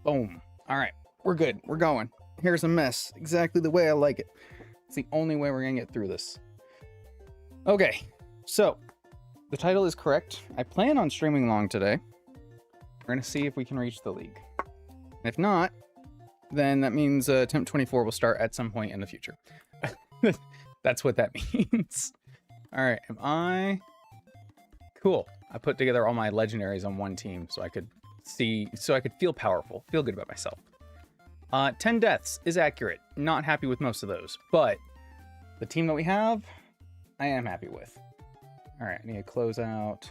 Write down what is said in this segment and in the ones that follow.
Boom. All right, we're good. We're going. Here's a mess, exactly the way I like it. It's the only way we're gonna get through this. Okay, so the title is correct. I plan on streaming along today. We're gonna see if we can reach the league. If not, then that means attempt 24 will start at some point in the future. That's what that means. All right, am I? Cool. I put together all my legendaries on one team so I could feel powerful, feel good about myself. 10 deaths is accurate. Not happy with most of those, but the team that we have, I am happy with. All right, I need to close out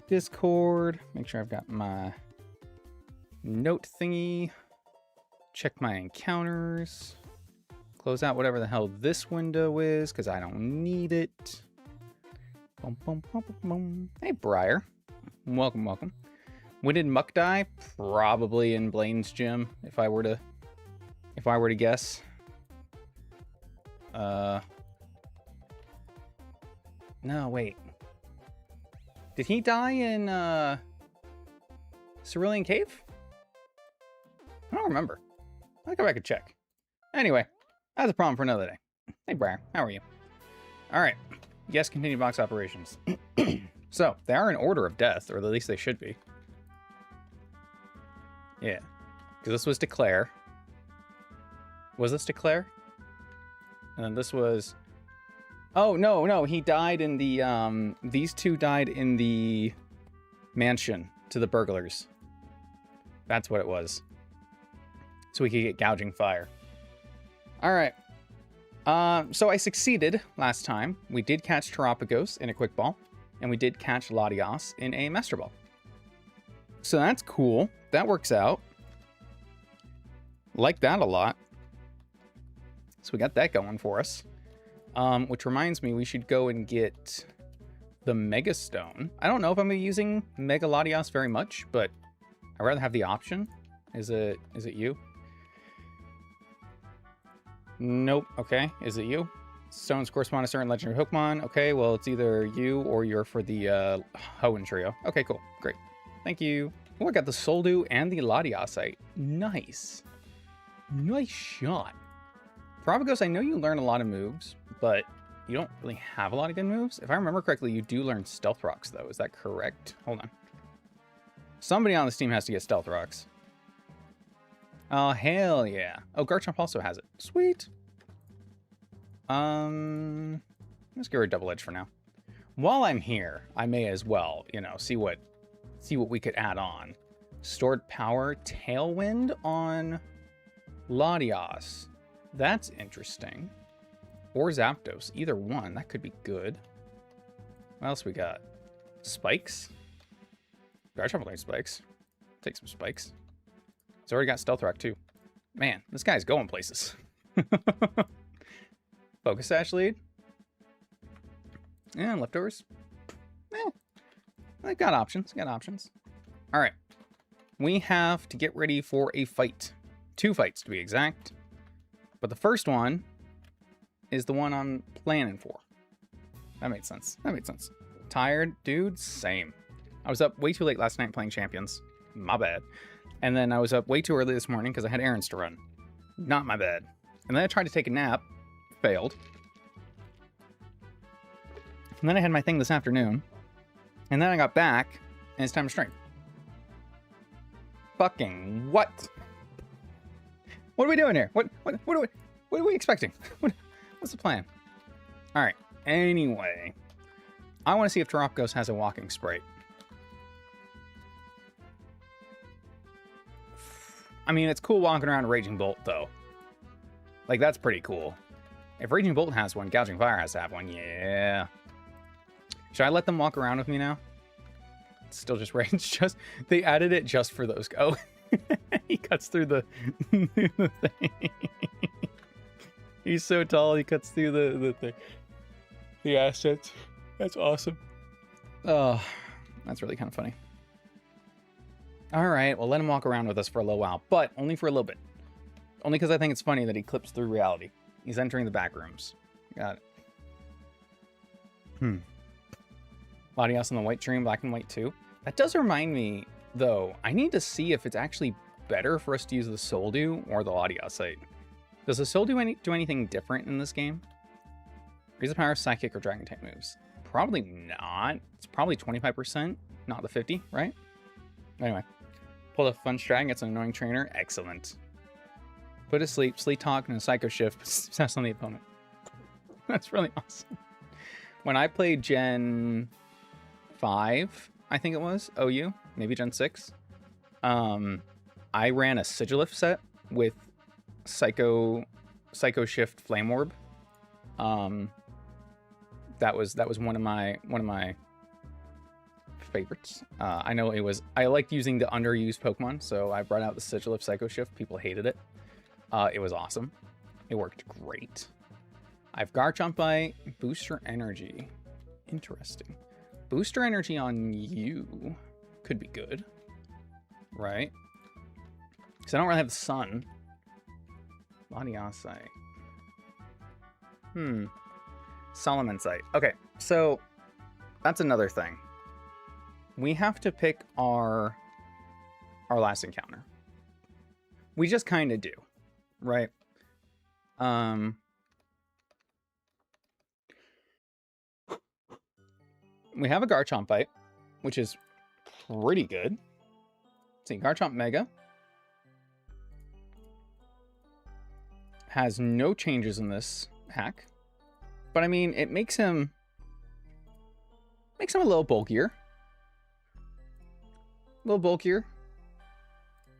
Discord. Make sure I've got my note thingy. Check my encounters. Close out whatever the hell this window is, because I don't need it. Boom, boom, boom, boom, boom. Hey, Briar. Welcome, welcome. When did Muck die? Probably in Blaine's gym, if I were to guess. No, wait. Did he die in Cerulean Cave? I don't remember. I'll go back and check. Anyway, that's a problem for another day. Hey, Briar, how are you? All right. Yes, continue box operations. So, they are in order of death, or at least they should be. Yeah. Because this was Declare. Was this Declare? And then this was... Oh, no, he died in the, these two died in the mansion to the burglars. That's what it was. So we could get gouging fire. All right. So I succeeded last time. We did catch Terapagos in a quick ball, and we did catch Latios in a master ball. So that's cool. That works out. Like that a lot. So we got that going for us. Which reminds me, we should go and get the Mega Stone. I don't know if I'm gonna be using Mega Latios very much, but I'd rather have the option. Is it you? Nope. Okay. Is it you? Stones correspond to certain legendary Pokemon. Okay, well, it's either you or you're for the Hoenn trio. Okay, cool. Great. Thank you. Oh, I got the Soldew and the Latiosite. Nice. Nice shot. Terapagos, I know you learn a lot of moves, but you don't really have a lot of good moves. If I remember correctly, you do learn Stealth Rocks, though. Is that correct? Hold on. Somebody on this team has to get Stealth Rocks. Oh, hell yeah. Oh, Garchomp also has it. Sweet. Let's give her a double edge for now. While I'm here, I may as well, you know, see what see what we could add on. Stored power, Tailwind on Latias. That's interesting. Or Zapdos, either one. That could be good. What else we got? Spikes? Garchomp like spikes. Take some spikes. It's already got Stealth Rock too. Man, this guy's going places. Focus Sash lead. Yeah, leftovers. I've got options. Got options. All right. We have to get ready for a fight. 2 fights to be exact. But the first one is the one I'm planning for. That made sense. That made sense. Tired, dude? Same. I was up way too late last night playing Champions. My bad. And then I was up way too early this morning because I had errands to run. Not my bad. And then I tried to take a nap. Failed. And then I had my thing this afternoon. And then I got back, and it's time to stream. Fucking what? What are we doing here? What are we expecting? What's the plan? All right. Anyway, I want to see if Terapagos has a walking sprite. I mean, it's cool walking around Raging Bolt, though. Like, that's pretty cool. If Raging Bolt has one, Gouging Fire has to have one. Yeah. Should I let them walk around with me now? It's still just range. Just they added it just for those. Oh, he cuts through the thing. He's so tall, he cuts through the assets. That's awesome. Oh, that's really kind of funny. All right, well, let him walk around with us for a little while, but only for a little bit. Only because I think it's funny that he clips through reality. He's entering the back rooms. Got it. Latias on the white tree and black and white too. That does remind me, though, I need to see if it's actually better for us to use the Soldew or the Latiasite. Does the Soldew do anything different in this game? Raise the power of Psychic or Dragon type moves. Probably not. It's probably 25%, not the 50, right? Anyway. Pull a fun strat and gets an annoying trainer. Excellent. Put to sleep, Sleep Talk, and a Psycho Shift. Success on the opponent. That's really awesome. When I played Gen 5, I think it was, OU, maybe Gen 6, I ran a Sigilif set with Psycho Shift Flame Orb. That was one of my favorites. I know I liked using the underused Pokemon, so I brought out the Sigilif Psycho Shift. People hated it. It was awesome. It worked great. I've Garchomp Bite, Booster Energy. Interesting. Booster Energy on you could be good, right? Because I don't really have the Sun. Latiasite. Solomon Sight. Okay, so that's another thing. We have to pick our last encounter. We just kind of do, right? We have a Garchomp Bite, which is pretty good. Let's see, Garchomp Mega has no changes in this hack, but I mean, it makes him a little bulkier. A little bulkier.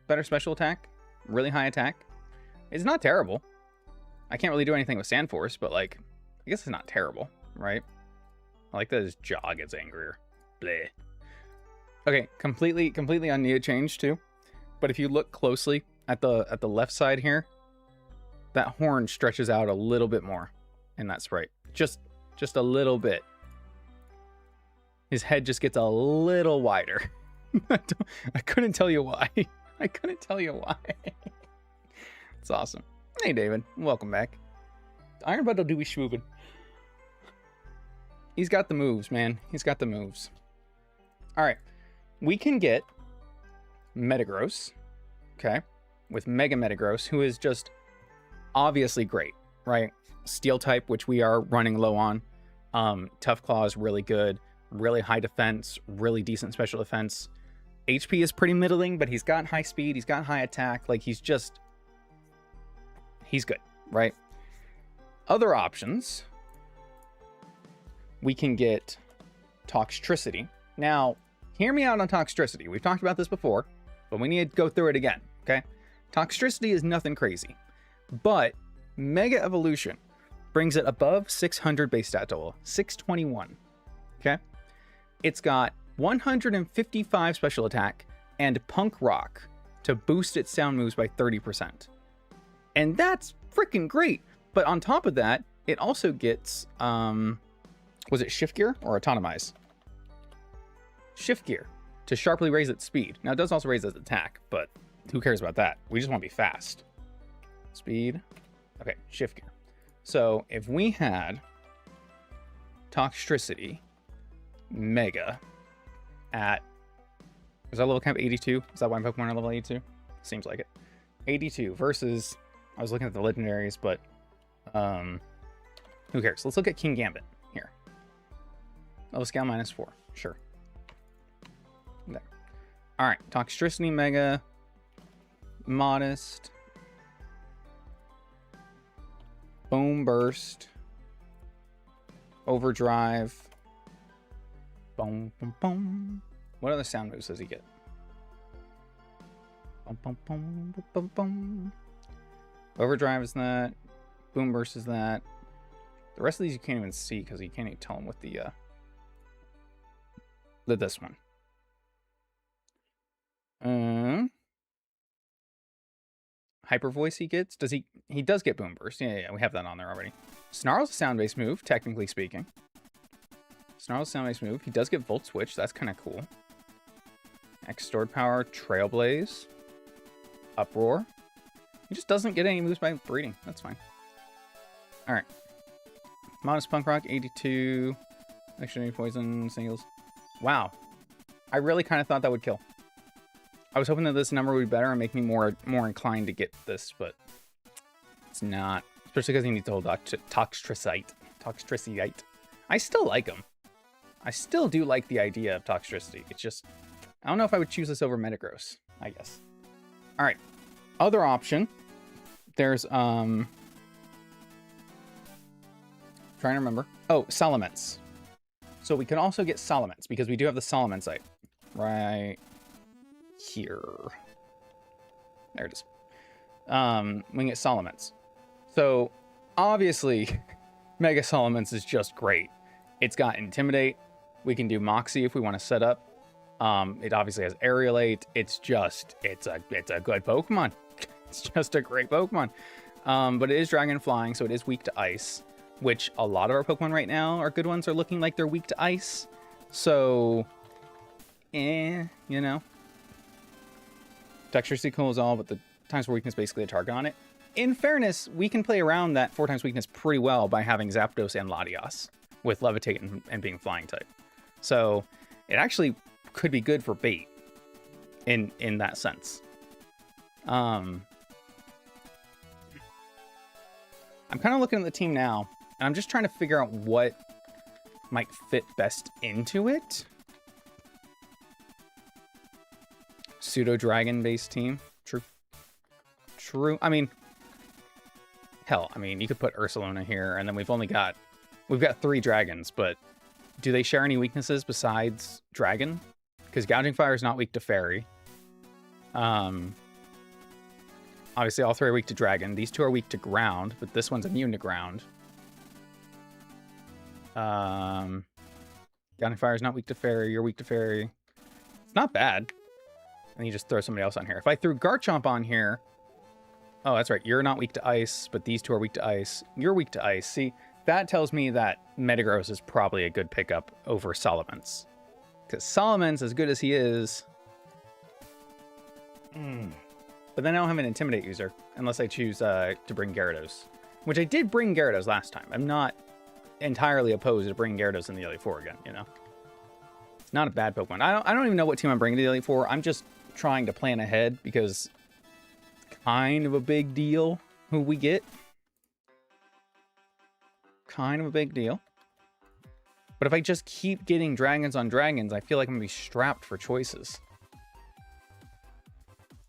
Better special attack. Really high attack. It's not terrible. I can't really do anything with Sand Force, but like, I guess it's not terrible, right? I like that his jaw gets angrier. Bleh. Okay, completely unneeded change too. But if you look closely at the left side here, that horn stretches out a little bit more in that sprite. Just a little bit. His head just gets a little wider. I couldn't tell you why. I couldn't tell you why. It's awesome. Hey, David. Welcome back. Iron Bundle do be schwoobin'. He's got the moves, man. He's got the moves. All right. We can get Metagross, okay, with Mega Metagross, who is just obviously great, right? Steel type, which we are running low on. Tough Claw is really good. Really high defense. Really decent special defense. HP is pretty middling, but he's got high speed. He's got high attack. Like, he's good, right? Other options, we can get Toxtricity. Now, hear me out on Toxtricity. We've talked about this before, but we need to go through it again, okay? Toxtricity is nothing crazy, but Mega Evolution brings it above 600 base stat total, 621, okay? It's got 155 special attack and Punk Rock to boost its sound moves by 30%. And that's freaking great. But on top of that, it also gets, was it Shift Gear or Autonomize? Shift Gear to sharply raise its speed. Now, it does also raise its attack, but who cares about that? We just want to be fast. Speed. Okay, Shift Gear. So if we had Toxtricity Mega at, is that level cap 82? Is that why Pokemon are level 82? Seems like it. 82 versus, I was looking at the legendaries, but who cares? Let's look at King Gambit here. Level scale -4. Sure. There. All right. Toxtricity Mega. Modest. Boom Burst. Overdrive. Boom, boom, boom. What other sound moves does he get? Boom, boom, boom, boom, boom, boom. Overdrive is that. Boom Burst is that. The rest of these you can't even see because you can't even tell them with the this one. Hyper Voice he gets. Does he does get Boom Burst. Yeah, we have that on there already. Snarl's a sound-based move, technically speaking. Snarl's a sound-based move. He does get Volt Switch. That's kind of cool. X Stored Power, Trailblaze, Uproar. He just doesn't get any moves by breeding. That's fine. All right. Modest Punk Rock, 82. Extra Poison, singles. Wow. I really kind of thought that would kill. I was hoping that this number would be better and make me more inclined to get this, but it's not. Especially because he needs to hold Toxtricite. I still like him. I still do like the idea of Toxtricity. It's just, I don't know if I would choose this over Metagross, I guess. All right. Other option. There's, trying to remember. Oh, Salamence. So we can also get Salamence because we do have the Salamencite right here. There it is. We can get Salamence. So obviously Mega Salamence is just great. It's got Intimidate. We can do Moxie if we want to set up. It obviously has Aerialate. It's a good Pokemon. It's just a great Pokemon. But it is Dragon Flying, so it is weak to Ice, which a lot of our Pokemon right now, our good ones, are looking like they're weak to Ice. So, you know. Toxtricity cools all, but the times for weakness basically a target on it. In fairness, we can play around that 4 times weakness pretty well by having Zapdos and Latias with Levitate and being Flying type. So it actually could be good for bait in that sense. I'm kind of looking at the team now, and I'm just trying to figure out what might fit best into it. Pseudo dragon based team. True. I mean, hell, you could put Ursaluna here, and then we've got 3 dragons, but do they share any weaknesses besides dragon? Because Gouging Fire is not weak to fairy. Obviously all 3 are weak to dragon. These 2 are weak to ground, but this one's immune to ground. Gouging Fire is not weak to fairy. You're weak to fairy. It's not bad. And you just throw somebody else on here. If I threw Garchomp on here... Oh, that's right. You're not weak to ice, but these 2 are weak to ice. You're weak to ice. See, that tells me that Metagross is probably a good pickup over Salamence. Because Salamence, as good as he is... But then I don't have an Intimidate user, unless I choose to bring Gyarados. Which I did bring Gyarados last time. I'm not entirely opposed to bringing Gyarados in the Elite Four again, you know? It's not a bad Pokemon. I don't even know what team I'm bringing to the Elite Four. I'm just trying to plan ahead, because it's kind of a big deal who we get. Kind of a big deal. But if I just keep getting dragons on dragons, I feel like I'm going to be strapped for choices.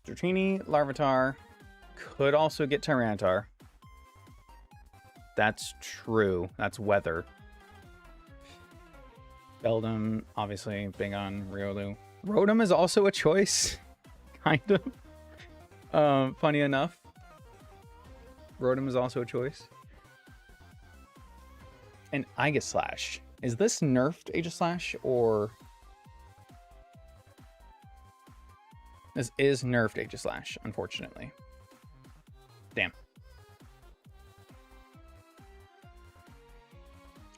Dratini, Larvitar, could also get Tyranitar. That's true. That's weather. Beldum, obviously, big on Riolu. Rotom is also a choice, kind of. Funny enough. Rotom is also a choice. And Aegislash. Is this nerfed Aegislash or... This is nerfed Aegislash, unfortunately. Damn.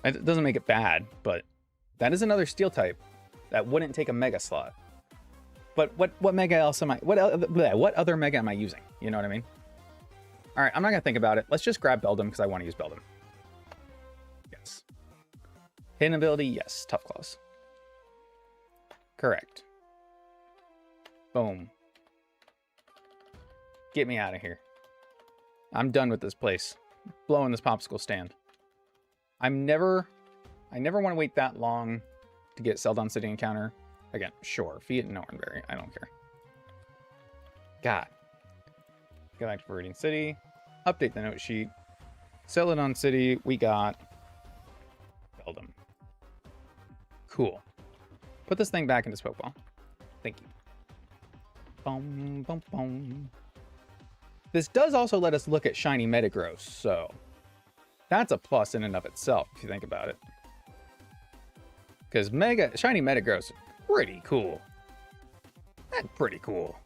It doesn't make it bad, but that is another steel type that wouldn't take a mega slot. But what mega else am I... What other mega am I using? You know what I mean? All right, I'm not going to think about it. Let's just grab Beldum because I want to use Beldum. Yes. Hidden ability, yes. Tough Claws. Correct. Boom. Get me out of here. I'm done with this place. Blowing this popsicle stand. I never want to wait that long to get Celdon City encounter. Again, sure. Feed it Nornberry. I don't care. God. Go back to Viridian City. Update the note sheet. Celadon City, we got Beldum. Cool. Put this thing back into Spokeball. Thank you. Boom, boom, boom. This does also let us look at shiny Metagross, so that's a plus in and of itself if you think about it. Because shiny Metagross, pretty cool. That's pretty cool.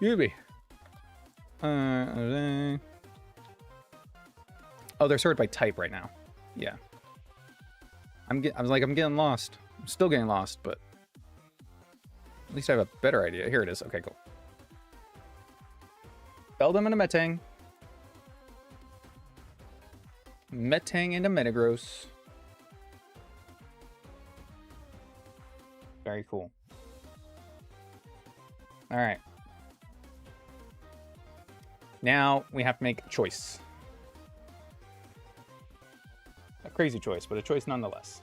Yubi. Oh, they're sorted by type right now. Yeah. I'm getting lost. I'm still getting lost, but at least I have a better idea. Here it is. Okay, cool. Beldum and a Metang. Metang into Metagross. Very cool. All right. Now we have to make a choice. A crazy choice, but a choice nonetheless.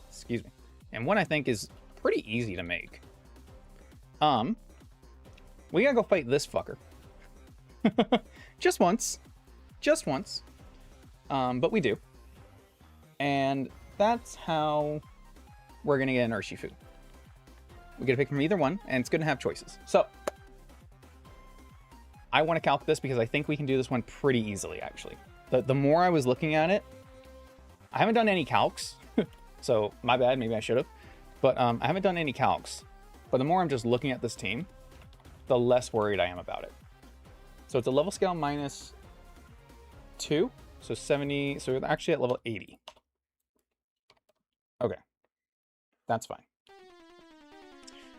Excuse me. And one I think is pretty easy to make. We gotta go fight this fucker. Just once. Just once. But we do. And that's how we're gonna get an Urshifu. We get to pick from either one, and it's gonna have choices. So, I want to calc this because I think we can do this one pretty easily, actually. The more I was looking at it, I haven't done any calcs, so my bad, maybe I should have. But I haven't done any calcs. But the more I'm just looking at this team, the less worried I am about it. So it's a level scale minus 2, so 70, so we're actually at level 80. Okay, that's fine.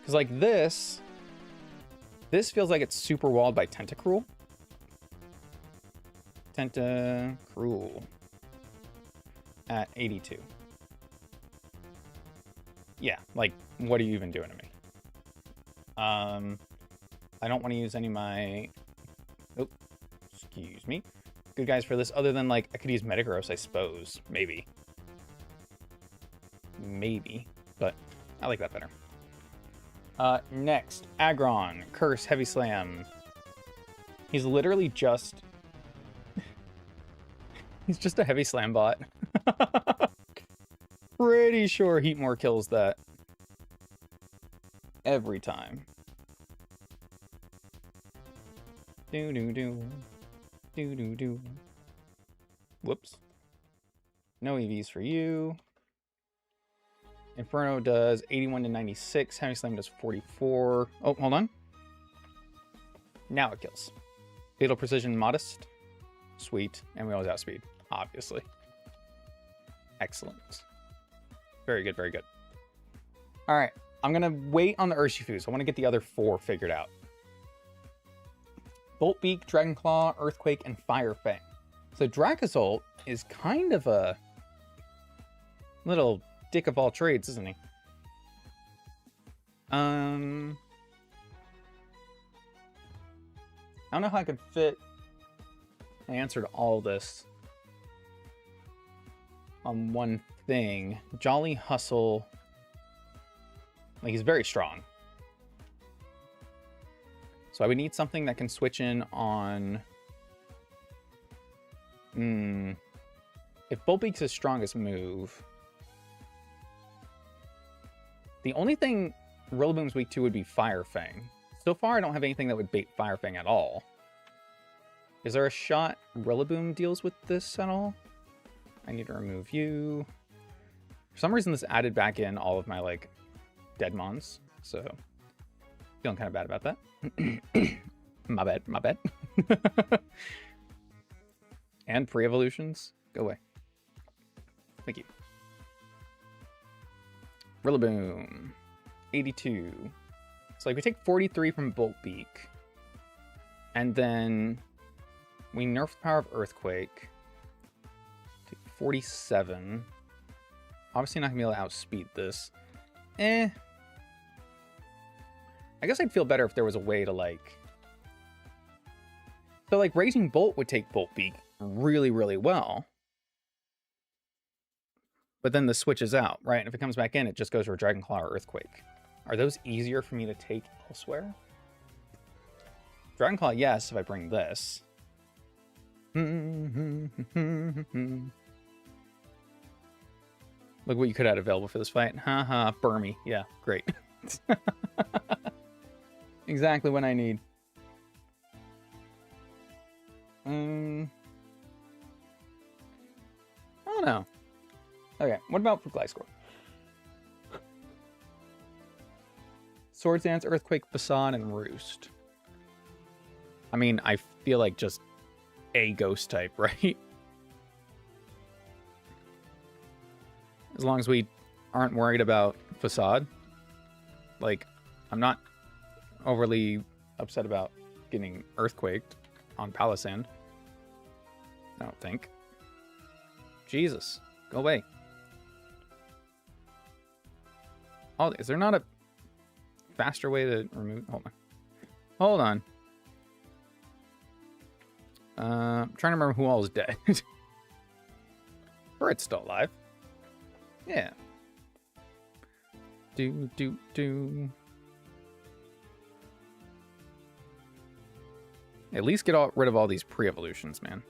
Because like this feels like it's super walled by Tentacruel. Tentacruel at 82. Yeah, like, what are you even doing to me? I don't want to use any of my... Oh, excuse me. Good guys for this, other than, like, I could use Metagross, I suppose. Maybe. Maybe, but I like that better. Next, Aggron, Curse, Heavy Slam. He's literally just... He's just a Heavy Slam bot. Pretty sure Heatmore kills that. Every time. Do-do-do. Do-do-do. Whoops. No EVs for you. Inferno does 81 to 96. Heavy Slam does 44. Oh, hold on. Now it kills. Fatal Precision Modest. Sweet. And we always outspeed, obviously. Excellent. Very good, very good. All right. I'm going to wait on the Urshifus. I want to get the other 4 figured out. Bolt Beak, Dragon Claw, Earthquake, and Fire Fang. So Dracozolt is kind of a little dick of all trades, isn't he? I don't know how I could fit an answer to all this on one thing. Jolly Hustle. Like, he's very strong. So So I would need something that can switch in on... If Boltbeak's his strongest move... The only thing Rillaboom's weak to would be Fire Fang. So far, I don't have anything that would bait Fire Fang at all. Is there a shot Rillaboom deals with this at all? I need to remove you. For some reason, this added back in all of my, like, Deadmons. So, feeling kind of bad about that. My bad, my bad. And pre-evolutions. Go away. Thank you. Rillaboom. 82. So, like, we take 43 from Boltbeak. And then we nerf the power of Earthquake. Take 47. Obviously not going to be able to outspeed this. I guess I'd feel better if there was a way to, like... So, like, Raging Bolt would take Boltbeak really, really well. But then the switches out, right? And if it comes back in, it just goes for Dragon Claw or Earthquake. Are those easier for me to take elsewhere? Dragon Claw, yes, if I bring this. Look what you could have available for this fight. Haha, Burmy. Yeah, great. Exactly what I need. I don't know. Okay, what about for Gliscor? Swords Dance, Earthquake, Facade, and Roost. I mean, I feel like just a ghost type, right? As long as we aren't worried about Facade. Like, I'm not overly upset about getting Earthquaked on Palisand. I don't think. Jesus, go away. Oh, is there not a faster way to remove... Hold on. Hold on. I'm trying to remember who all is dead. Britt's still alive. Yeah. Do. At least get rid of all these pre-evolutions, man.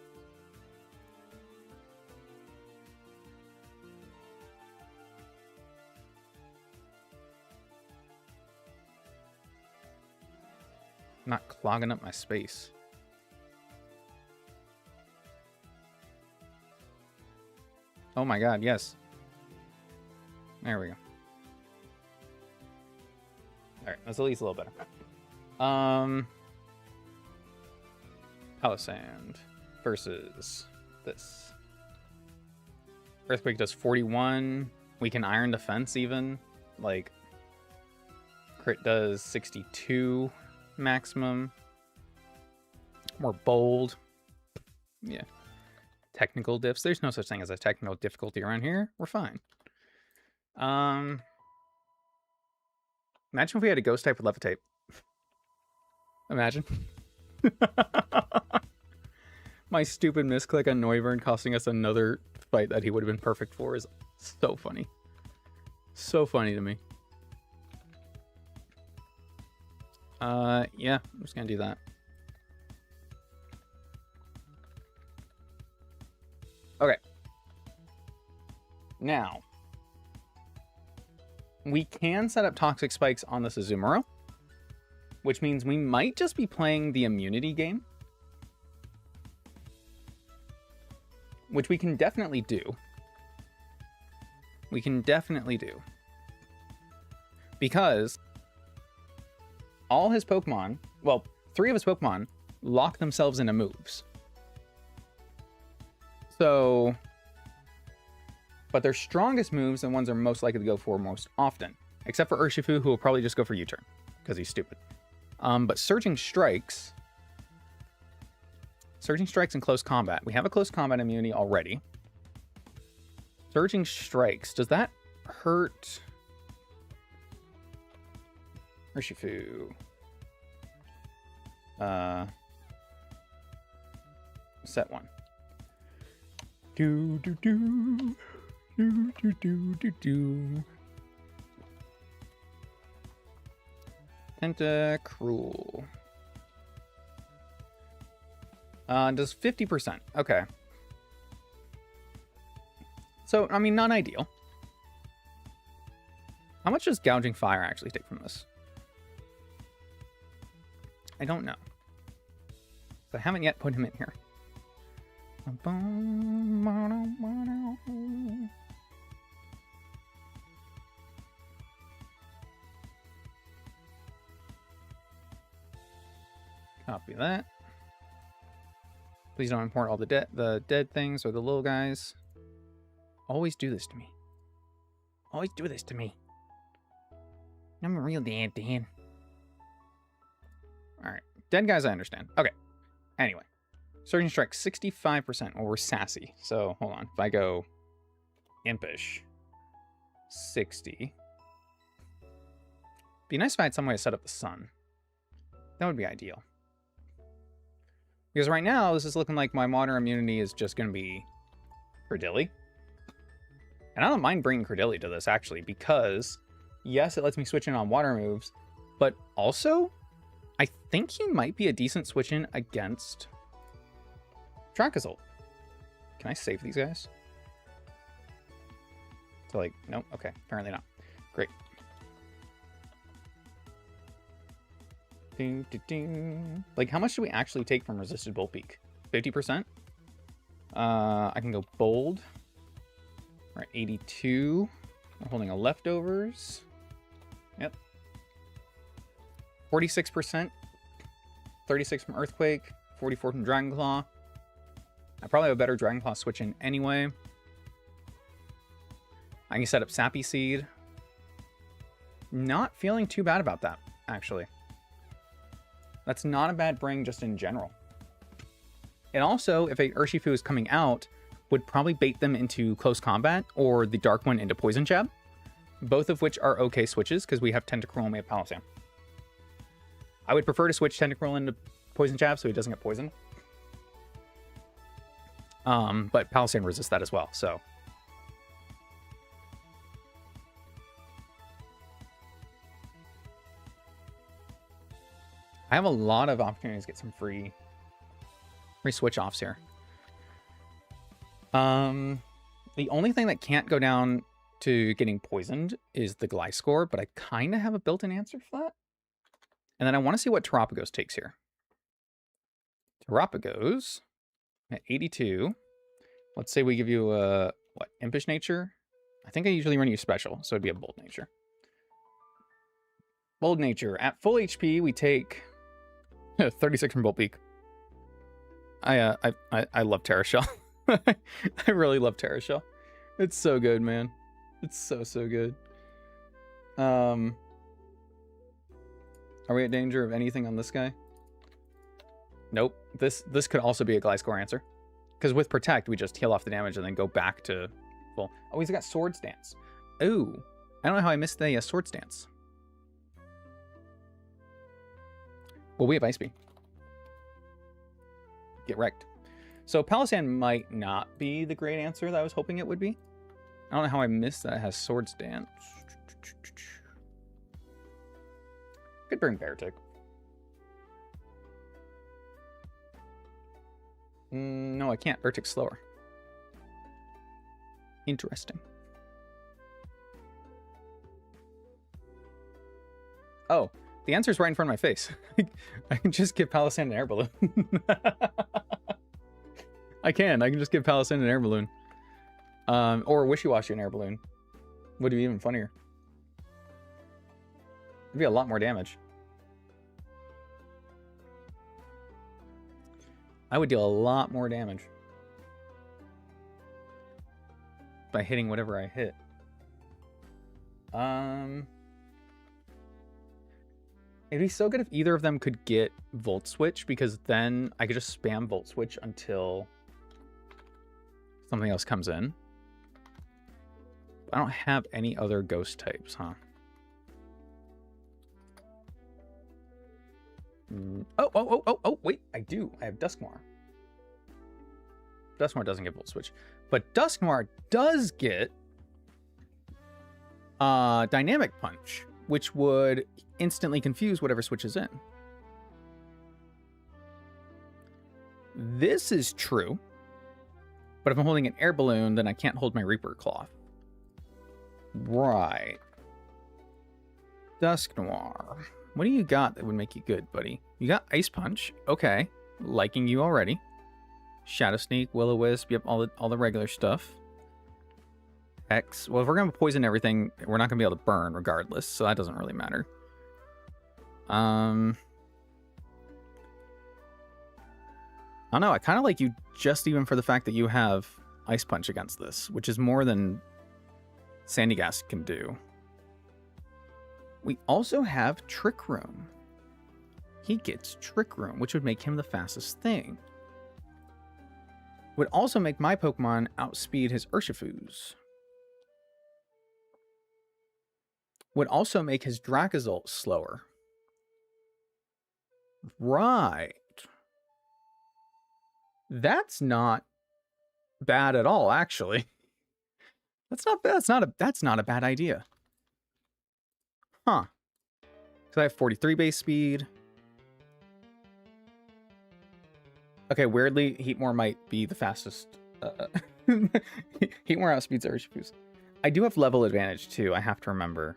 Not clogging up my space. Oh my god, yes. There we go. Alright, that's at least a little better. Palisand versus this. Earthquake does 41. We can Iron Defense even. Like, crit does 62 maximum. More bold. Yeah. Technical diffs. There's no such thing as a technical difficulty around here. We're fine. Imagine if we had a ghost type with Levitate. Imagine. My stupid misclick on Noivern costing us another fight that he would have been perfect for is so funny. So funny to me. Yeah, I'm just gonna do that. Okay. Now, we can set up Toxic Spikes on the Suzumuro, which means we might just be playing the immunity game, which we can definitely do. We can definitely do. Because all his Pokemon, well, 3 of his Pokemon lock themselves into moves. So, but their strongest moves and ones are most likely to go for most often, except for Urshifu, who will probably just go for U-turn because he's stupid. But Surging Strikes in close combat. We have a close combat immunity already. Surging Strikes, does that hurt Urshifu? Set 1. Do. Tentacruel. Does 50%. Okay. So, I mean, not ideal. How much does Gouging Fire actually take from this? I don't know. So I haven't yet put him in here. Copy that. Please don't import all the dead things or the little guys. Always do this to me. Always do this to me. I'm a real dad, Dan. Alright. Dead guys, I understand. Okay. Anyway. Surging Strike, 65%. Well, we're sassy. So, hold on. If I go impish, 60. Be nice if I had some way to set up the sun. That would be ideal. Because right now, this is looking like my modern immunity is just going to be Credilli. And I don't mind bringing Credilli to this, actually, because, yes, it lets me switch in on water moves, but also, I think he might be a decent switch in against Trachazolt. Can I save these guys? So, like, nope, okay, apparently not. Great. Ding, ding, ding. Like, how much do we actually take from Resisted Bolt Peak? 50%? I can go bold. We're at 82. We're holding a leftovers. Yep. 46%. 36 from Earthquake. 44 from Dragon Claw. I probably have a better Dragon Claw switch in anyway. I can set up Sappy Seed. Not feeling too bad about that, actually. That's not a bad bring just in general. And also, if a Urshifu is coming out, would probably bait them into close combat or the Dark One into Poison Jab. Both of which are okay switches because we have Tentacruel and we have Palossand. I would prefer to switch Tentacruel into Poison Jab so he doesn't get poisoned. But Palossand resists that as well, so. I have a lot of opportunities to get some free switch offs here. The only thing that can't go down to getting poisoned is the Gliscor, but I kind of have a built-in answer for that. And then I want to see what Terapagos takes here. Terapagos at 82. Let's say we give you a, what, Impish Nature? I think I usually run you Special, so it'd be a Bold Nature. Bold Nature. At full HP, we take 36 from Bolt Peak. I love Terra Shell. I really love Terra Shell. It's so good, man. It's so good. Are we at danger of anything on this guy? Nope. This could also be a Gliscor answer. Because with Protect, we just heal off the damage and then go back to full. Oh, he's got Sword Stance. Ooh. I don't know how I missed the Sword Stance. Well, we have Ice Beam. Get wrecked. So Palossand might not be the great answer that I was hoping it would be. I don't know how I missed that it has Sword Stance. Could bring Beartic. No, I can't. Beartic's slower. Interesting. Oh, the answer's right in front of my face. I can just give Palossand an air balloon. I can just give Palossand an air balloon. Or Wishy-Washy an air balloon. Would be even funnier. It'd be a lot more damage. I would deal a lot more damage by hitting whatever I hit. It'd be so good if either of them could get Volt Switch, because then I could just spam Volt Switch until something else comes in. I don't have any other ghost types, huh? Oh, wait, I do. I have Dusknoir. Dusknoir doesn't get Volt Switch. But Dusknoir does get Dynamic Punch, which would instantly confuse whatever switches in. This is true. But if I'm holding an air balloon, then I can't hold my Reaper Cloth. Right. Dusk Noir. What do you got that would make you good, buddy? You got Ice Punch. Okay. Liking you already. Shadow Sneak, Will-O-Wisp. Yep, all the regular stuff. X. Well, if we're going to poison everything, we're not going to be able to burn regardless, so that doesn't really matter. I don't know. I kind of like you just even for the fact that you have Ice Punch against this, which is more than Sandygast can do. We also have Trick Room. He gets Trick Room, which would make him the fastest thing. Would also make my Pokemon outspeed his Urshifus. Would also make his Dracozolt slower. Right. That's not bad at all, actually. That's not bad. That's not a bad idea. Huh. Because I have 43 base speed. Okay, weirdly, Heatmore might be the fastest. Heatmore outspeeds Urshifus. I do have level advantage, too, I have to remember.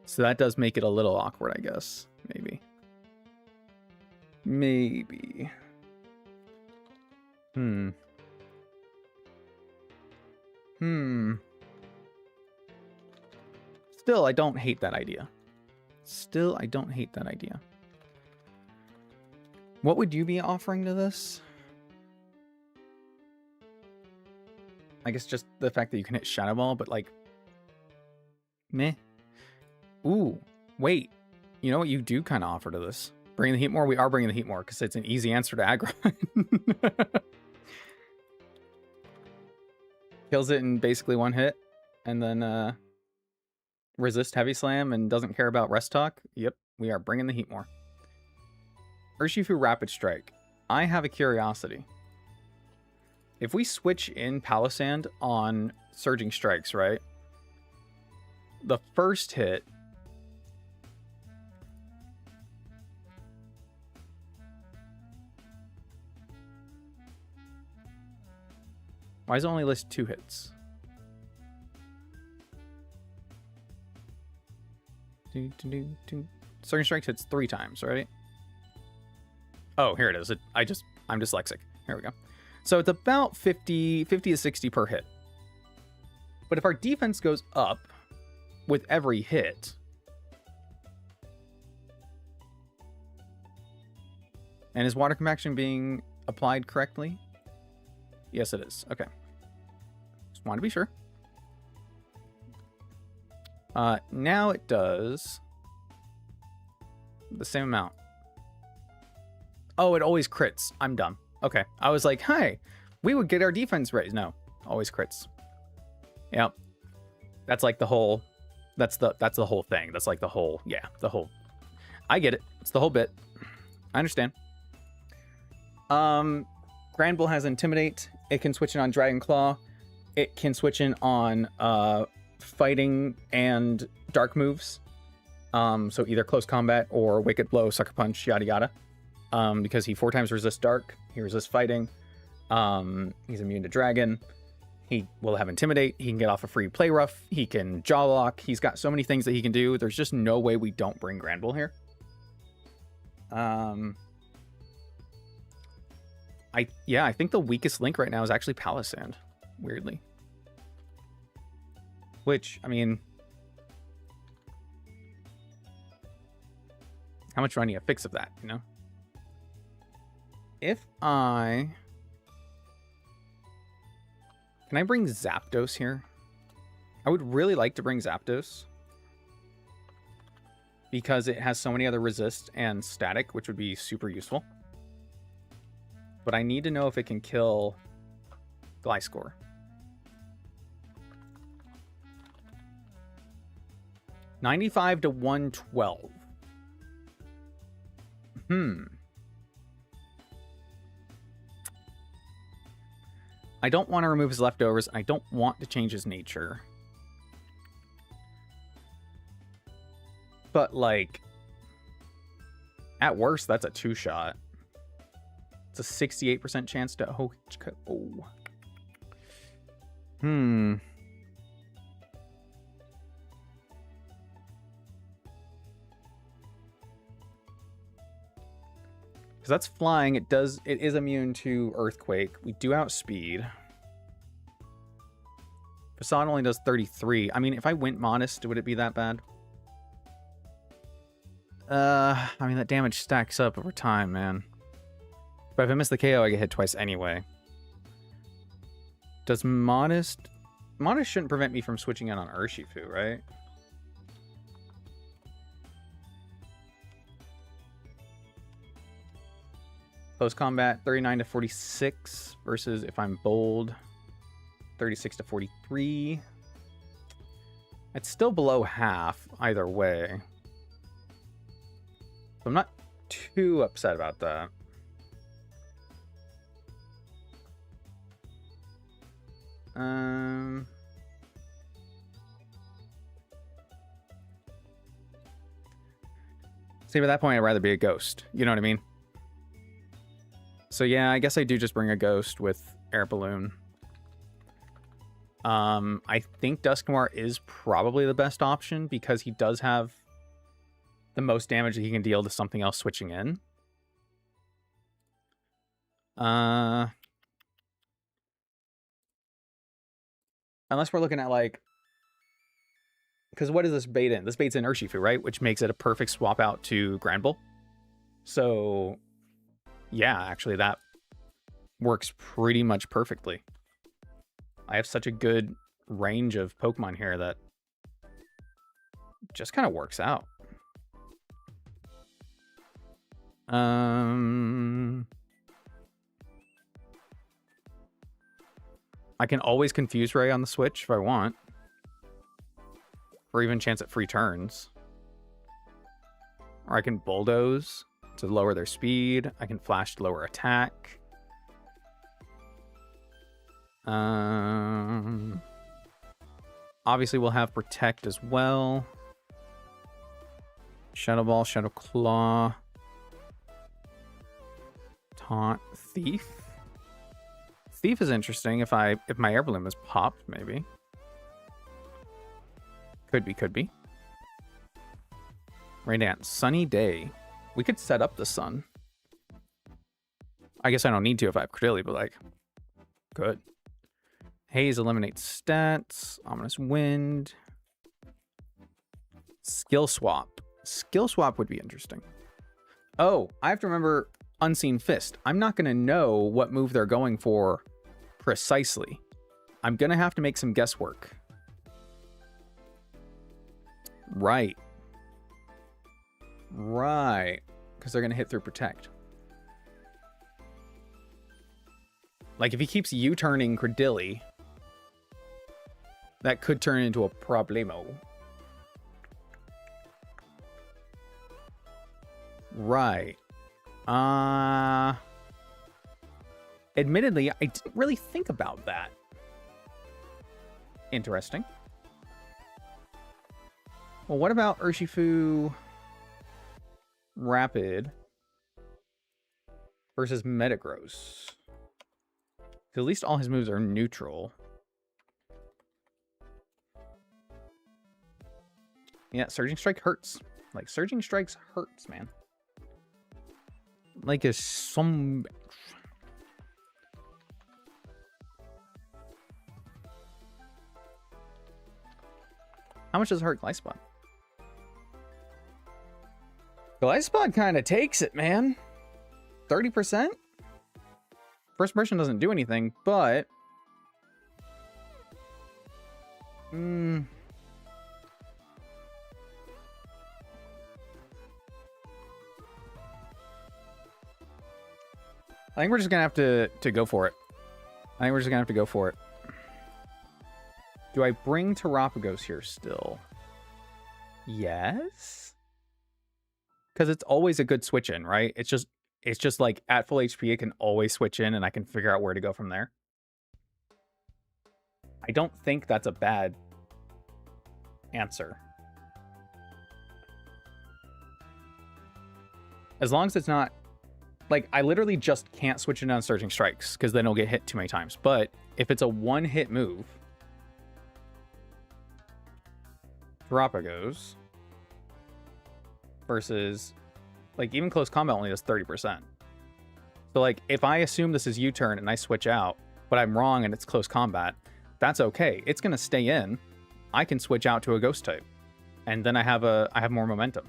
So that does make it a little awkward, I guess. Maybe. Maybe. Still, I don't hate that idea. What would you be offering to this? I guess just the fact that you can hit Shadow Ball, but like... Meh. Ooh, wait. You know what you do kind of offer to this? Bring the Heatmore? We are bringing the Heatmore, because it's an easy answer to aggro. Kills it in basically one hit, and then resist Heavy Slam and doesn't care about Rest Talk. Yep, we are bringing the Heatmore. Urshifu Rapid Strike. I have a curiosity. If we switch in Palossand on Surging Strikes, right? The first hit... Why does it only list 2 hits? Surging Strikes hits 3 times, right? Oh, here it is. I'm dyslexic. Here we go. So it's about 50 to 60 per hit. But if our defense goes up with every hit, and is water compaction being applied correctly? Yes, it is. Okay. Just want to be sure. Now it does the same amount. Oh, it always crits. I'm dumb. Okay. I was like, hey, we would get our defense raised. No, always crits. Yep. That's like the whole, that's the whole thing. That's like the whole, yeah, the whole, I get it. It's the whole bit. I understand. Granbull has Intimidate. It can switch in on Dragon Claw. It can switch in on fighting and dark moves. So either close combat or Wicked Blow, Sucker Punch, yada yada. Because he 4 times resists dark, he resists fighting. He's immune to dragon. He will have Intimidate. He can get off a free Play Rough. He can Jaw Lock. He's got so many things that he can do. There's just no way we don't bring Granbull here. I think the weakest link right now is actually Palossand, weirdly. Which, I mean, how much do I need a fix of that, you know? If I... Can I bring Zapdos here? I would really like to bring Zapdos. Because it has so many other resist and static, which would be super useful. But I need to know if it can kill Gliscor. $95 to $112. I don't want to remove his leftovers. I don't want to change his nature. But, like, at worst, that's a 2-shot. That's a 68% chance to oh. Because that's flying. It is immune to earthquake. We do outspeed. Facade only does 33. I mean, if I went modest, would it be that bad? I mean, that damage stacks up over time, man. But if I miss the KO, I get hit twice anyway. Does modest... Modest shouldn't prevent me from switching in on Urshifu, right? Close combat, 39 to 46 versus if I'm bold, 36 to 43. It's still below half either way. So I'm not too upset about that. See, by that point, I'd rather be a ghost. You know what I mean? So yeah, I guess I do just bring a ghost with air balloon. I think Dusknoir is probably the best option because he does have the most damage that he can deal to something else switching in. Unless we're looking at like... Because what is this bait in? This bait's in Urshifu, right? Which makes it a perfect swap out to Granbull. So, yeah, actually that works pretty much perfectly. I have such a good range of Pokemon here that just kind of works out. I can always Confuse Ray on the Switch if I want. Or even chance at free turns. Or I can Bulldoze to lower their speed. I can Flash to lower attack. Obviously we'll have Protect as well. Shadow Ball, Shadow Claw. Taunt, Thief. Thief is interesting if my Air Balloon is popped, maybe. Could be. Rain Dance, Sunny Day. We could set up the sun. I guess I don't need to if I have Credilli, but like, good. Haze eliminates stats. Ominous Wind. Skill Swap. Skill Swap would be interesting. Oh, I have to remember Unseen Fist. I'm not going to know what move they're going for precisely. I'm going to have to make some guesswork. Right. Because they're going to hit through Protect. Like, if he keeps U-turning Credilli, that could turn into a problemo. Right. Admittedly, I didn't really think about that. Interesting. Well, what about Urshifu Rapid versus Metagross? At least all his moves are neutral. Yeah, Surging Strike hurts. Like, Surging Strikes hurts, man. Like some... How much does it hurt Glyspot? Glyspot kind of takes it, man. 30%? First impression doesn't do anything, but... I think we're just gonna have to go for it. Do I bring Terapagos here still? Yes? Because it's always a good switch in, right? It's just like at full HP, it can always switch in and I can figure out where to go from there. I don't think that's a bad answer. As long as it's not like, I literally just can't switch it on Surging Strikes, because then it'll get hit too many times. But if it's a one-hit move, drop it goes, versus, like, even close combat only does 30%. So, like, if I assume this is U-turn and I switch out, but I'm wrong and it's close combat, that's okay. It's going to stay in. I can switch out to a ghost type, and then I have more momentum.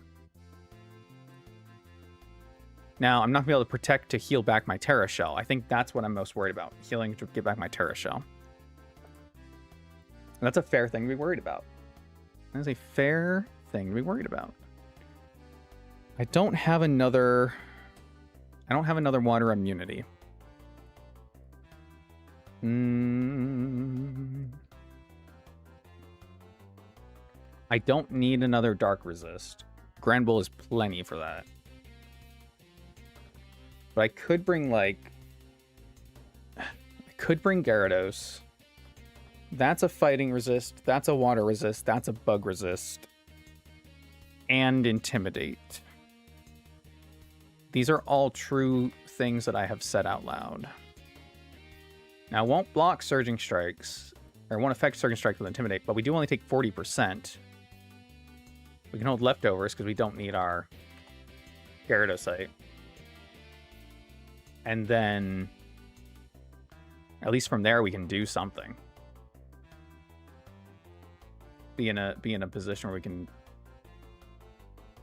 Now, I'm not going to be able to protect to heal back my Terra Shell. I think that's what I'm most worried about, healing to get back my Terra Shell. And that's a fair thing to be worried about. That is a fair thing to be worried about. I don't have another water immunity. I don't need another dark resist. Grand Bull is plenty for that. But I could bring, like... I could bring Gyarados. That's a fighting resist. That's a water resist. That's a bug resist. And Intimidate. These are all true things that I have said out loud. Now, it won't block Surging Strikes, or it won't affect Surging Strikes with Intimidate, but we do only take 40%. We can hold leftovers because we don't need our Gyarados. And then, at least from there, we can do something. Be in a position where we can,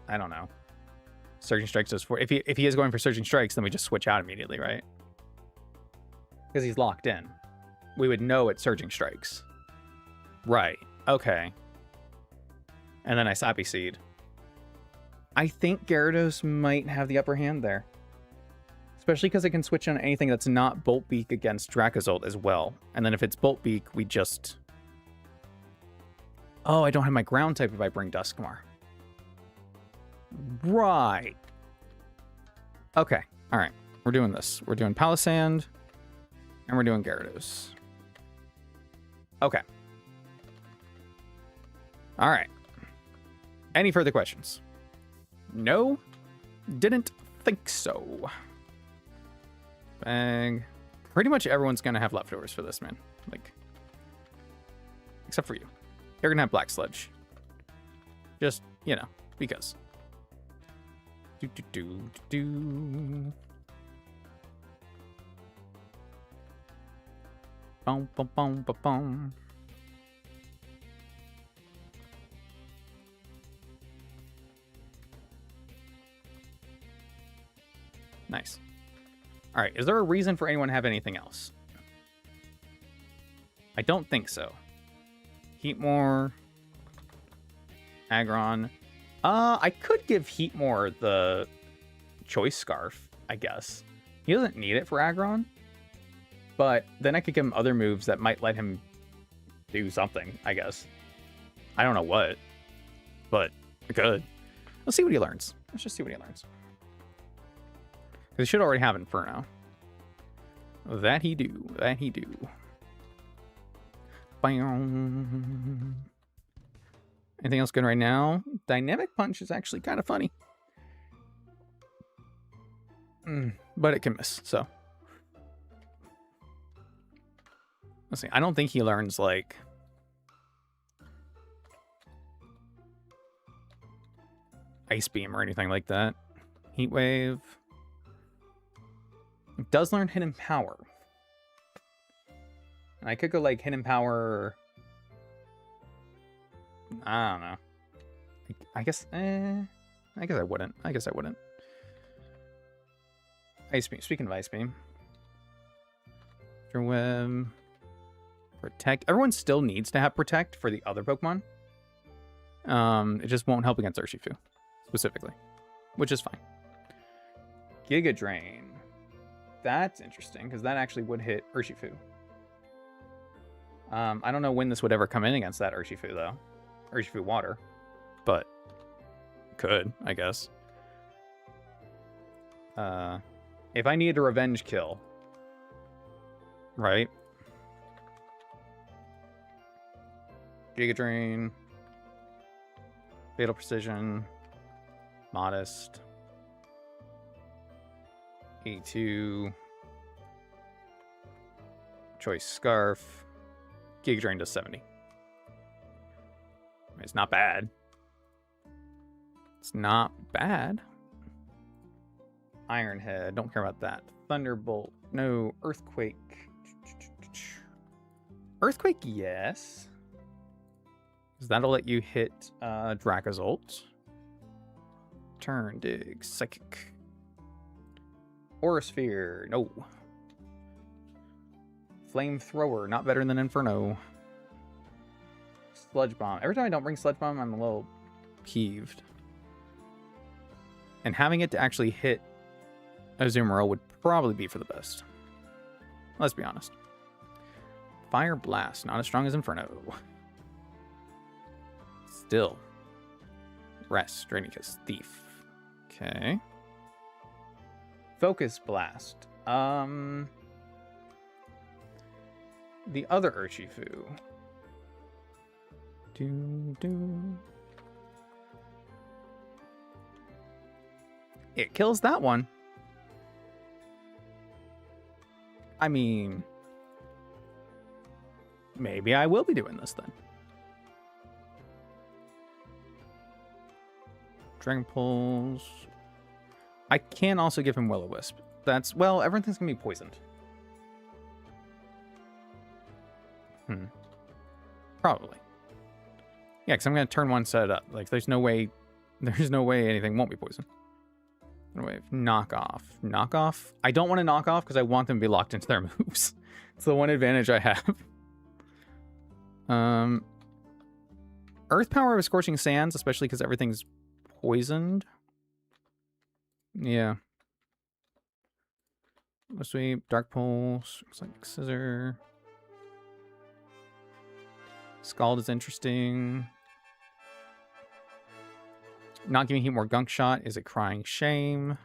I don't know. Surging Strikes does 4. If he is going for Surging Strikes, then we just switch out immediately, right? Because he's locked in. We would know it's Surging Strikes. Right. Okay. And then I Sappy Seed. I think Gyarados might have the upper hand there. Especially because it can switch on anything that's not Bolt Beak against Dracozolt as well. And then if it's Bolt Beak, we just... Oh, I don't have my ground type if I bring Duskmar. Right. Okay. All right. We're doing this. We're doing Palisand. And we're doing Gyarados. Okay. All right. Any further questions? No? Didn't think so. Bang. Pretty much everyone's going to have leftovers for this, man. Like, except for you. You're going to have Black Sludge. Just, you know, because. Do. Boom, boom, boom, boom, boom. Nice. All right, is there a reason for anyone to have anything else? I don't think so. Heatmore. Aggron. I could give Heatmore the Choice Scarf, I guess. He doesn't need it for Aggron. But then I could give him other moves that might let him do something, I guess. I don't know what. But I could. Let's see what he learns. Let's just see what he learns. Because he should already have Inferno. That he do. That he do. Bam. Anything else good right now? Dynamic Punch is actually kind of funny. But it can miss, so. Let's see. I don't think he learns, like... Ice Beam or anything like that. Heat Wave. It does learn Hidden Power. And I could go, like, Hidden Power... I don't know. I guess I wouldn't. Ice Beam. Speaking of Ice Beam. Web. Protect. Everyone still needs to have Protect for the other Pokemon. It just won't help against Urshifu. Specifically. Which is fine. Giga Drain. That's interesting, because that actually would hit Urshifu. I don't know when this would ever come in against that Urshifu, though. Urshifu Water. But could, I guess. If I needed a revenge kill, right? Giga Drain. Fatal Precision. Modest. 82. Choice Scarf. Giga Drain does 70. It's not bad. It's not bad. Iron Head, don't care about that. Thunderbolt, no. Earthquake. Earthquake, yes. Because that'll let you hit Dracozolt. Turn, dig, Psychic. Aurasphere, no. Flamethrower, not better than Inferno. Sludge Bomb. Every time I don't bring Sludge Bomb, I'm a little peeved. And having it to actually hit Azumarill would probably be for the best. Let's be honest. Fire Blast, not as strong as Inferno. Still. Rest, Drainicus, Thief. Okay. Focus Blast. The other Urshifu. It kills that one. I mean, maybe I will be doing this then. Dragon Pulse. I can also give him Will-O-Wisp. That's, well, everything's gonna be poisoned. Probably. Yeah, because I'm gonna turn one set up. Like, there's no way anything won't be poisoned. Anyway, knockoff. Knockoff? I don't want to knock off because I want them to be locked into their moves. It's the one advantage I have. Earth Power with Scorching Sands, especially because everything's poisoned. Yeah. Sweep, Dark Pulse, looks like Scissor. Scald is interesting. Not giving Heat more Gunk Shot is a crying shame.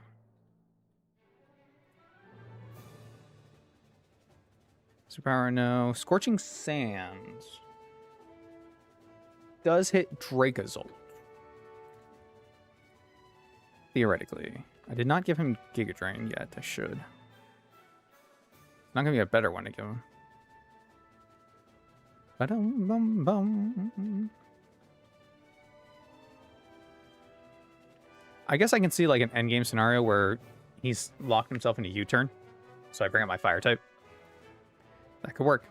Superpower, no. Scorching Sands does hit Dracozolt. Theoretically. I did not give him Giga Drain yet. I should. Not gonna be a better one to give him. Ba-dum-bum-bum. I guess I can see like an endgame scenario where he's locked himself into U-turn. So I bring up my fire type. That could work.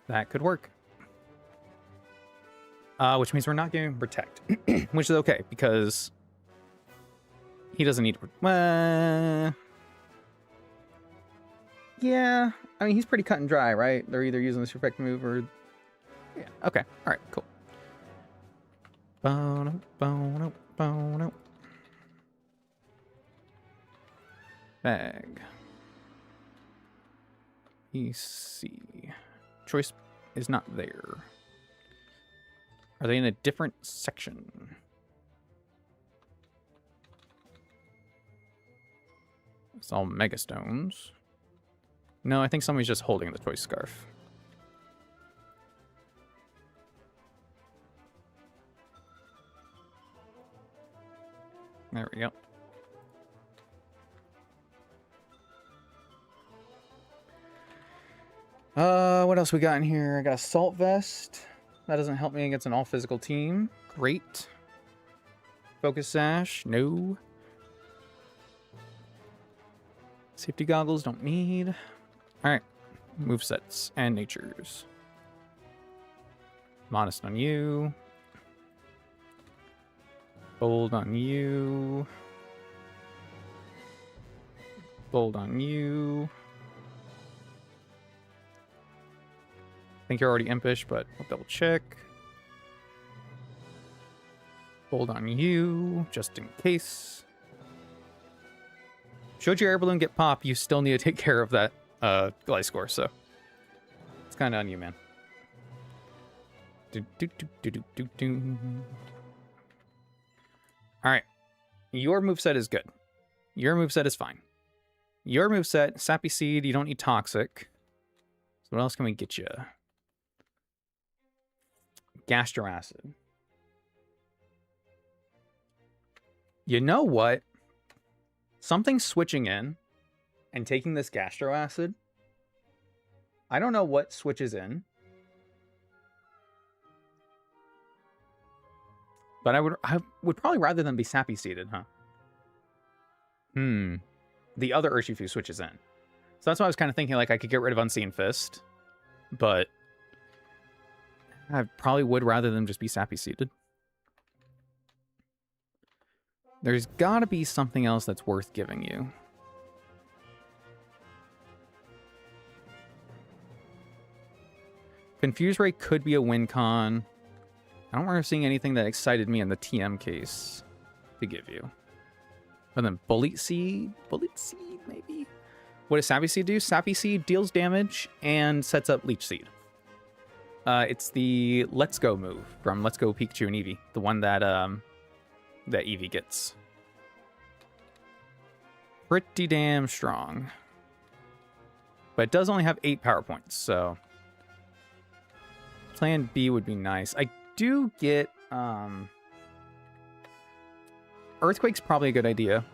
That could work. Which means we're not giving him Protect. Which is okay, because he doesn't need to... yeah, I mean, he's pretty cut and dry, right? They're either using this effect move or... yeah, okay. All right, cool. Bono, bono, bono. Bag. EC. Choice is not there. Are they in a different section? It's all Mega Stones. No, I think somebody's just holding the Choice Scarf. There we go. What else we got in here? I got Assault Vest. That doesn't help me against an all-physical team. Great. Focus Sash. No. Safety Goggles. Don't need. Alright. Movesets and natures. Modest on you. Bold on you. Bold on you. I think you're already impish, but we'll double check. Bold on you, just in case. Should your air balloon get popped, you still need to take care of that Gliscor, so it's kind of on you, man. Alright. Your moveset is good. Your moveset is fine. Your moveset, Sappy Seed, you don't need Toxic. So what else can we get you? Gastroacid. You know what? Something switching in and taking this Gastro Acid. I don't know what switches in. But I would probably rather than be Sappy Seeded, huh? The other Urshifu switches in. So that's why I was kind of thinking, like, I could get rid of Unseen Fist. But I probably would rather than just be Sappy Seeded. There's gotta be something else that's worth giving you. Confuse Ray could be a win con. I don't remember seeing anything that excited me in the TM case to give you. And then Bullet Seed? Bullet Seed, maybe? What does Sappy Seed do? Sappy Seed deals damage and sets up Leech Seed. It's the Let's Go move from Let's Go Pikachu and Eevee. The one that that Eevee gets. Pretty damn strong. But it does only have 8 power points, so... Plan B would be nice. I do get... Earthquake's probably a good idea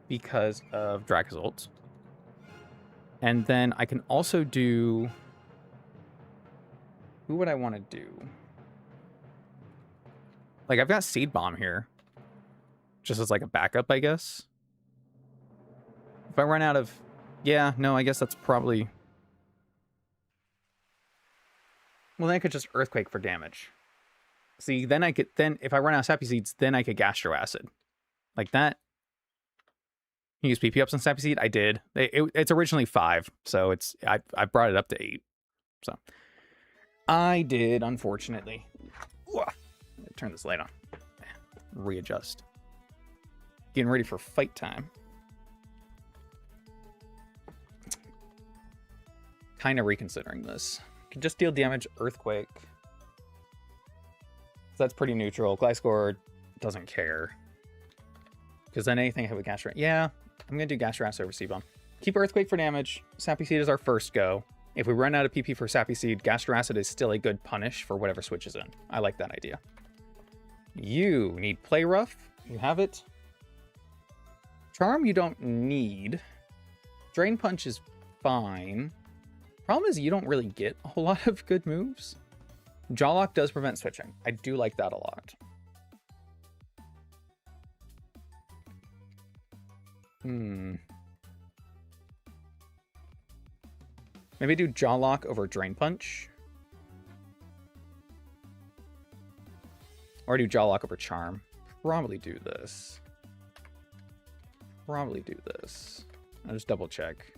because of Dracozolt. And then I can also do... Who would I want to do? Like, I've got Seed Bomb here. Just as, like, a backup, I guess. If I run out of... Yeah, no, I guess that's probably... Well, then I could just Earthquake for damage. See, then I could... Then, if I run out of Sappy Seeds, then I could Gastro Acid. Like that. You use PP ups on Sappy Seed? I did. It's originally 5, so it's... I brought it up to 8. So... I did, unfortunately. Turn this light on. Readjust. Getting ready for fight time. Kind of reconsidering this. Can just deal damage, Earthquake. So that's pretty neutral. Gliscor doesn't care. Because then anything I have with Gastro... Yeah, I'm going to do Gastro Acid over Seed-Bomb. Keep Earthquake for damage. Sappy Seed is our first go. If we run out of PP for Sappy Seed, Gastro Acid is still a good punish for whatever switches in. I like that idea. You need Play Rough. You have it. Charm you don't need. Drain Punch is fine. Problem is you don't really get a whole lot of good moves. Jawlock does prevent switching. I do like that a lot. Maybe do Jawlock over Drain Punch. Or do Jawlock over Charm. Probably do this. I'll just double check.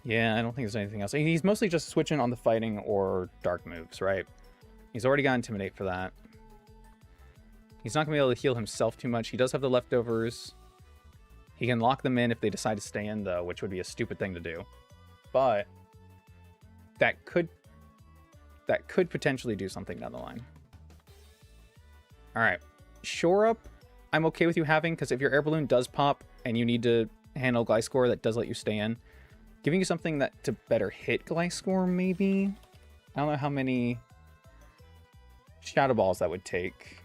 Yeah, I don't think there's anything else. He's mostly just switching on the fighting or dark moves, right? He's already got Intimidate for that. He's not going to be able to heal himself too much. He does have the leftovers. He can lock them in if they decide to stay in, though, which would be a stupid thing to do. But that could potentially do something down the line. All right. Shore Up, I'm okay with you having, because if your air balloon does pop and you need to handle Gliscor, that does let you stay in. Giving you something that to better hit Gliscor, maybe? I don't know how many Shadow Balls that would take.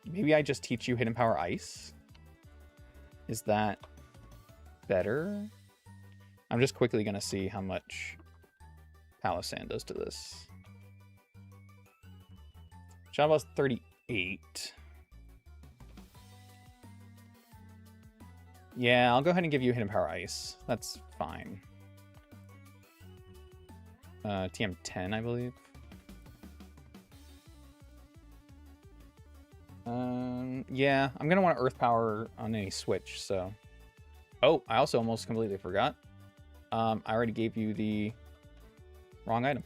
Maybe I just teach you Hidden Power Ice? Is that better? I'm just quickly going to see how much Palossand does to this. Shadow Ball's 38. Yeah, I'll go ahead and give you Hidden Power Ice. That's fine. TM 10, I believe. Yeah, I'm going to want Earth Power on any switch, so... Oh, I also almost completely forgot. I already gave you the wrong item.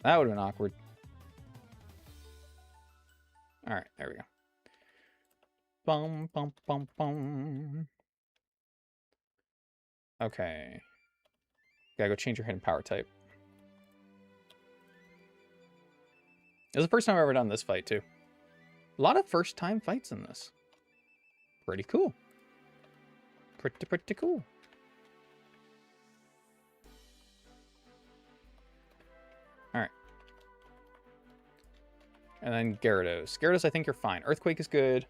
That would have been awkward. Alright, there we go. Bum, bum, bum, bum. Okay. Gotta go change your hidden power type. This is the first time I've ever done this fight, too. A lot of first-time fights in this. Pretty cool. Pretty cool. Alright. And then Gyarados. Gyarados, I think you're fine. Earthquake is good.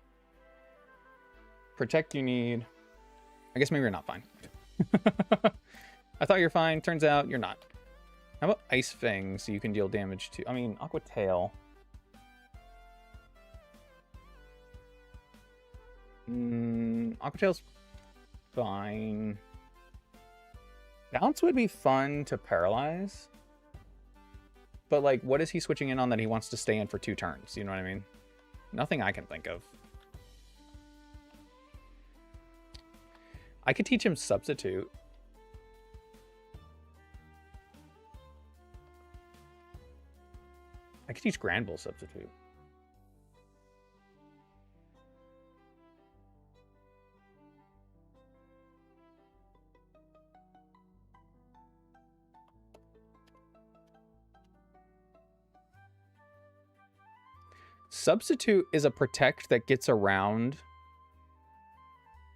Protect you need. I guess maybe you're not fine. I thought you're fine. Turns out you're not. How about Ice Fang so you can deal damage to... I mean, Aqua Tail. Aqua Tail's fine. Bounce would be fun to paralyze. But, like, what is he switching in on that he wants to stay in for 2 turns? You know what I mean? Nothing I can think of. I could teach him Substitute. I could teach Granbull Substitute. Substitute is a protect that gets around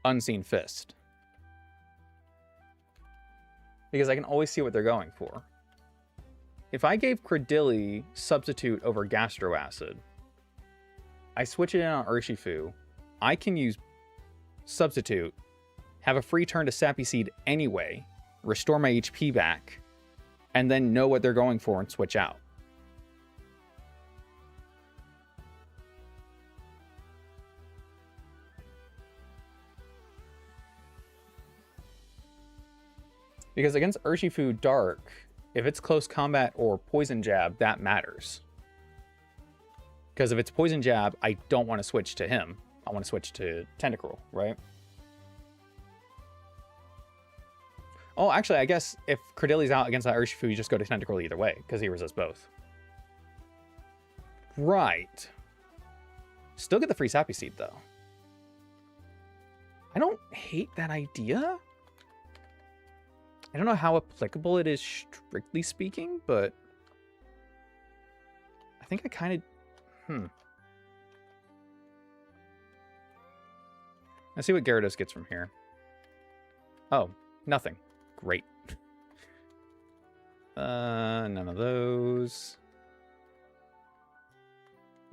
Unseen Fist. Because I can always see what they're going for. If I gave Credilli Substitute over Gastro Acid, I switch it in on Urshifu, I can use Substitute, have a free turn to Sappy Seed anyway, restore my HP back, and then know what they're going for and switch out. Because against Urshifu Dark, if it's close combat or Poison Jab, that matters. Because if it's Poison Jab, I don't want to switch to him. I want to switch to Tentacruel, right? Oh, actually, I guess if Credilli's out against that Urshifu, you just go to Tentacruel either way, because he resists both. Right. Still get the free Sappy Seed, though. I don't hate that idea. I don't know how applicable it is, strictly speaking, but I think I kind of... Let's see what Gyarados gets from here. Oh, nothing. Great. None of those.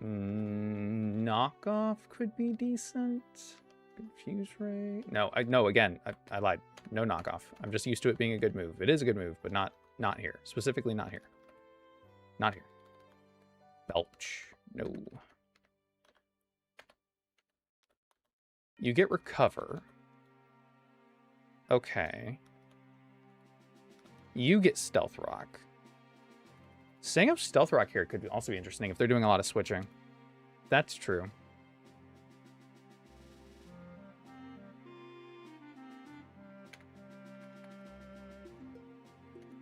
Knockoff could be decent. Confuse Ray. No, again, I lied. No knockoff. I'm just used to it being a good move. It is a good move, but not here. Specifically not here. Not here. Belch. No. You get Recover. Okay. You get Stealth Rock. Setting up Stealth Rock here could also be interesting if they're doing a lot of switching. That's true.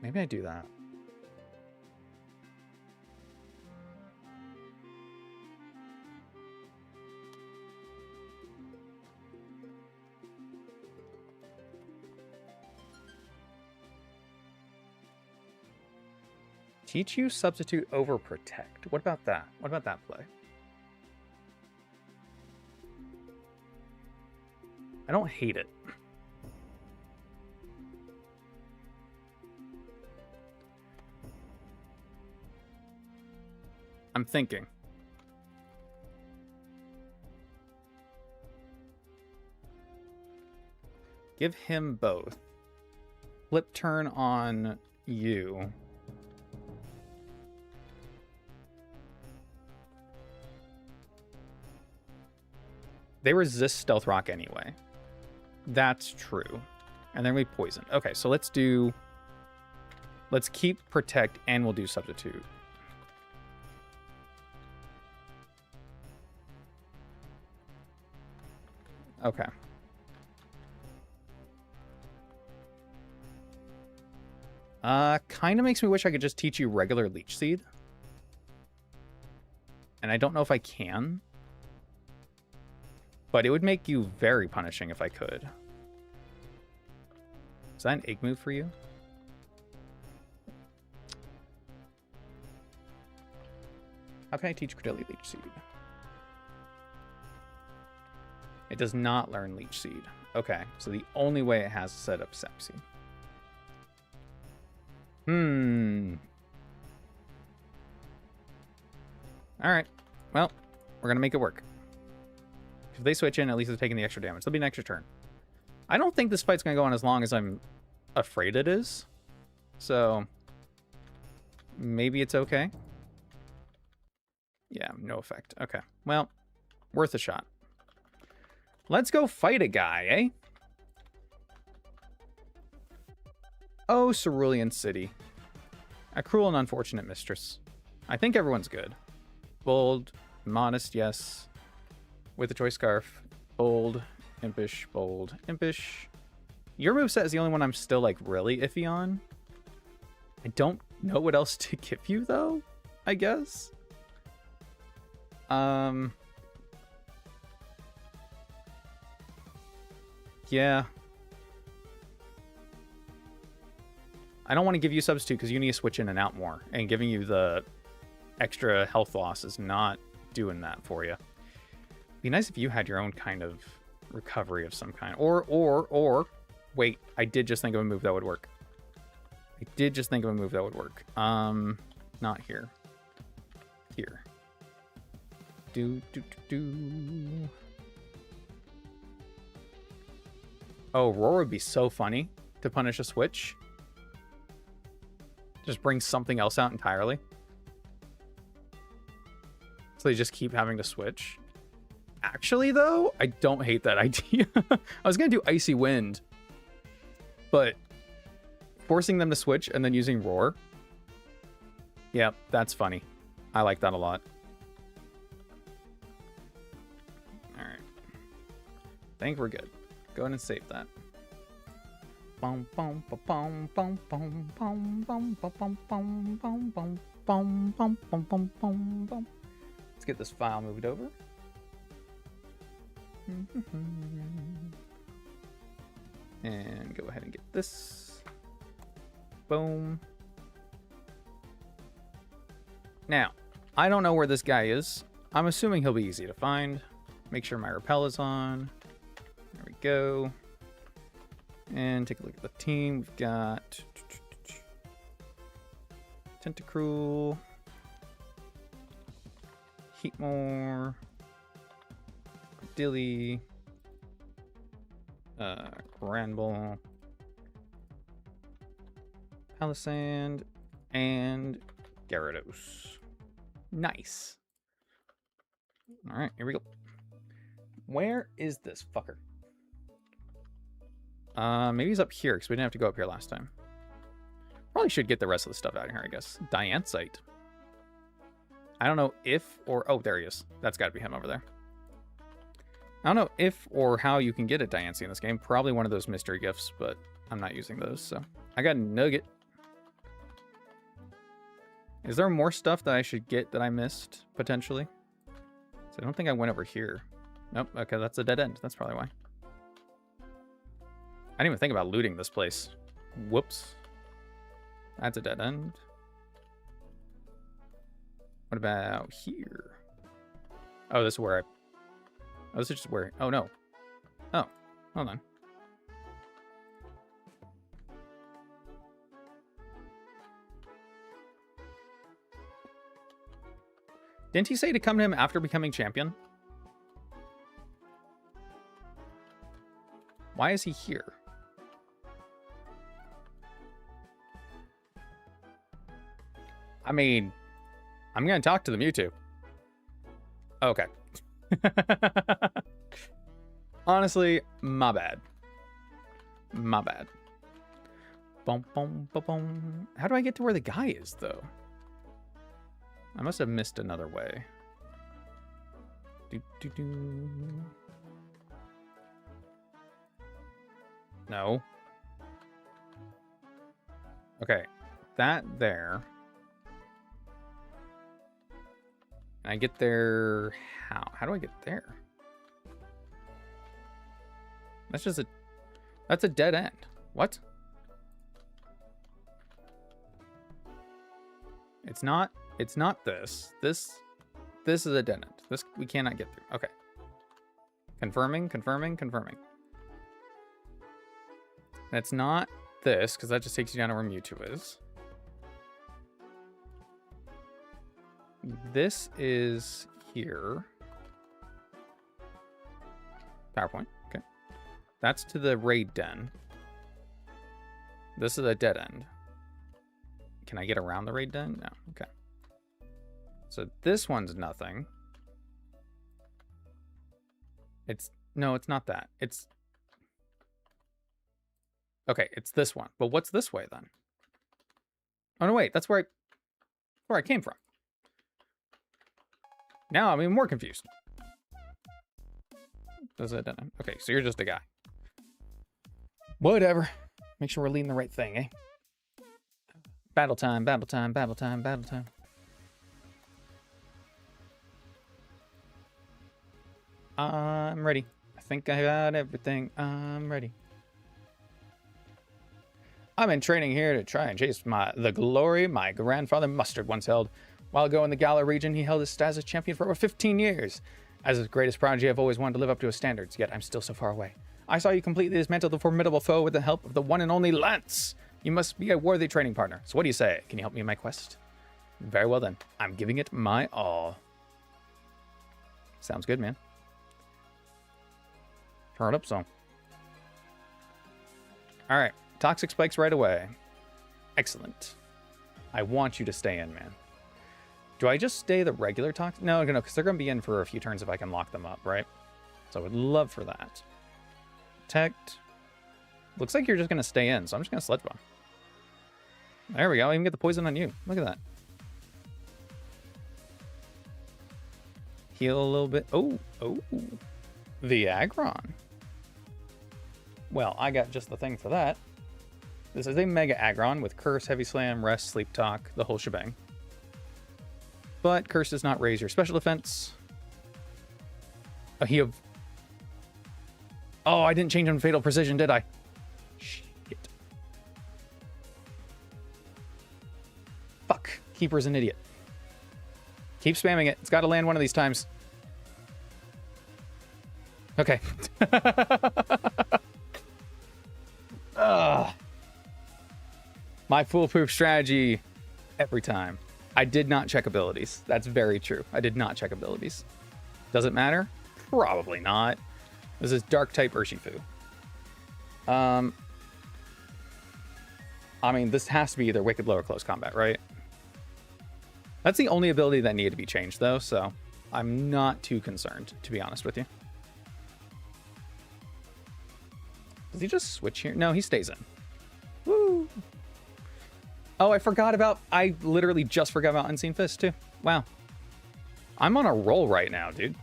Maybe I do that. Teach you Substitute over Protect. What about that? What about that play? I don't hate it. I'm thinking. Give him both. Flip turn on you. They resist Stealth Rock anyway. That's true. And then we poison. Okay, so let's keep Protect and we'll do Substitute. Okay. Kind of makes me wish I could just teach you regular Leech Seed. And I don't know if I can. But it would make you very punishing if I could. Is that an egg move for you? How can I teach Credilli Leech Seed? It does not learn Leech Seed. Okay, so the only way it has to set up Sap Seed. Alright. Well, we're going to make it work. If they switch in, at least they're taking the extra damage. There'll be an extra turn. I don't think this fight's going to go on as long as I'm afraid it is. So, maybe it's okay. Yeah, no effect. Okay. Well, worth a shot. Let's go fight a guy, eh? Oh, Cerulean City. A cruel and unfortunate mistress. I think everyone's good. Bold, modest, yes. With a choice scarf. Bold, impish, bold, impish. Your moveset is the only one I'm still, like, really iffy on. I don't know what else to give you, though, I guess. Yeah. I don't want to give you substitute because you need to switch in and out more. And giving you the extra health loss is not doing that for you. Be nice if you had your own kind of recovery of some kind. Or, wait, I did just think of a move that would work. Not here. Here. Oh, Roar would be so funny to punish a switch. Just bring something else out entirely. So they just keep having to switch. Actually, though, I don't hate that idea. I was going to do Icy Wind. But forcing them to switch and then using Roar. Yep, that's funny. I like that a lot. Alright. I think we're good. Go ahead and save that. Let's get this file moved over. And go ahead and get this. Boom. Now, I don't know where this guy is. I'm assuming he'll be easy to find. Make sure my repel is on. There we go. And take a look at the team. We've got Tentacruel, Heatmore, Dilly, Granbull, Palisand, and Gyarados. Nice. All right, here we go. Where is this fucker? Maybe he's up here because we didn't have to go up here last time. Probably should get the rest of the stuff out of here, I guess. Dianthite. I don't know if or... Oh, there he is. That's got to be him over there. I don't know if or how you can get a Diancie in this game. Probably one of those mystery gifts, but I'm not using those, so... I got a Nugget. Is there more stuff that I should get that I missed, potentially? So I don't think I went over here. Nope, okay, that's a dead end. That's probably why. I didn't even think about looting this place. Whoops. That's a dead end. What about here? Oh, this is where I... Oh, this is just where... Oh, no. Oh, hold on. Didn't he say to come to him after becoming champion? Why is he here? I mean, I'm going to talk to the Mewtwo. Okay. Honestly, my bad. My bad. Boom, boom, boom, boom. How do I get to where the guy is, though? I must have missed another way. No. Okay. That there. I get there... How? How do I get there? That's just a... That's a dead end. What? It's not... It's not this. This is a dead end. This we cannot get through. Okay. Confirming, confirming, confirming. That's not this, because that just takes you down to where Mewtwo is. This is here. PowerPoint. Okay. That's to the raid den. This is a dead end. Can I get around the raid den? No. Okay. So this one's nothing. No, it's not that. It's... Okay, it's this one. But what's this way then? Oh no, wait, that's where I came from. Now I'm even more confused. Does it? Okay, so you're just a guy. Whatever. Make sure we're leading the right thing, eh? Battle time, battle time, battle time, battle time. I'm ready. I think I got everything. I'm ready. I'm in training here to try and chase the glory my grandfather Mustard once held. While ago in the Galar region, he held his status as champion for over 15 years. As his greatest prodigy, I've always wanted to live up to his standards, yet I'm still so far away. I saw you completely dismantle the formidable foe with the help of the one and only Lance. You must be a worthy training partner. So what do you say? Can you help me in my quest? Very well then. I'm giving it my all. Sounds good, man. Turn it up some. Alright. Toxic spikes right away. Excellent. I want you to stay in, man. Do I just stay the regular toxic? No, because they're going to be in for a few turns if I can lock them up, right? So I would love for that. Protect. Looks like you're just going to stay in, so I'm just going to Sledge Bomb. There we go. I even get the poison on you. Look at that. Heal a little bit. Oh. The Aggron. Well, I got just the thing for that. This is a Mega Aggron with Curse, Heavy Slam, Rest, Sleep Talk, the whole shebang. But Curse does not raise your special defense. Oh, I didn't change him to Fatal Precision, did I? Shit. Fuck. Keeper's an idiot. Keep spamming it. It's got to land one of these times. Okay. My foolproof strategy every time. I did not check abilities. That's very true. I did not check abilities. Does it matter? Probably not. This is Dark type Urshifu. I mean, this has to be either Wicked Low or Close Combat, right? That's the only ability that needed to be changed, though, so I'm not too concerned, to be honest with you. Does he just switch here? No, he stays in. Woo! Oh, I literally just forgot about Unseen Fist, too. Wow. I'm on a roll right now, dude.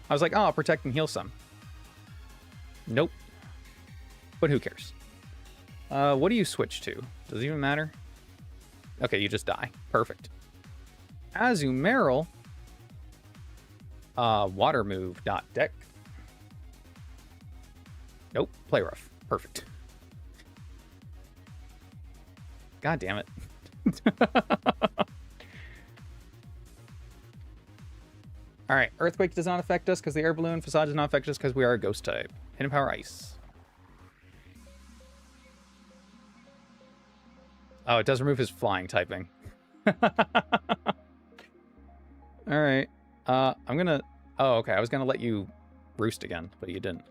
I was like, oh, I'll protect and heal some. Nope. But who cares? What do you switch to? Does it even matter? Okay, you just die. Perfect. Azumarill. Water move, dot deck. Nope, play rough. Perfect. God damn it. Alright, Earthquake does not affect us because the air balloon. Facade does not affect us because we are a ghost type. Hidden Power Ice. Oh, it does remove his flying typing. Alright. I'm gonna... Oh, okay. I was gonna let you roost again, but you didn't.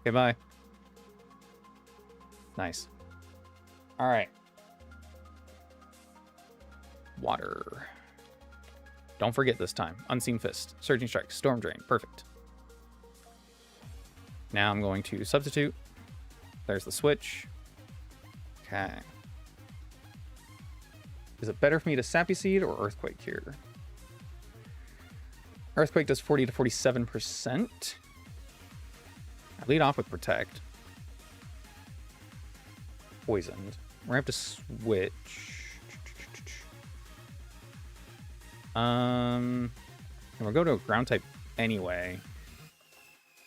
Okay, bye. Nice. Alright. Water. Don't forget this time. Unseen Fist. Surging Strike. Storm Drain. Perfect. Now I'm going to substitute. There's the switch. Okay. Is it better for me to Sappy Seed or Earthquake here? Earthquake does 40 to 47%. I lead off with Protect. Poisoned. We're gonna have to switch. And we'll go to a ground type anyway.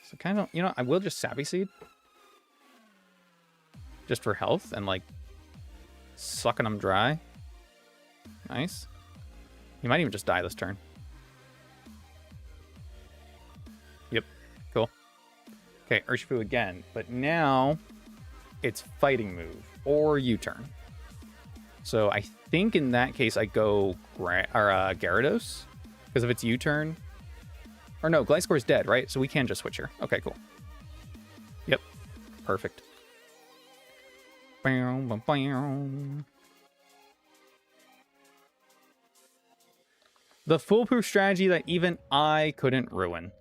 So kind of, you know, I will just Sappy Seed. Just for health and like sucking them dry. Nice. He might even just die this turn. Yep. Cool. Okay, Urshifu again. But now it's fighting move or U-turn. So I think in that case I go Gyarados, because if it's U-turn, or no, Gliscor's dead, right? So we can just switch here. Okay, cool. Yep, perfect. The foolproof strategy that even I couldn't ruin.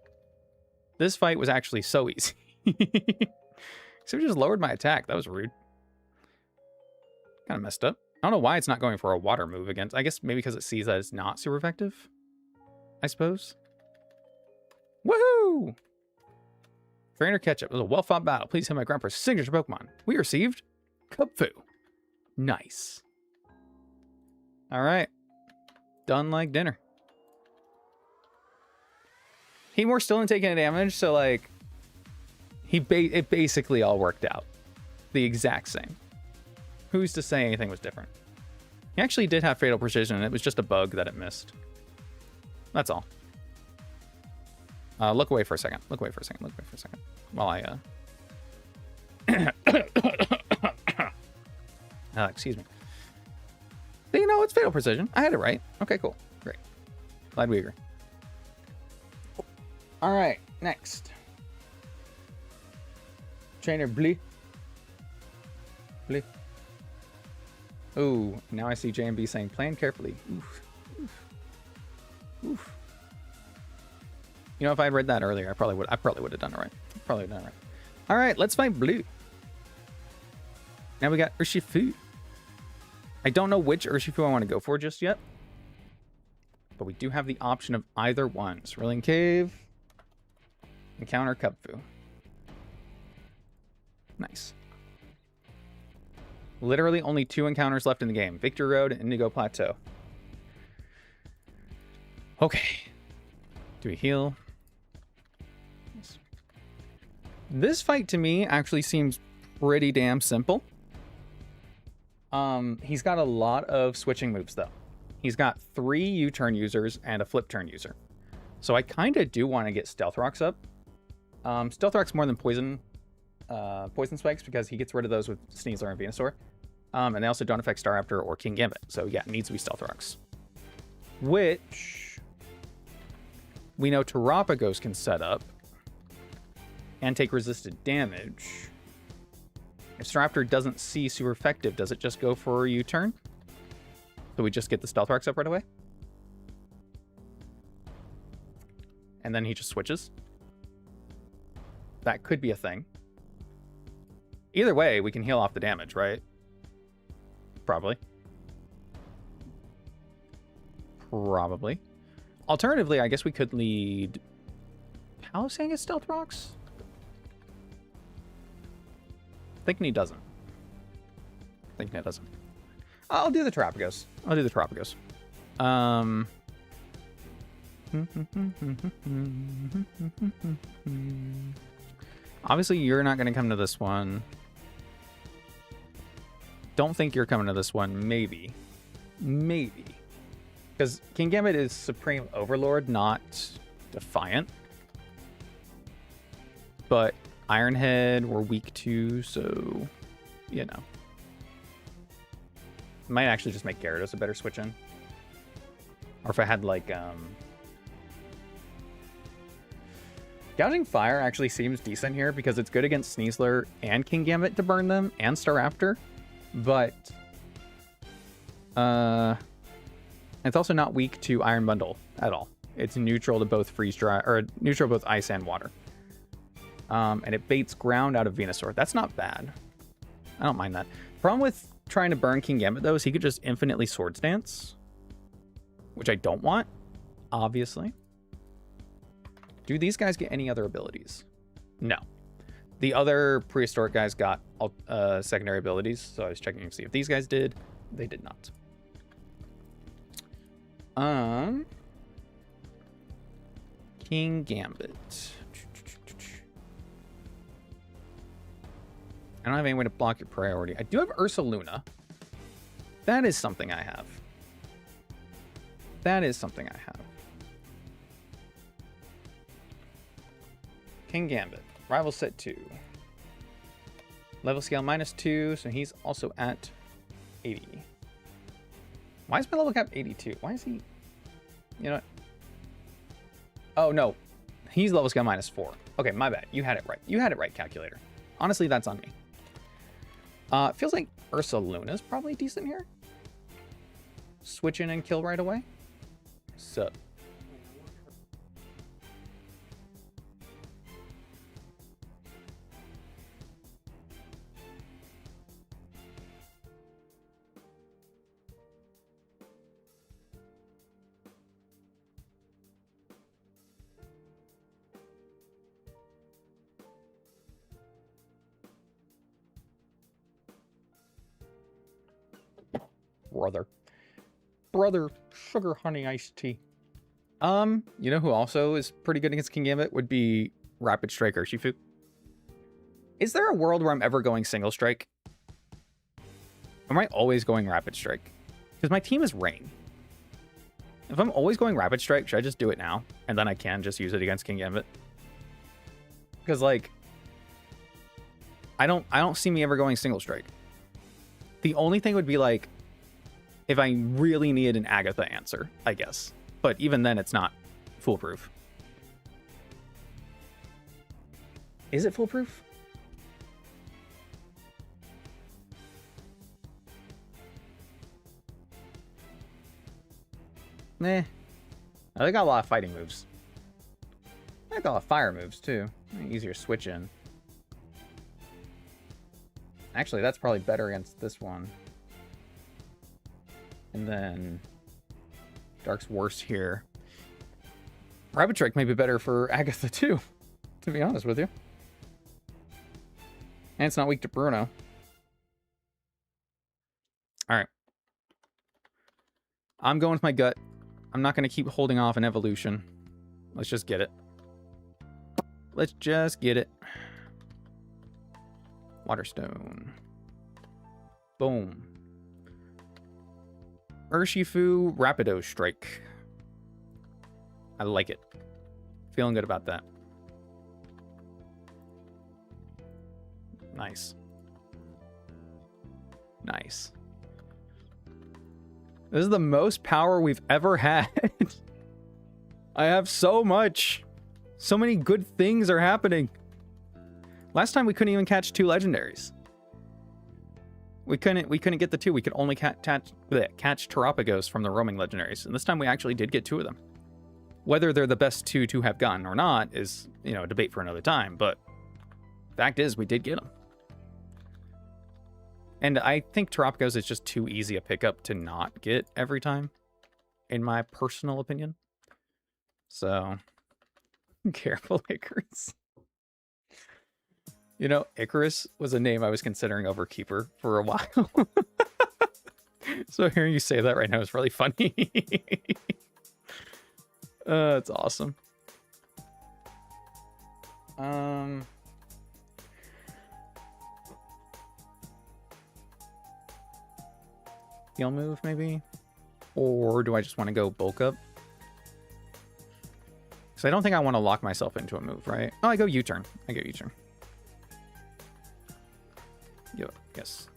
This fight was actually so easy. So we just lowered my attack. That was rude. Kind of messed up. I don't know why it's not going for a water move against. I guess maybe because it sees that it's not super effective. I suppose. Woohoo! Trainer Ketchup. It was a well-fought battle. Please hit my grandpa's signature Pokemon. We received Kupfu. Nice. All right. Done like dinner. Heatmore still isn't taking any damage, so like it basically all worked out. The exact same. Who's to say anything was different? He actually did have Fatal Precision, and it was just a bug that it missed. That's all. Look away for a second. Look away for a second. Look away for a second. While I... excuse me. But, you know, it's Fatal Precision. I had it right. Okay, cool. Great. Glad we agree. All right, next. Trainer Blue. Blue. Ooh, now I see JMB saying, plan carefully. Oof. Oof. Oof. You know, if I had read that earlier, I probably would have done it right. Probably done it right. All right, let's find Blue. Now we got Urshifu. I don't know which Urshifu I want to go for just yet. But we do have the option of either one. Cerulean Cave. Encounter Kupfu. Nice. Literally only 2 encounters left in the game. Victory Road and Indigo Plateau. Okay. Do we heal? This fight to me actually seems pretty damn simple. He's got a lot of switching moves though. He's got 3 U-turn users and a flip turn user. So I kind of do want to get Stealth Rocks up. Stealth Rocks more than Poison Spikes because he gets rid of those with Sneasler and Venusaur. And they also don't affect Staraptor or King Gambit. So yeah, it needs to be Stealth Rocks. Which we know Terapagos can set up and take resisted damage. If Staraptor doesn't see super effective, does it just go for a U-turn? So we just get the Stealth Rocks up right away? And then he just switches? That could be a thing. Either way, we can heal off the damage, right? Probably. Probably. Alternatively, I guess we could lead Palisang as Stealth Rocks? Thinking he doesn't. Thinking it doesn't. I'll do the Terapagos. I'll do the Terapagos. Obviously, you're not going to come to this one. Don't think you're coming to this one. Maybe. Maybe. Because King Gambit is Supreme Overlord, not Defiant. But Ironhead we're weak to, so, you know. Might actually just make Gyarados a better switch in. Or if I had, like, Gouging Fire actually seems decent here because it's good against Sneasler and King Gambit to burn them, and Staraptor. But it's also not weak to Iron Bundle at all. It's neutral to both freeze dry, or neutral to both ice and water. And it baits ground out of Venusaur. That's not bad. I don't mind that. Problem with trying to burn King Gambit though is he could just infinitely Swords Dance, which I don't want, obviously. Do these guys get any other abilities? No. The other prehistoric guys got secondary abilities, so I was checking to see if these guys did. They did not. King Gambit. I don't have any way to block your priority. I do have Ursaluna. That is something I have. That is something I have. King Gambit. Rival set 2. Level scale -2, so he's also at 80. Why is my level cap 82? Why is he... You know what? Oh, no. He's level cap -4. Okay, my bad. You had it right. You had it right, calculator. Honestly, that's on me. Feels like Ursaluna's probably decent here. Switch in and kill right away. Sup. Brother, sugar honey iced tea. You know who also is pretty good against King Gambit would be Rapid Strike Urshifu. Is there a world where I'm ever going single strike? Am I always going Rapid Strike? Because my team is Rain. If I'm always going Rapid Strike, should I just do it now? And then I can just use it against King Gambit? Because, like, I don't see me ever going single strike. The only thing would be, like, if I really needed an Agatha answer, I guess. But even then, it's not foolproof. Is it foolproof? Nah. Oh, they got a lot of fighting moves. They got a lot of fire moves, too. Easier switch in. Actually, that's probably better against this one. And then Dark's worse here. Rapid Strike may be better for Agatha, too, to be honest with you. And it's not weak to Bruno. All right. I'm going with my gut. I'm not going to keep holding off an evolution. Let's just get it. Let's just get it. Waterstone. Boom. Urshifu Rapido Strike. I like it. Feeling good about that. Nice. Nice. This is the most power we've ever had. I have so much. So many good things are happening. Last time we couldn't even catch 2 legendaries. We couldn't get the 2. We could only catch Terapagos from the roaming legendaries. And this time we actually did get 2 of them. Whether they're the best 2 to have gotten or not is, you know, a debate for another time. But fact is, we did get them. And I think Terapagos is just too easy a pickup to not get every time, in my personal opinion. So, careful, Icarus. You know, Icarus was a name I was considering over Keeper for a while. So hearing you say that right now is really funny. It's awesome. Heal move, maybe? Or do I just want to go bulk up? Because I don't think I want to lock myself into a move, right? Oh, I go U-turn. I go U-turn. Yes.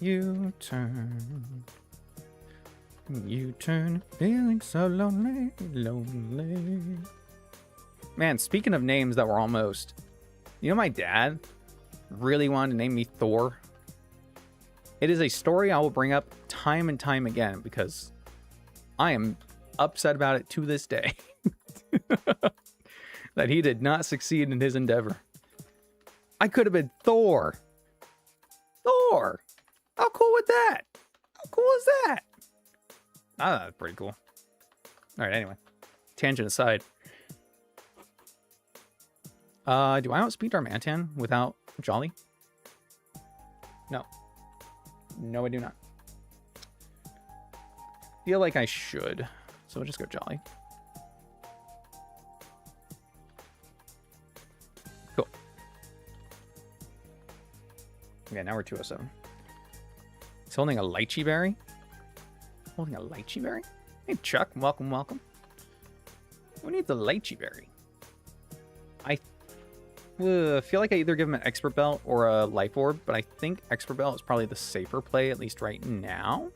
U-turn. U-turn. Feeling so lonely, lonely. Man, speaking of names that were almost... You know, my dad really wanted to name me Thor. It is a story I will bring up time and time again because I am upset about it to this day. That he did not succeed in his endeavor. I could have been Thor. Thor! How cool was that? How cool is that? Ah, that's pretty cool. Alright, anyway. Tangent aside. Do I outspeed Darmanitan without Jolly? No. No, I do not. Feel like I should. So we'll just go Jolly. Cool. Okay, now we're 207. He's holding a lychee berry. Holding a lychee berry? Hey, Chuck. Welcome, welcome. Who needs a lychee berry? I feel like I either give him an Expert Belt or a Life Orb, but I think Expert Belt is probably the safer play, at least right now.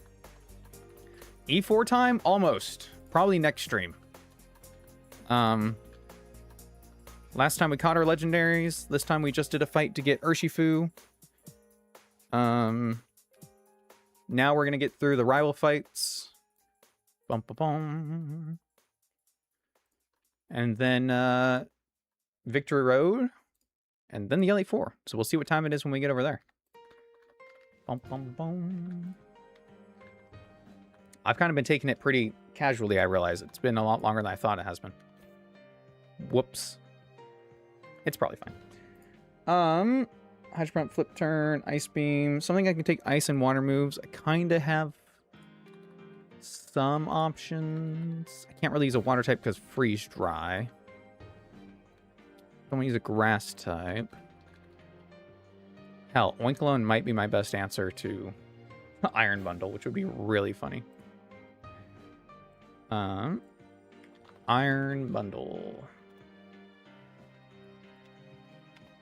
E4 time? Almost. Probably next stream. Last time we caught our legendaries. This time we just did a fight to get Urshifu. Now we're gonna get through the rival fights. Bum, bum, bum. And then Victory Road. And then the Elite Four. So we'll see what time it is when we get over there. Bum, bum, bum. I've kind of been taking it pretty casually, I realize. It's been a lot longer than I thought it has been. Whoops. It's probably fine. Hydro Pump, Flip Turn, Ice Beam. Something I can take ice and water moves. I kind of have some options. I can't really use a water type because Freeze Dry. I'm going to use a grass type. Hell, Oinkologne might be my best answer to Iron Bundle, which would be really funny. Iron Bundle.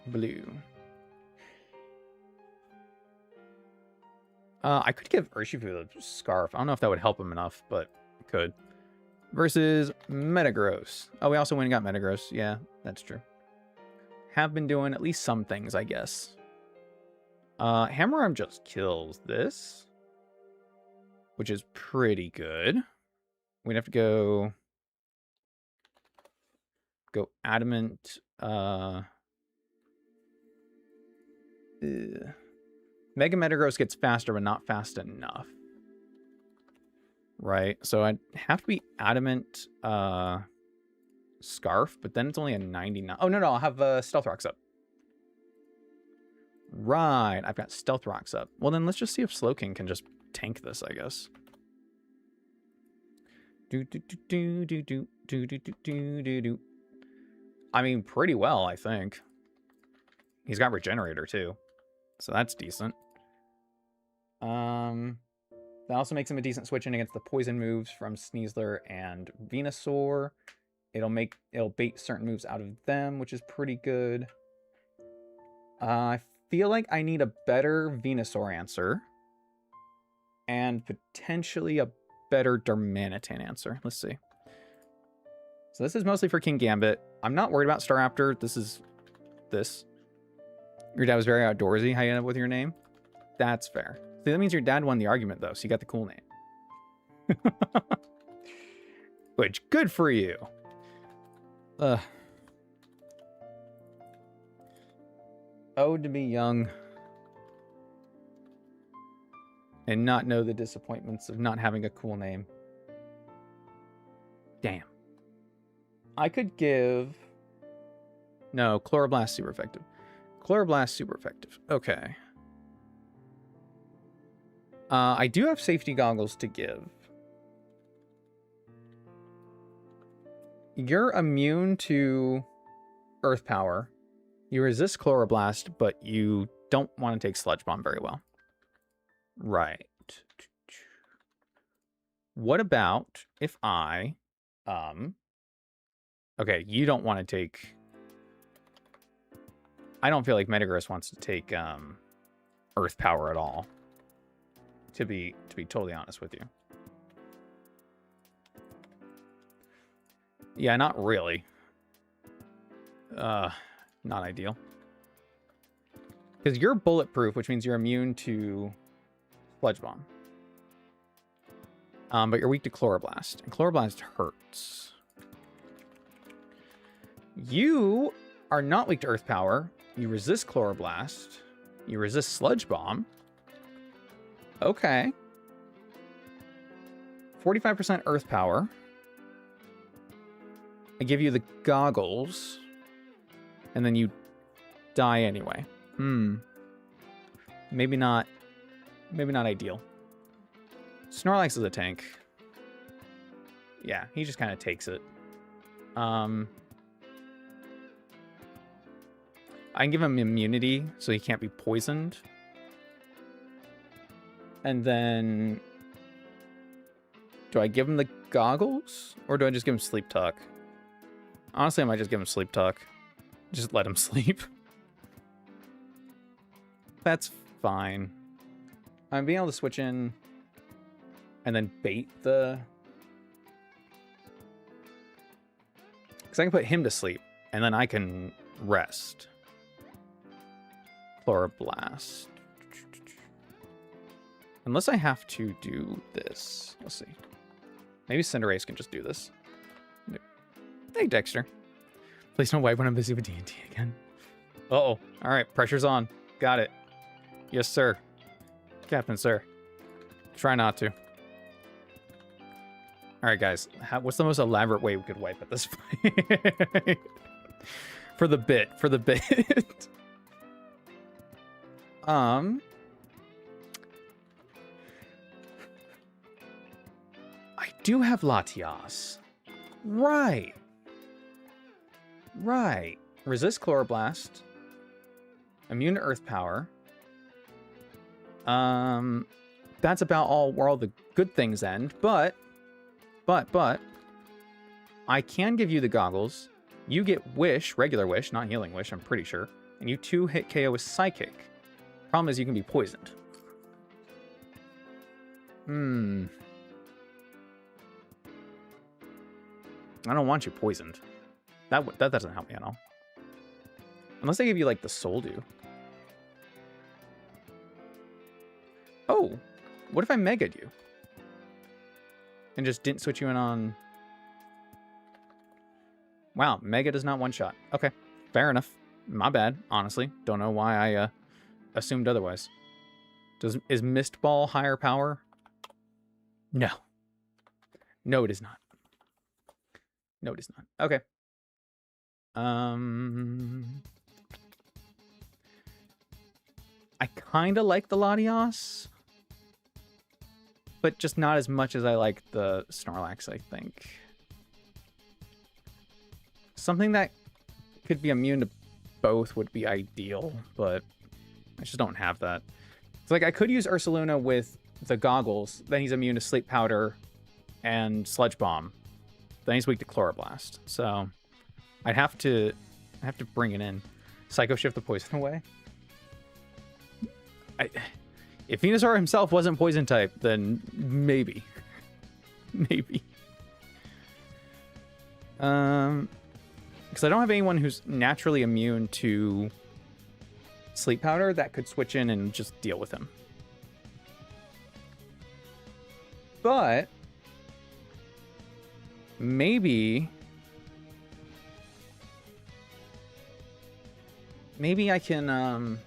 Blue. I could give Urshifu the Scarf. I don't know if that would help him enough, but it could. Versus Metagross. Oh, we also went and got Metagross. Yeah, that's true. Have been doing at least some things, I guess. Hammer Arm just kills this, which is pretty good. We'd have to go Adamant. Mega Metagross gets faster, but not fast enough. Right, so I'd have to be Adamant Scarf, but then it's only a 99. Oh, no, I'll have Stealth Rocks up. Right, I've got Stealth Rocks up. Well, then let's just see if Slowking can just tank this, I guess. I mean, pretty well, I think. He's got Regenerator, too. So that's decent. That also makes him a decent switch in against the poison moves from Sneasler and Venusaur. It'll bait certain moves out of them, which is pretty good. I feel like I need a better Venusaur answer. And potentially a better Darmanitan answer. Let's see. So this is mostly for King Gambit. I'm not worried about Staraptor. This is this. Your dad was very outdoorsy. How you end up with your name? That's fair. See, that means your dad won the argument, though, so you got the cool name. Which, good for you. Oh, to be young. And not know the disappointments of not having a cool name. Damn. I could give... No, Chloroblast super effective. Chloroblast super effective. Okay. I do have safety goggles to give. You're immune to Earth Power. You resist Chloroblast, but you don't want to take Sludge Bomb very well. Right. What about if I... Okay, you don't want to take... I don't feel like Metagross wants to take Earth Power at all. To be totally honest with you. Yeah, not really. Not ideal. Because you're bulletproof, which means you're immune to Sludge Bomb. But you're weak to Chloroblast. And Chloroblast hurts. You are not weak to Earth Power. You resist Chloroblast. You resist Sludge Bomb. Okay. 45% Earth Power. I give you the goggles. And then you die anyway. Maybe not ideal. Snorlax is a tank. Yeah, he just kind of takes it. I can give him immunity so he can't be poisoned. And then... Do I give him the goggles? Or do I just give him Sleep Talk? Honestly, I might just give him Sleep Talk. Just let him sleep. That's fine. I'm being able to switch in and then bait the... Because I can put him to sleep, and then I can rest. Chloroblast. Unless I have to do this. Let's see. Maybe Cinderace can just do this. Hey, Dexter. Please don't wipe when I'm busy with D&D again. Uh-oh. All right, pressure's on. Got it. Yes, sir. Captain, sir. Try not to. All right, guys. What's the most elaborate way we could wipe at this point? For the bit. For the bit. I do have Latias. Right. Right. Resist Chloroblast. Immune to Earth Power. That's about all where all the good things end, but I can give you the goggles. You get Wish, regular Wish, not Healing Wish, I'm pretty sure. And you 2-hit KO with Psychic. Problem is you can be poisoned. I don't want you poisoned. That doesn't help me at all. Unless I give you, like, the Soul Dew. Oh, what if I Mega'd you? And just didn't switch you in on... Wow, Mega does not one-shot. Okay, fair enough. My bad, honestly. Don't know why I assumed otherwise. Is Mist Ball higher power? No. No, it is not. No, it is not. Okay. I kind of like the Latias, but just not as much as I like the Snorlax, I think. Something that could be immune to both would be ideal, but I just don't have that. It's like I could use Ursaluna with the goggles, then he's immune to Sleep Powder and Sludge Bomb. Then he's weak to Chloroblast. So I have to bring it in. Psycho Shift the poison away. If Venusaur himself wasn't poison type, then maybe. Maybe. Because I don't have anyone who's naturally immune to Sleep Powder that could switch in and just deal with him. But maybe I can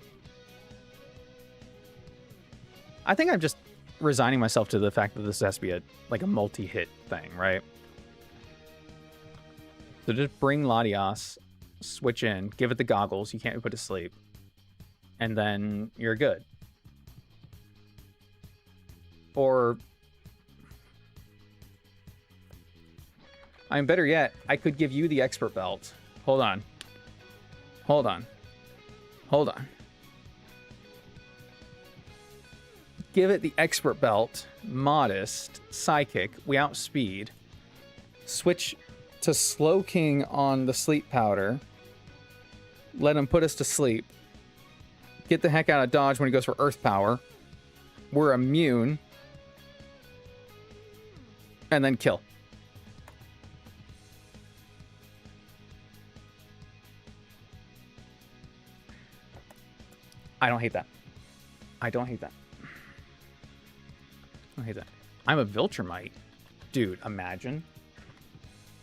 I think I'm just resigning myself to the fact that this has to be a multi-hit thing, right? So just bring Latias, switch in, give it the goggles, you can't be put to sleep, and then you're good. Or, I mean, better yet, I could give you the Expert Belt. Hold on. Hold on. Hold on. Give it the Expert Belt, Modest, Psychic, we outspeed, switch to Slow King on the Sleep Powder, let him put us to sleep, get the heck out of dodge when he goes for Earth Power, we're immune, and then kill. I don't hate that. I don't hate that. I don't hate that. I'm a Viltrumite. Dude, imagine.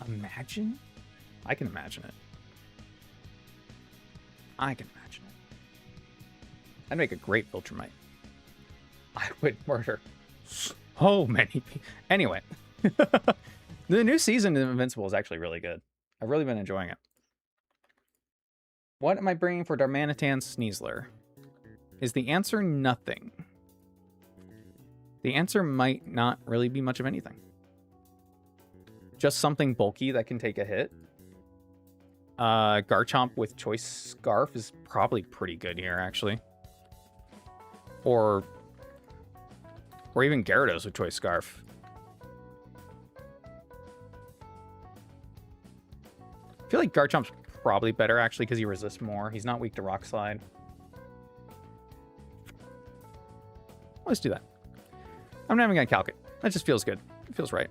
Imagine? I can imagine it. I can imagine it. I'd make a great Viltrumite. I would murder so many people. Anyway. The new season of Invincible is actually really good. I've really been enjoying it. What am I bringing for Darmanitan Sneasler? Is the answer nothing? The answer might not really be much of anything. Just something bulky that can take a hit. Garchomp with Choice Scarf is probably pretty good here, actually. Or even Gyarados with Choice Scarf. I feel like Garchomp's probably better, actually, because he resists more. He's not weak to Rock Slide. Let's do that. I'm not even going to calc it. That just feels good. It feels right.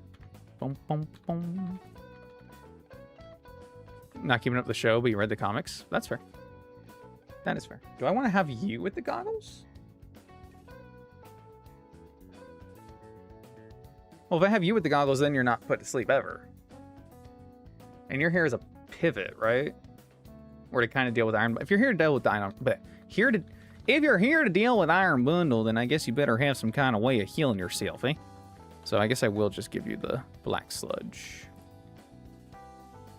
Boom, boom, boom. Not keeping up the show, but you read the comics. That's fair. That is fair. Do I want to have you with the goggles? Well, if I have you with the goggles, then you're not put to sleep ever. And your hair is a pivot, right? Or to kind of deal with Iron. If you're here to deal with Iron, but if you're here to deal with Iron Bundle, then I guess you better have some kind of way of healing yourself, eh? So I guess I will just give you the black sludge,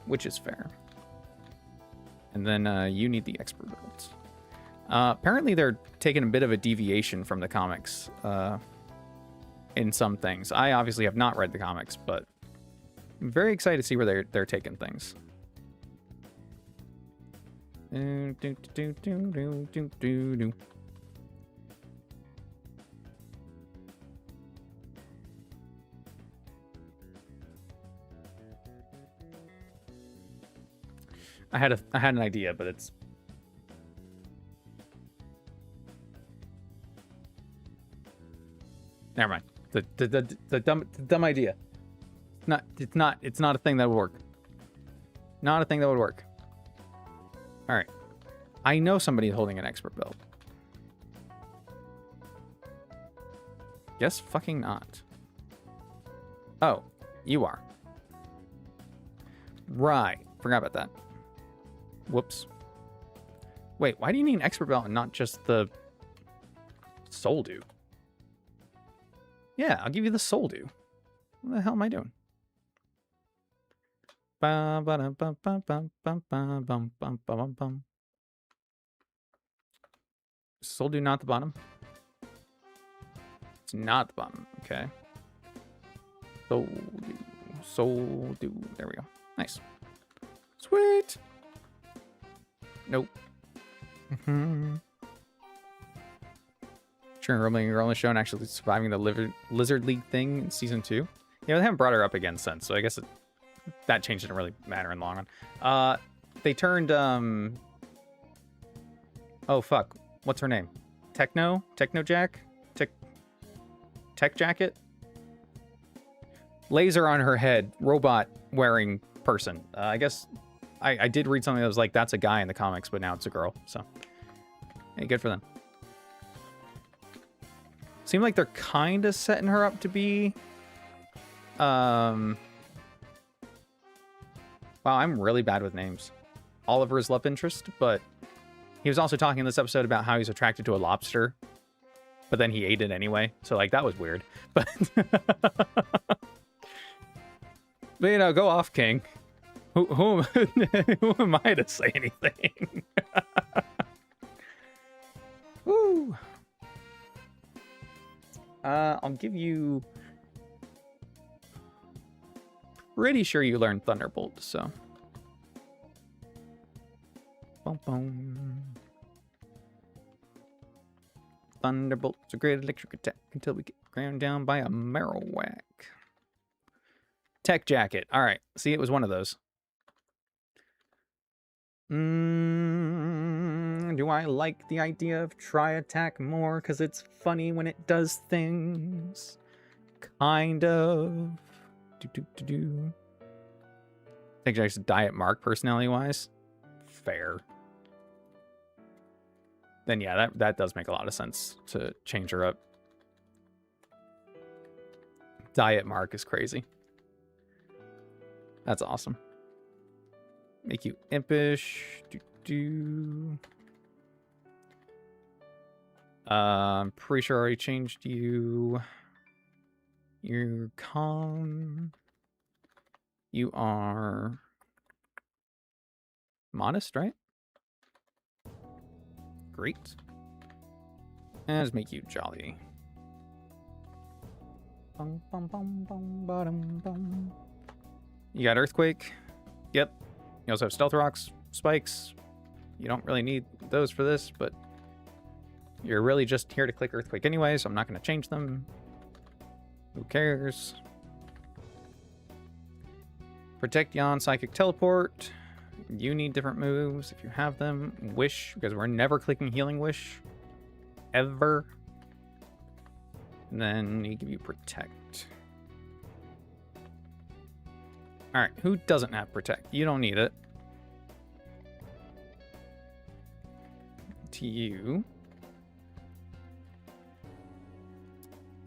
which is fair. And then you need the expert builds. Apparently, they're taking a bit of a deviation from the comics in some things. I obviously have not read the comics, but I'm very excited to see where they're taking things. I had an idea, but it's never mind. The dumb idea. It's not a thing that would work. Not a thing that would work. All right. I know somebody holding an expert build. Guess fucking not. Oh, you are. Right. Forgot about that. Whoops. Wait, why do you need an expert belt and not just the soul dew? Yeah, I'll give you the soul dew. What the hell am I doing? Soul dew not the bottom? It's not the bottom. Okay. Soul dew. Soul dew. There we go. Nice. Sweet. Nope. Sure, rumbling girl on the show and actually surviving the Lizard League thing in season 2. Yeah, they haven't brought her up again since, so I guess that change didn't really matter in the long run. They turned oh fuck, what's her name? Techno Jack? Tech Jacket? Laser on her head, robot wearing person. I guess I did read something that was like, that's a guy in the comics, but now it's a girl. So, hey, good for them. Seemed like they're kind of setting her up to be... Wow, I'm really bad with names. Oliver's love interest, but he was also talking in this episode about how he's attracted to a lobster, but then he ate it anyway. So, like, that was weird. But, but you know, go off, King. Who am I to say anything? Woo. I'll give you... Pretty sure you learned Thunderbolt, so... Boom, boom. Thunderbolt's a great electric attack until we get ground down by a Marowak. Tech Jacket. Alright, see, it was one of those. Do I like the idea of try attack more because it's funny when it does things? Kind of. I think I should diet Mark personality-wise. Fair. Then yeah, that does make a lot of sense to change her up. Diet Mark is crazy. That's awesome. Make you impish. I'm pretty sure I already changed you. You're calm. You are modest, right? Great. And just make you jolly. Bum, bum, bum, bum, bum, bum. You got Earthquake. Yep. You also have Stealth Rocks, Spikes. You don't really need those for this, but you're really just here to click Earthquake anyway, so I'm not going to change them. Who cares? Protect Yon, Psychic Teleport. You need different moves if you have them. Wish, because we're never clicking Healing Wish. Ever. And then you give you Protect. All right, who doesn't have protect? You don't need it. To you.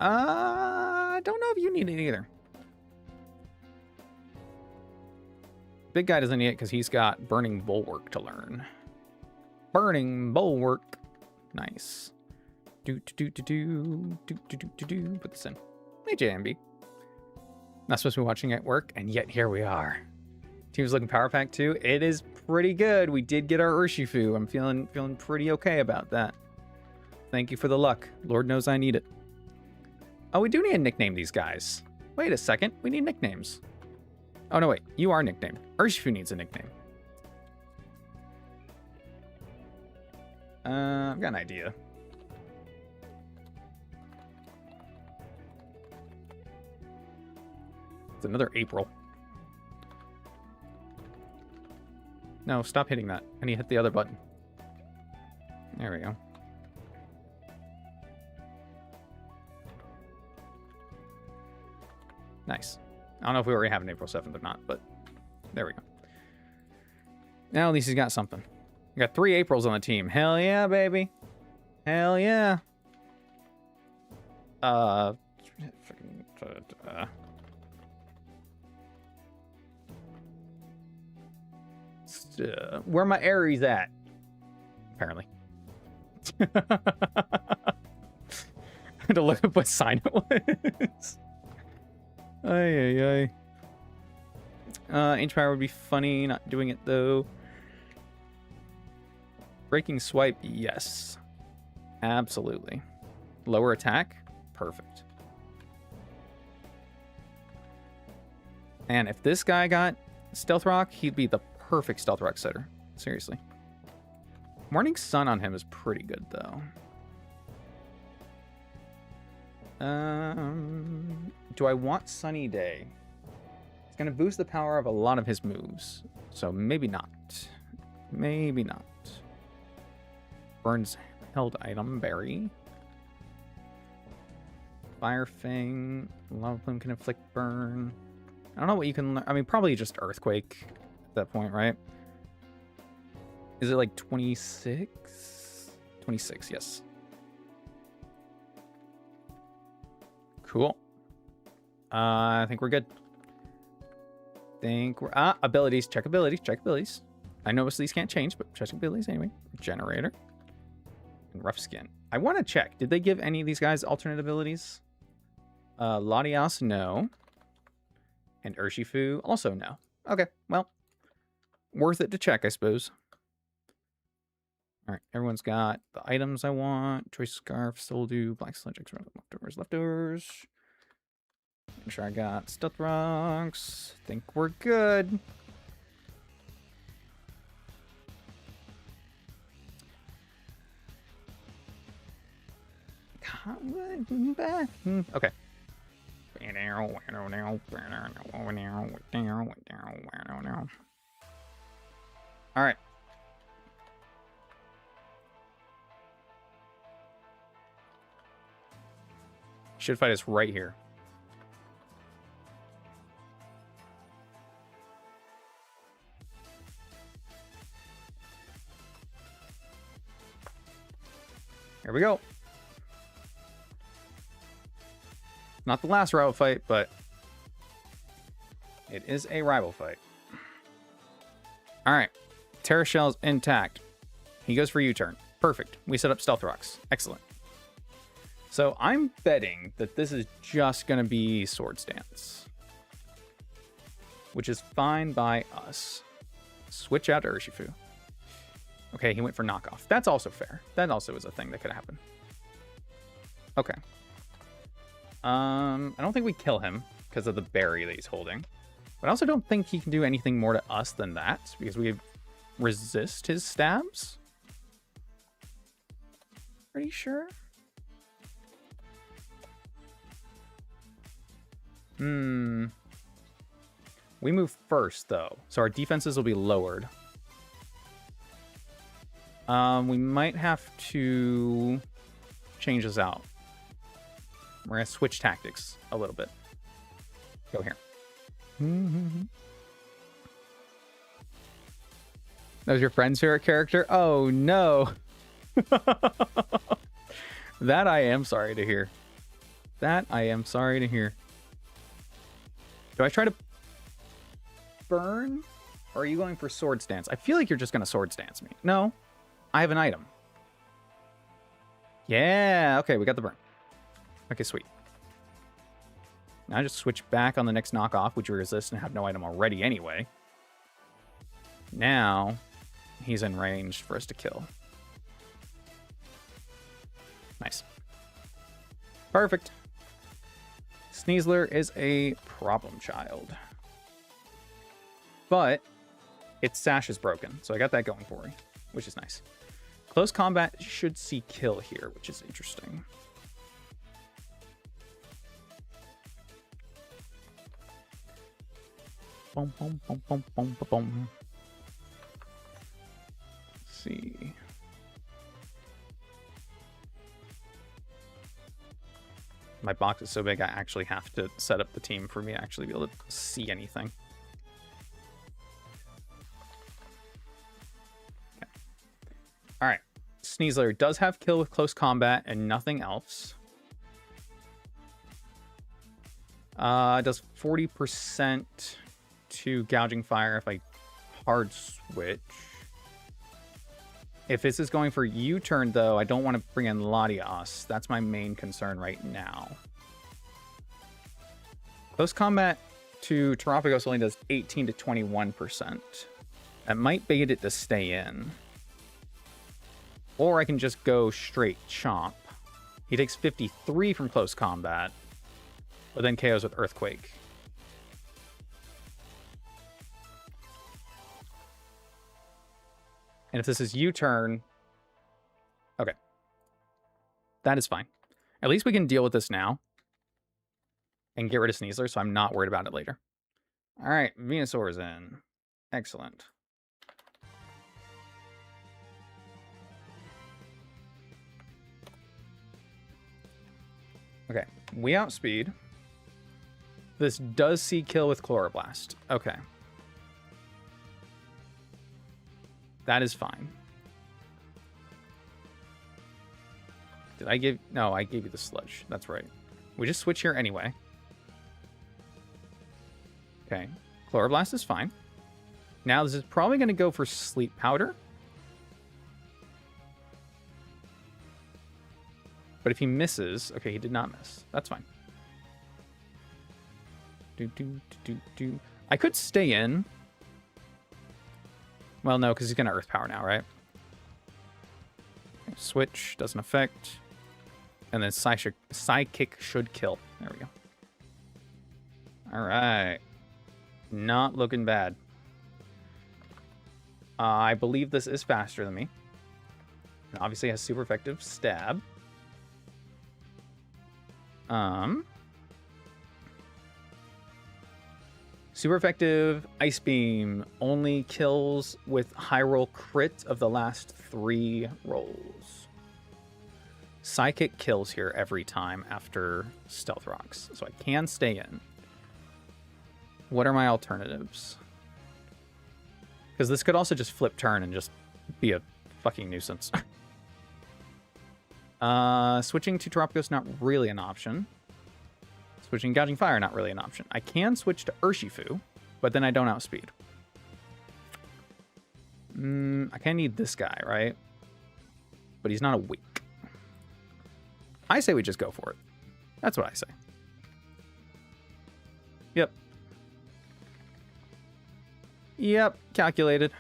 I don't know if you need it either. Big guy doesn't need it because he's got Burning Bulwark to learn. Burning Bulwark. Nice. Put this in. Hey, JMB. Not supposed to be watching at work, and yet here we are. Team's looking power pack too. It is pretty good. We did get our Urshifu. I'm feeling pretty okay about that. Thank you for the luck. Lord knows I need it. Oh, we do need to nickname these guys. Wait a second. We need nicknames. Oh, no, wait. You are nicknamed. Urshifu needs a nickname. I've got an idea. It's another April. No, stop hitting that. I need to hit the other button. There we go. Nice. I don't know if we already have an April 7th or not, but there we go. Now at least he's got something. We got 3 Aprils on the team. Hell yeah, baby. Hell yeah. Where my Aries at? Apparently. I had to look up what sign it was. Ay. Inch power would be funny, not doing it though. Breaking swipe, yes. Absolutely. Lower attack, perfect. And if this guy got Stealth Rock, he'd be the perfect Stealth Rock setter. Seriously. Morning Sun on him is pretty good though. Do I want Sunny Day? It's going to boost the power of a lot of his moves. So maybe not. Maybe not. Burns held item, berry. Fire Fang. Lava Plume can inflict burn. I don't know what you can learn. I mean, probably just Earthquake at that point, right? Is it like 26? 26, yes. Cool. I think we're good. Abilities. Check abilities. Check abilities. I know most of these can't change, but check abilities anyway. Generator. And Rough Skin. I want to check. Did they give any of these guys alternate abilities? Latias, no. And Urshifu, also no. Okay, well. Worth it to check, I suppose. Alright, everyone's got the items I want. Choice Scarf, Soldu, Black Sledge, leftovers. Make sure I got Stealth Rocks. Think we're good. Okay. Alright. Should fight us right here. Here we go. Not the last rival fight, but it is a rival fight. All right. Terra Shell's intact. He goes for U-turn. Perfect. We set up Stealth Rocks. Excellent. So I'm betting that this is just going to be Sword Stance, which is fine by us. Switch out to Urshifu. Okay, he went for knockoff. That's also fair. That also is a thing that could happen. Okay. I don't think we kill him because of the berry that he's holding. But I also don't think he can do anything more to us than that because we resist his stabs. Pretty sure. We move first, though. So our defenses will be lowered. We might have to change this out. We're going to switch tactics a little bit. Go here. That was your friend's favorite character? Oh, no. That I am sorry to hear. That I am sorry to hear. Do I try to burn? Or are you going for sword stance? I feel like you're just going to sword stance me. No. I have an item. Yeah. Okay, we got the burn. Okay, sweet. Now I just switch back on the next knockoff, which we resist and have no item already anyway. Now, he's in range for us to kill. Nice. Perfect. Sneasler is a problem child. But its sash is broken, so I got that going for me, which is nice. Close combat should see kill here, which is interesting. Boom, boom, boom, boom, boom, boom. Let's see. My box is so big, I actually have to set up the team for me to actually be able to see anything. Okay. All right. Sneasler does have kill with close combat and nothing else. Does 40% to gouging fire if I hard switch. If this is going for U-turn, though, I don't want to bring in Latias. That's my main concern right now. Close combat to Terapagos only does 18 to 21%. That might bait it to stay in. Or I can just go straight chomp. He takes 53 from close combat, but then KOs with Earthquake. And if this is U-turn... Okay. That is fine. At least we can deal with this now. And get rid of Sneasler, so I'm not worried about it later. Alright, Venusaur's in. Excellent. Okay, we outspeed. This does see kill with Chloroblast. Okay. That is fine. Did I give... No, I gave you the sludge. That's right. We just switch here anyway. Okay. Chloroblast is fine. Now this is probably going to go for Sleep Powder. But if he misses... Okay, he did not miss. That's fine. I could stay in. Well, no, because he's going to Earth Power now, right? Switch, doesn't affect. And then Psychic should kill. There we go. All right. Not looking bad. I believe this is faster than me. And obviously has super effective stab. Super effective Ice Beam only kills with high roll crit of the last 3 rolls. Psychic kills here every time after Stealth Rocks, so I can stay in. What are my alternatives? Because this could also just flip turn and just be a fucking nuisance. Switching to Terapagos, not really an option. Switching Gouging Fire, not really an option. I can switch to Urshifu, but then I don't outspeed. I kind of need this guy, right? But he's not a weak. I say we just go for it. That's what I say. Yep. Yep, calculated.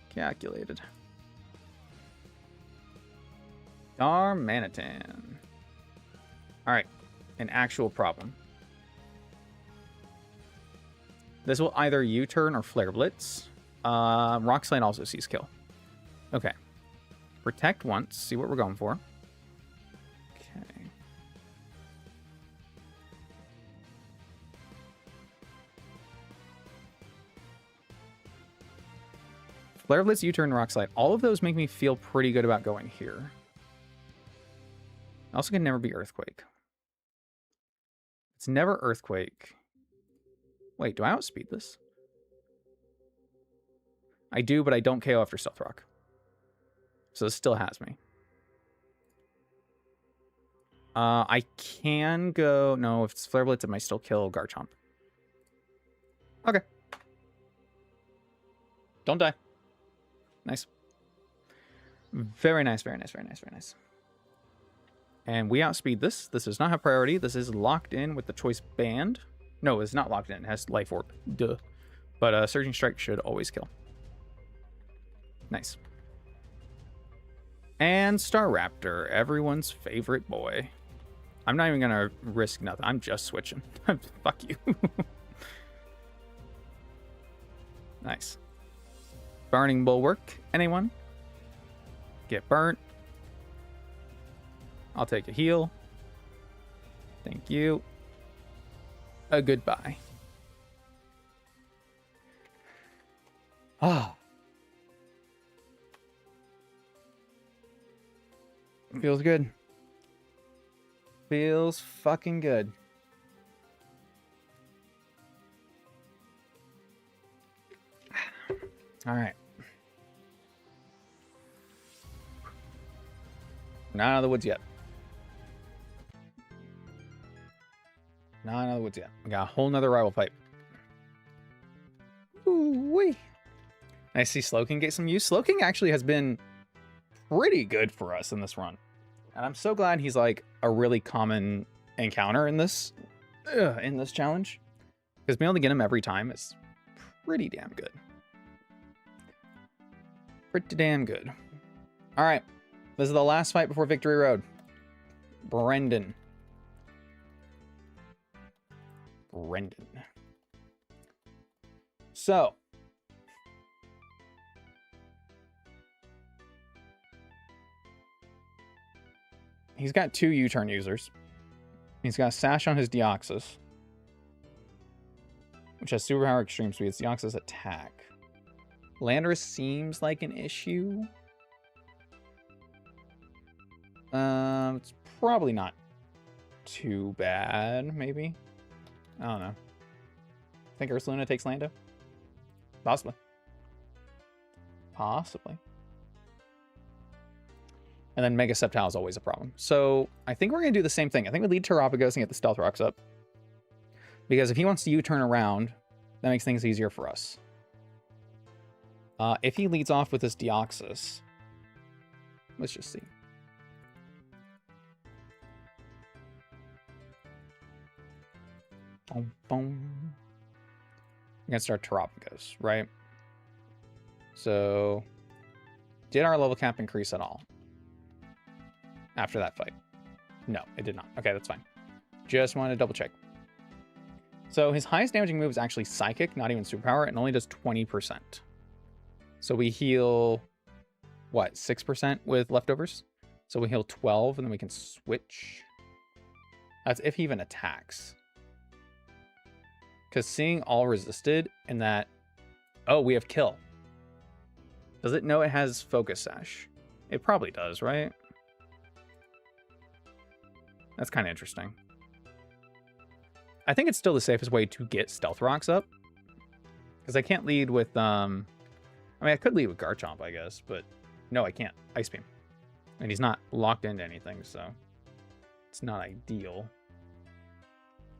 Calculated. Darmanitan. Alright, an actual problem. This will either U-turn or Flare Blitz. Rock Slide also sees kill. Okay. Protect once, see what we're going for. Okay. Flare Blitz, U-turn, Rock Slide. All of those make me feel pretty good about going here. Also can never be Earthquake. It's never Earthquake. Wait, do I outspeed this? I do, but I don't KO after Stealth Rock. So this still has me. I can go... No, if it's Flare Blitz, it might still kill Garchomp. Okay. Don't die. Nice. Very nice, very nice, very nice, very nice. And we outspeed this. This does not have priority. This is locked in with the Choice Band. No, it's not locked in. It has Life Orb. Duh. But Surging Strike should always kill. Nice. And Staraptor, everyone's favorite boy. I'm not even going to risk nothing. I'm just switching. Fuck you. Nice. Burning Bulwark. Anyone? Get burnt. I'll take a heal. Thank you. A goodbye. Ah. Feels good. Feels fucking good. All right. Not out of the woods yet. Not out of the woods yet. We got a whole nother rival fight. Ooh-wee. I see Slowking get some use. Slowking actually has been pretty good for us in this run. And I'm so glad he's like a really common encounter in this challenge. Because being able to get him every time is pretty damn good. Pretty damn good. All right. This is the last fight before Victory Road. Brendan. So. He's got 2 U-turn users. He's got Sash on his Deoxys, which has superpower extreme speed. It's Deoxys attack. Landorus seems like an issue. It's probably not too bad, maybe. I don't know. Think Ursaluna takes Lando? Possibly. Possibly. And then Mega Sceptile is always a problem. So I think we're going to do the same thing. I think we lead Terapagos and get the Stealth Rocks up. Because if he wants to U-turn around, that makes things easier for us. If he leads off with this Deoxys, let's just see. Boom, boom. Against our Terapagos, right? So, did our level cap increase at all after that fight? No, it did not. Okay, that's fine. Just wanted to double check. So his highest damaging move is actually Psychic, not even Superpower, and only does 20%. So we heal, what, 6% with leftovers? So we heal 12, and then we can switch. That's if he even attacks. Because seeing all resisted and that... Oh, we have kill. Does it know it has Focus Sash? It probably does, right? That's kind of interesting. I think it's still the safest way to get Stealth Rocks up. Because I can't lead with... I mean, I could lead with Garchomp, I guess. But no, I can't. Ice Beam. And he's not locked into anything, so... It's not ideal.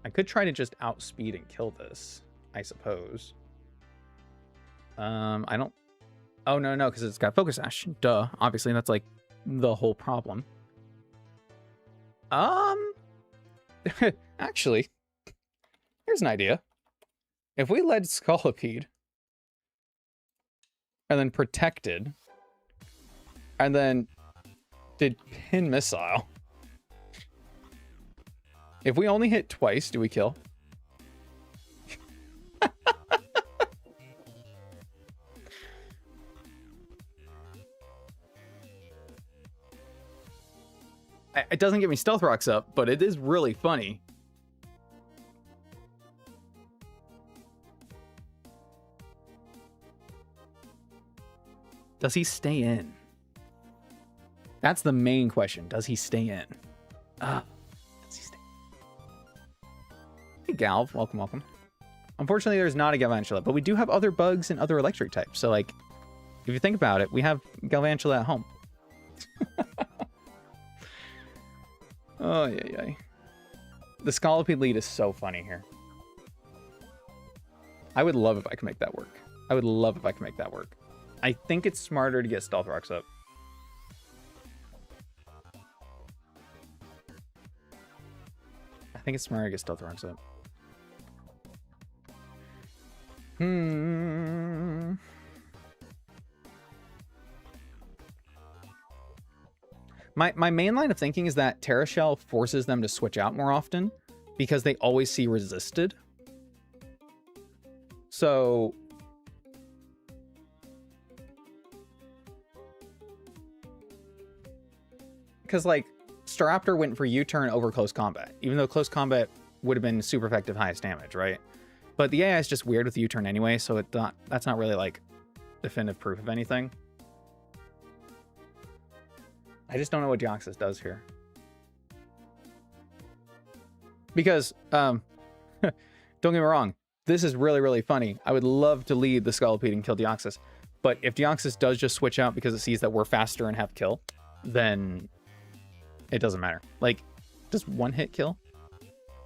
I could try to just outspeed and kill this, I suppose. I don't... Oh, no, because it's got Focus Sash. Duh. Obviously, that's like the whole problem. Actually, here's an idea. If we led Scolipede and then protected and then did Pin Missile. If we only hit twice, do we kill? It doesn't get me Stealth Rocks up, but it is really funny. Does he stay in? That's the main question. Does he stay in? Does he stay in? Hey, Galv. Welcome, welcome. Unfortunately, there's not a Galvantula, but we do have other bugs and other electric types. So, like, If you think about it, we have Galvantula at home. Oh, yeah. The Scolipede lead is so funny here. I would love if I could make that work. I would love if I could make that work. I think it's smarter to get Stealth Rocks up. I think it's smarter to get Stealth Rocks up. My main line of thinking is that Terra Shell forces them to switch out more often because they always see resisted. So because like Staraptor went for U-turn over close combat, even though close combat would have been super effective highest damage, right? But the AI is just weird with U-turn anyway, so that's not really like definitive proof of anything. I just don't know what Deoxys does here. Because, don't get me wrong, this is really, really funny. I would love to lead the Scolipede and kill Deoxys. But if Deoxys does just switch out because it sees that we're faster and have kill, then it doesn't matter. Like, does one hit kill?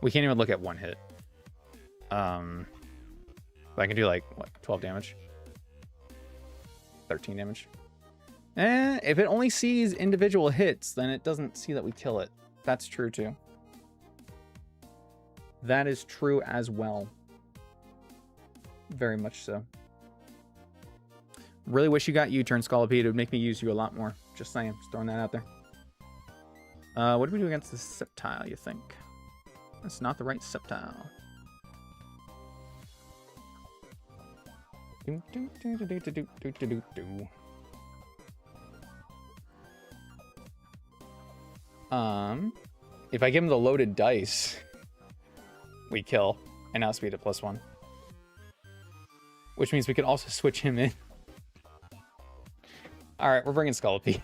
We can't even look at one hit. I can do like, what, 12 damage? 13 damage. If it only sees individual hits, then it doesn't see that we kill it. That's true too. That is true as well. Very much so. Really wish you got U-turn, Scolipede. It would make me use you a lot more. Just saying. Just throwing that out there. What do we do against the Sceptile, you think? That's not the right Sceptile. If I give him the loaded dice, we kill and outspeed at +1. Which means we could also switch him in. Alright, we're bringing Scolipede.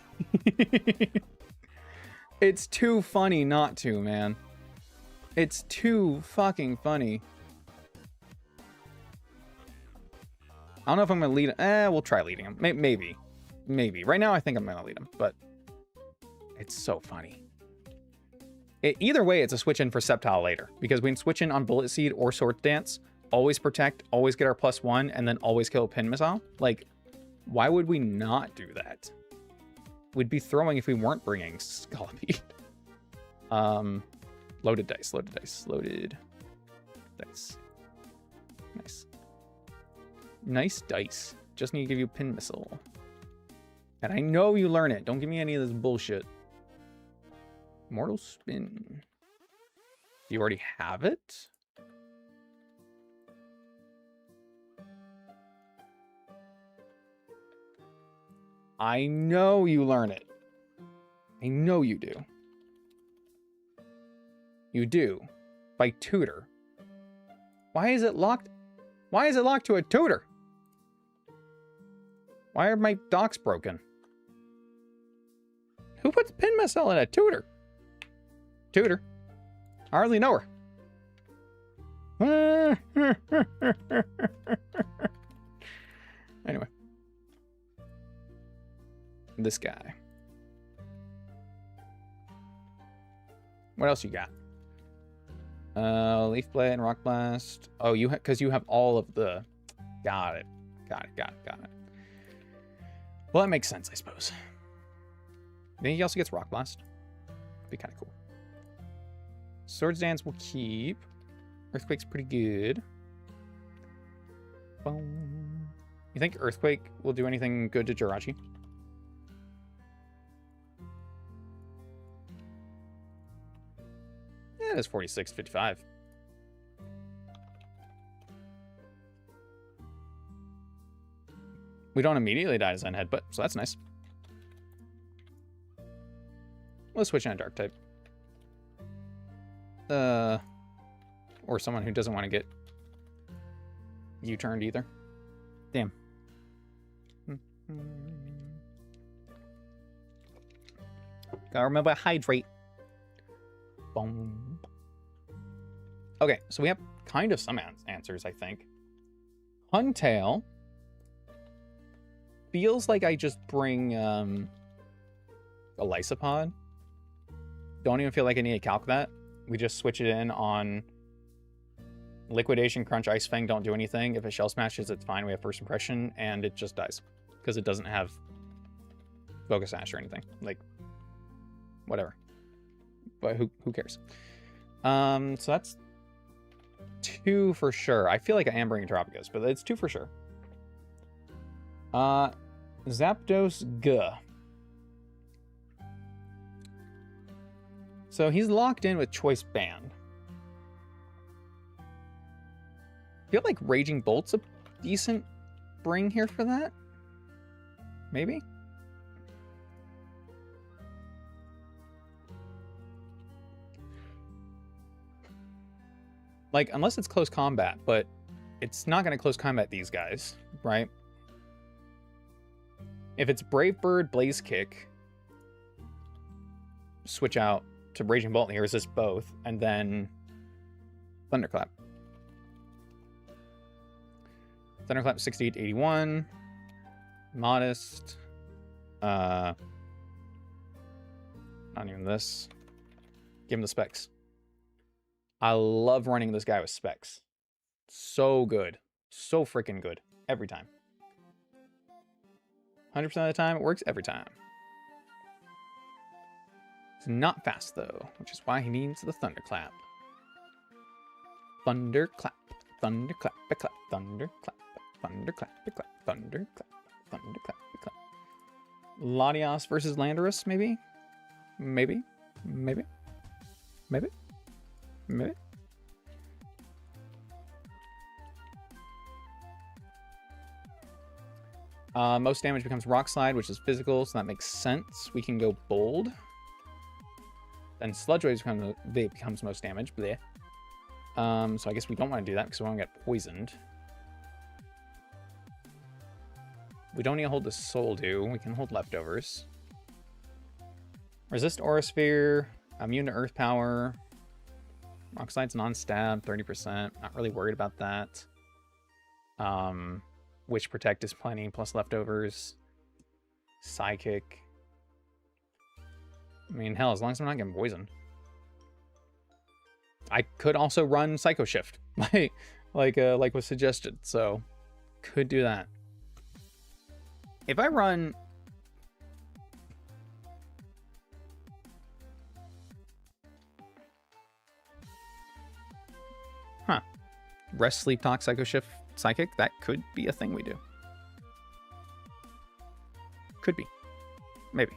It's too funny not to, man. It's too fucking funny. I don't know if I'm going to lead him. We'll try leading him. Maybe. Maybe. Right now, I think I'm going to lead him, but it's so funny. Either way, it's a switch in for Sceptile later, because we can switch in on Bullet Seed or Sword Dance, always protect, always get our +1, and then always kill a Pin Missile. Like, why would we not do that? We'd be throwing if we weren't bringing Scolipede. Loaded dice, loaded dice, loaded dice. Nice. Nice dice. Just need to give you Pin Missile. And I know you learn it. Don't give me any of this bullshit. Mortal Spin. Do you already have it? I know you learn it. I know you do. You do. By tutor. Why is it locked? Why is it locked to a tutor? Why are my docks broken? Who puts Pin Missile in a tutor? Tutor. I hardly know her. Anyway. This guy. What else you got? Leaf Blade and Rock Blast. Oh, because you have all of the... Got it. Got it. Well, that makes sense, I suppose. I think he also gets Rock Blast. Be kind of cool. Swords Dance will keep. Earthquake's pretty good. Boom. You think Earthquake will do anything good to Jirachi? Yeah, it's 46, 55. We don't immediately die to Zen Headbutt, so that's nice. Let's switch on Dark type. Or someone who doesn't want to get U-turned either. Damn. Gotta remember hydrate. Boom. Okay, so we have kind of some answers, I think. Huntail feels like I just bring a Lysopod. Don't even feel like I need to calc that. We just switch it in on Liquidation, Crunch, Ice Fang don't do anything. If it Shell Smashes, it's fine. We have First Impression, and it just dies. Because it doesn't have Focus Sash or anything. Like, whatever. But who cares? So that's 2 for sure. I feel like I am bringing Terapagos, but it's 2 for sure. Zapdos G. So he's locked in with Choice Band. I feel like Raging Bolt's a decent bring here for that. Maybe? Like, unless it's close combat, but it's not going to close combat these guys, right? If it's Brave Bird, Blaze Kick, switch out to Raging Bolt and he resists both, and then Thunderclap. Thunderclap 68 to 81. Modest. Not even this. Give him the specs. I love running this guy with specs. So good. So freaking good. Every time. 100% of the time, it works every time. It's not fast, though, which is why he needs the Thunderclap. Thunderclap. Thunderclap. Clap. Thunderclap. Thunderclap. Clap. Thunderclap. Thunderclap. Clap. Latios versus Landorus, maybe? Maybe? Maybe? Maybe? Maybe? Most damage becomes Rock Slide, which is physical, so that makes sense. We can go Bold. Then Sludge Wave becomes most damage. Bleh. So I guess we don't want to do that because we want to get poisoned. We don't need to hold the Soul Dew. We can hold Leftovers. Resist Aura Sphere. Immune to Earth Power. Rock Slide's non-stab, 30%. Not really worried about that. Witch Protect is plenty, plus Leftovers. Psychic. I mean, hell, as long as I'm not getting poisoned. I could also run Psycho Shift, like was suggested, so could do that. If I run... Rest, Sleep, Talk, Psycho Shift, Psychic, that could be a thing we do. Could be. Maybe.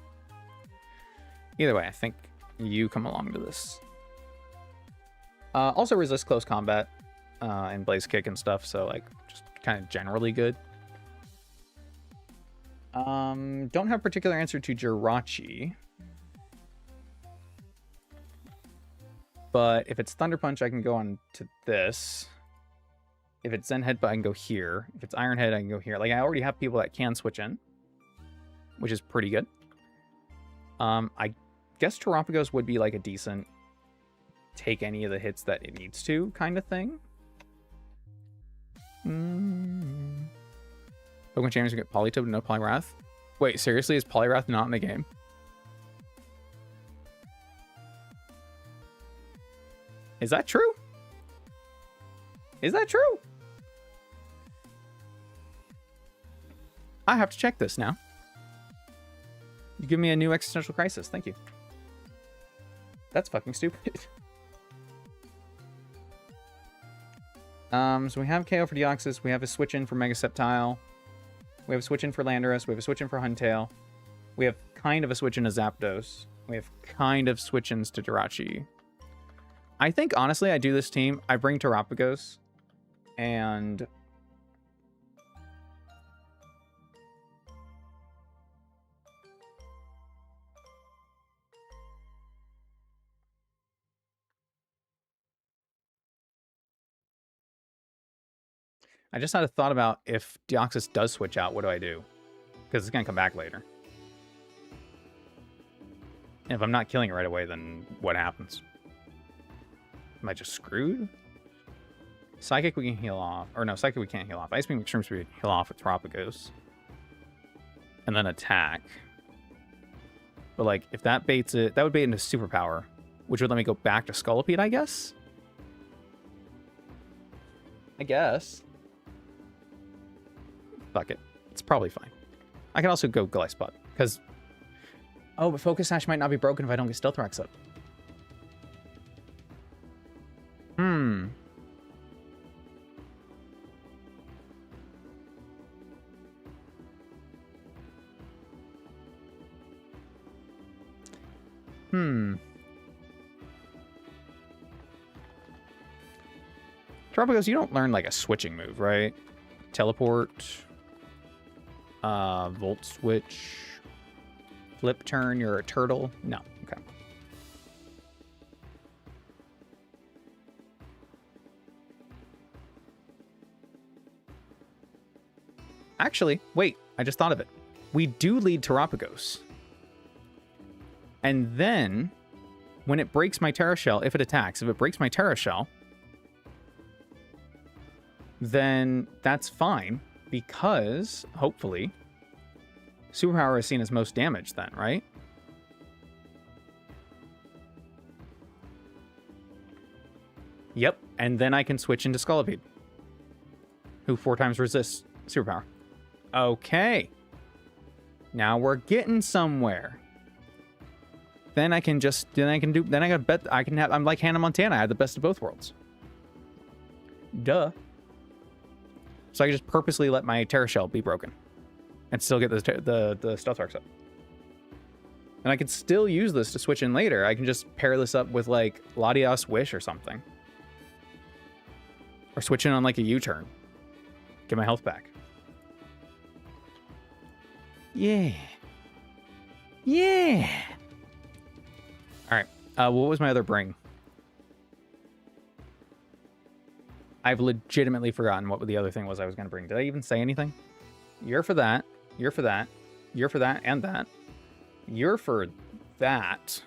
Either way, I think you come along to this. Also resist close combat and Blaze Kick and stuff, so like just kind of generally good. Don't have a particular answer to Jirachi. But if it's Thunder Punch, I can go on to this. If it's Zen Headbutt, I can go here. If it's Iron Head, I can go here. Like, I already have people that can switch in, which is pretty good. I guess Terapagos would be like a decent take any of the hits that it needs to kind of thing. Pokemon Champions get Politoed, no Poliwrath. Wait, seriously? Is Poliwrath not in the game? Is that true? Is that true? I have to check this now. You give me a new existential crisis. Thank you. That's fucking stupid. So we have KO for Deoxys. We have a switch in for Mega Sceptile. We have a switch in for Landorus. We have a switch in for Huntail. We have kind of a switch in to Zapdos. We have kind of switch ins to Jirachi. I think, honestly, I do this team. I bring Terapagos. And... I just had a thought about if Deoxys does switch out, what do I do? Because it's going to come back later. And if I'm not killing it right away, then what happens? Am I just screwed? Psychic we can heal off. Or no, Psychic we can't heal off. Ice Beam Extreme Speed heal off with Terapagos. and then attack. But, like, if that baits it, that would bait into superpower, which would let me go back to Scolipede, I guess? Fuck it. It's probably fine. I can also go Glyspot, because... Oh, but Focus Sash might not be broken if I don't get Stealth Rocks up. Tropicos, you don't learn, like, a switching move, right? Teleport. Volt Switch. Flip turn, you're a turtle. No, okay. Actually, wait, I just thought of it. We do lead Terapagos. And then, when it breaks my Terra Shell, if it breaks my Terra Shell, then that's fine, because, hopefully, Superpower is seen as most damage then, right? Yep, and then I can switch into Scolipede, who 4 times resists Superpower. Okay. Now we're getting somewhere. Then I can just, I'm like Hannah Montana, I have the best of both worlds. Duh. So I can just purposely let my Terra Shell be broken and still get the Stealth Rocks up. And I can still use this to switch in later. I can just pair this up with, like, Latios Wish or something. Or switch in on, like, a U-turn. Get my health back. Yeah. Yeah. All right. What was my other bring? I've legitimately forgotten what the other thing was I was going to bring. Did I even say anything? You're for that. You're for that. You're for that and that. You're for that.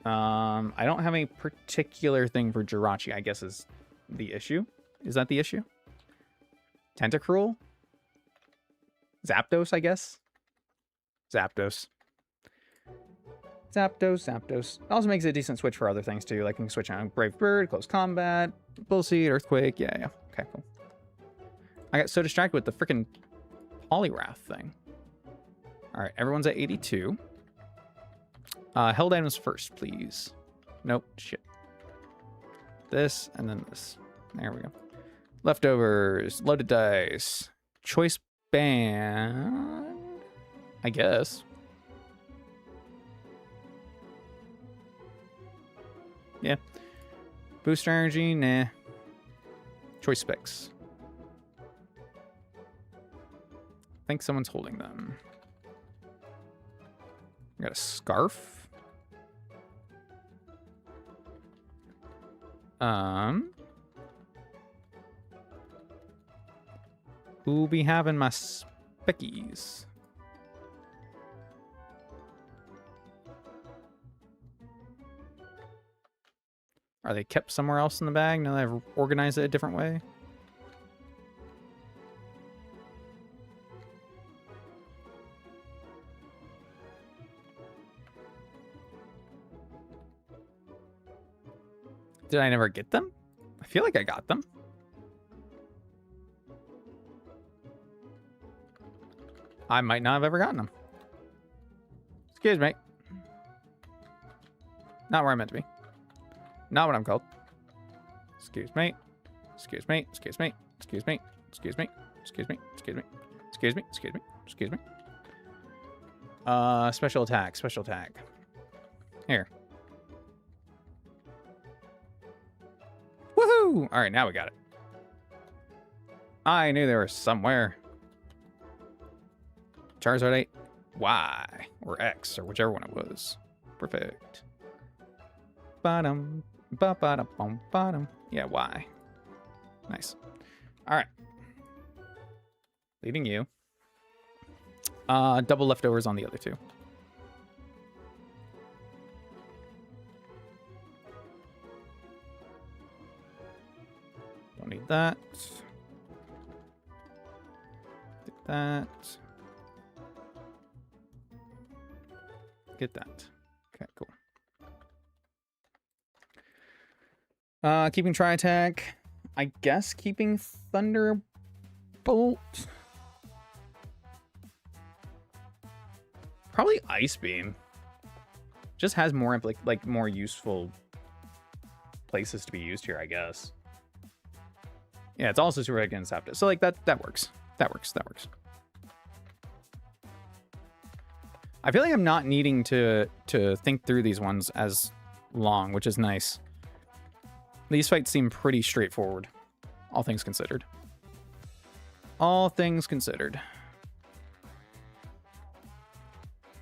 I don't have any particular thing for Jirachi, I guess, is the issue. Is that the issue? Tentacruel? Zapdos, I guess? Zapdos. Zapdos. Also makes it a decent switch for other things, too. Like, I can switch on Brave Bird, Close Combat, Bull Seed, Earthquake. Yeah. Okay, cool. I got so distracted with the freaking Poliwrath thing. All right, everyone's at 82. Held items first, please. Nope, shit. This, and then this. There we go. Leftovers, loaded dice, choice band, I guess. Yeah. Booster energy, nah. Choice specs. I think someone's holding them. I got a scarf. Who be having my speckies? Are they kept somewhere else in the bag? Now that I've organized it a different way? Did I never get them? I feel like I got them. I might not have ever gotten them. Excuse me. Not where I'm meant to be. Not what I'm called. Excuse me. Excuse me. Excuse me. Excuse me. Excuse me. Excuse me. Excuse me. Excuse me. Excuse me. Excuse me. Special attack. Special attack. Here. Woohoo! All right, now we got it. I knew there was somewhere. Charizard 8. Y. Or X, or whichever one it was. Perfect. Bottom. Ba-ba-da-bum-bottom. Yeah, Y. Nice. All right. Leaving you. Double leftovers on the other two. Don't need that. that. Get that. Okay, cool. Keeping Tri-Attack. I guess keeping Thunderbolt. Probably Ice Beam. Just has more like more useful places to be used here, I guess. Yeah, it's also super against Zapdos. So like that works. That works. I feel like I'm not needing to think through these ones as long, which is nice. These fights seem pretty straightforward, all things considered. All things considered.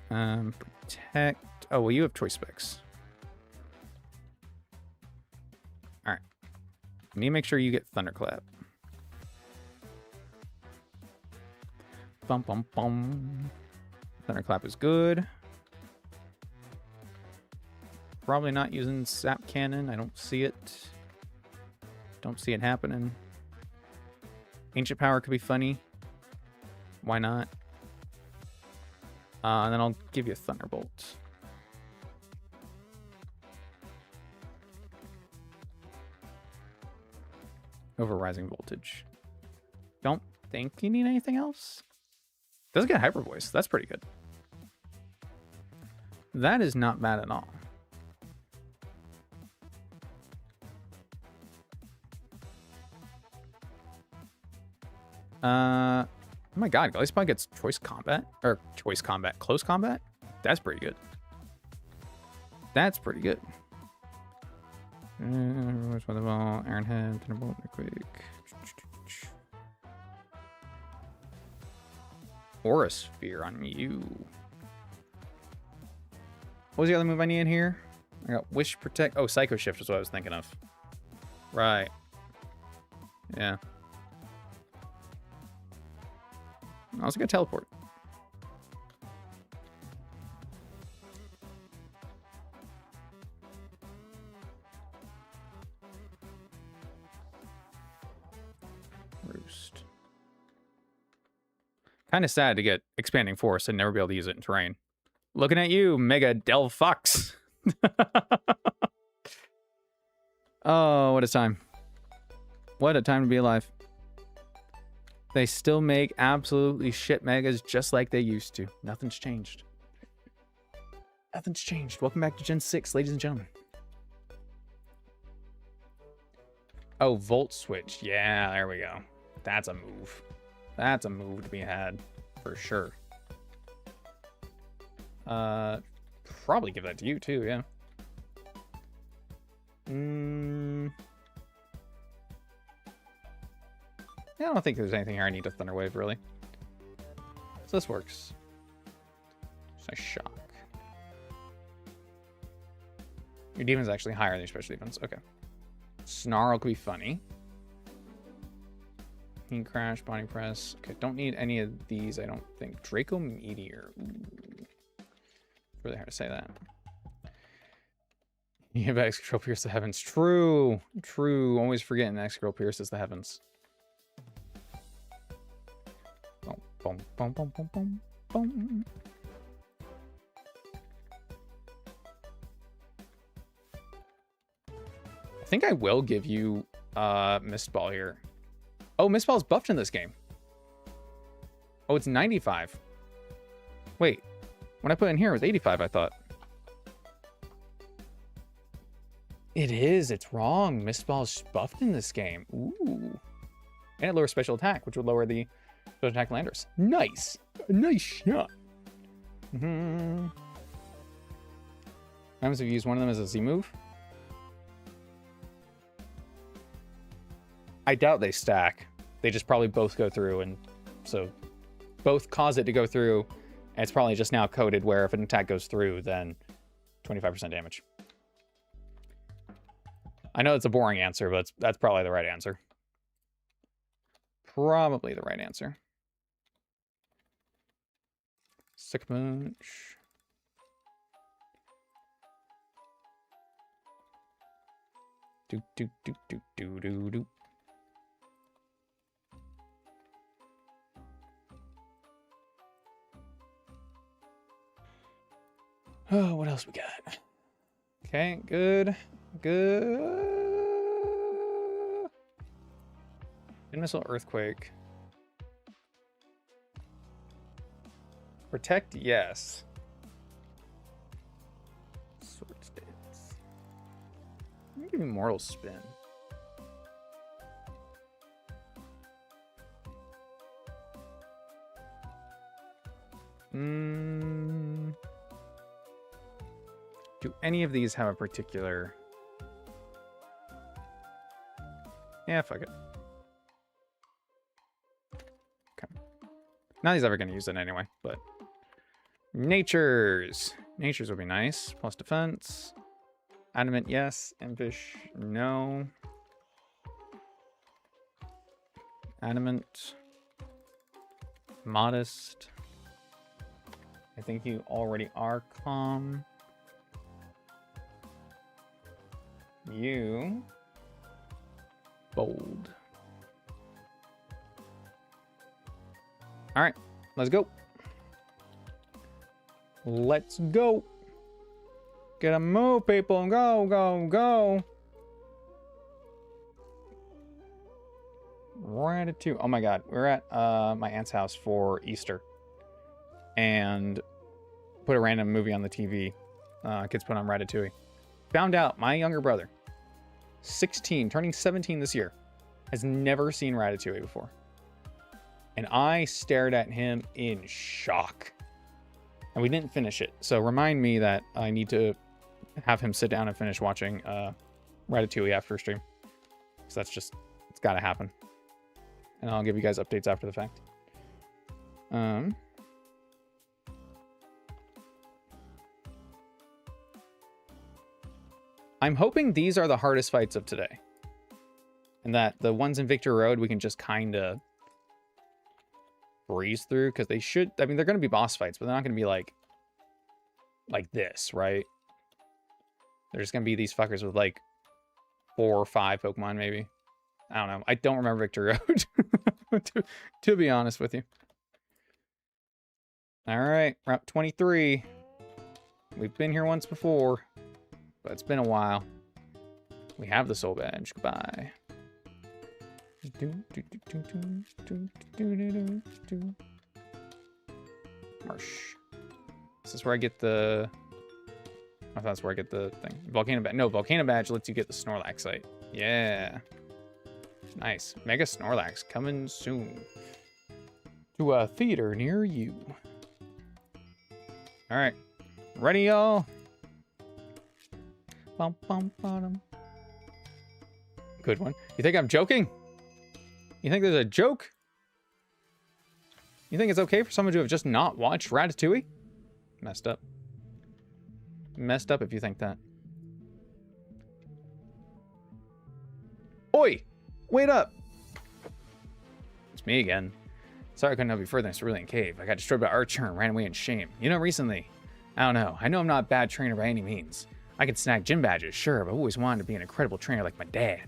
Protect. Oh, well, you have choice specs. All right. Need to make sure you get Thunderclap. Bum, bum, bum. Thunderclap is good. Probably not using Sap Cannon. I don't see it. Don't see it happening. Ancient Power could be funny. Why not? And then I'll give you a Thunderbolt. Over Rising Voltage. Don't think you need anything else. Doesn't get Hyper Voice. That's pretty good. That is not bad at all. Oh my god, Galleyspot gets Choice Combat? Or Choice Combat, Close Combat? That's pretty good. That's pretty good. Where's the ball? Iron Head, Thunderbolt, quick. Aura Sphere on you. What was the other move I needed here? I got Wish, Protect. Oh, Psycho Shift is what I was thinking of. Right. Yeah. I also got Teleport. Roost. Kind of sad to get Expanding Force and never be able to use it in terrain. Looking at you, Mega Del Fox. Oh, what a time. What a time to be alive. They still make absolutely shit megas just like they used to. Nothing's changed. Nothing's changed. Welcome back to Gen 6, ladies and gentlemen. Oh, Volt Switch. Yeah, there we go. That's a move. That's a move to be had, for sure. Probably give that to you, too, yeah. Yeah, I don't think there's anything here I need to Thunder Wave, really. So this works. Just a shock. Your defense is actually higher than your special defense. Okay. Snarl could be funny. Heat Crash, Body Press. Okay, don't need any of these, I don't think. Draco Meteor. Ooh. Really hard to say that. You have Excadrill pierce the heavens. True. True. Always forgetting Excadrill pierces the heavens. Boom, boom, boom, boom, boom, boom. I think I will give you Mist Ball here. Oh, Mist Ball's buffed in this game. Oh, it's 95. Wait, when I put in here, it was 85, I thought. It is. It's wrong. Mist Ball's buffed in this game. Ooh. And it lowers special attack, which would lower the special attack landers. Nice. Nice shot. What happens if you use one of them as a Z move? I doubt they stack. They just probably both go through, and so both cause it to go through, and it's probably just now coded where if an attack goes through, then 25% damage. I know it's a boring answer, but that's probably the right answer. Probably the right answer. Sick Munch. Do do do do do do do. Oh, what else we got? Okay, good. Missile earthquake. Protect, yes. Sword stance. Give me mortal spin. Do any of these have a particular... Yeah, fuck it. Okay. Not he's ever going to use it anyway, but... Natures would be nice. Plus defense. Adamant, yes. Impish, no. Adamant. Modest. I think you already are calm. You. Bold. Alright, let's go. Let's go. Get a move, people. Go, go, go. Ratatouille. Oh my god. We're at my aunt's house for Easter. And put a random movie on the TV. Kids put on Ratatouille. Found out my younger brother, 16, turning 17 this year, has never seen Ratatouille before. And I stared at him in shock. And we didn't finish it. So remind me that I need to have him sit down and finish watching Ratatouille after stream. So that's just, it's got to happen. And I'll give you guys updates after the fact. I'm hoping these are the hardest fights of today. And that the ones in Victory Road we can just kind of breeze through. Because they should, I mean, they're going to be boss fights, but they're not going to be like this, right? They're just going to be these fuckers with like 4 or 5 Pokemon, maybe. I don't know. I don't remember Victory Road, to be honest with you. All right, Route 23. We've been here once before, but it's been a while. We have the soul badge. Goodbye. Marsh. Is this where I get the... I thought that's where I get the thing. Volcano badge. No, Volcano badge lets you get the Snorlax site. Yeah. Nice. Mega Snorlax coming soon to a theater near you. All right. Ready, y'all? Bum, bum, bottom. Good one. You think I'm joking? You think there's a joke? You think it's okay for someone to have just not watched Ratatouille? Messed up. Messed up if you think that. Oi! Wait up! It's me again. Sorry I couldn't help you further in this Cerulean Cave. I got destroyed by Archer and ran away in shame. You know, recently, I don't know. I know I'm not a bad trainer by any means. I can snag gym badges, sure, but I've always wanted to be an incredible trainer like my dad.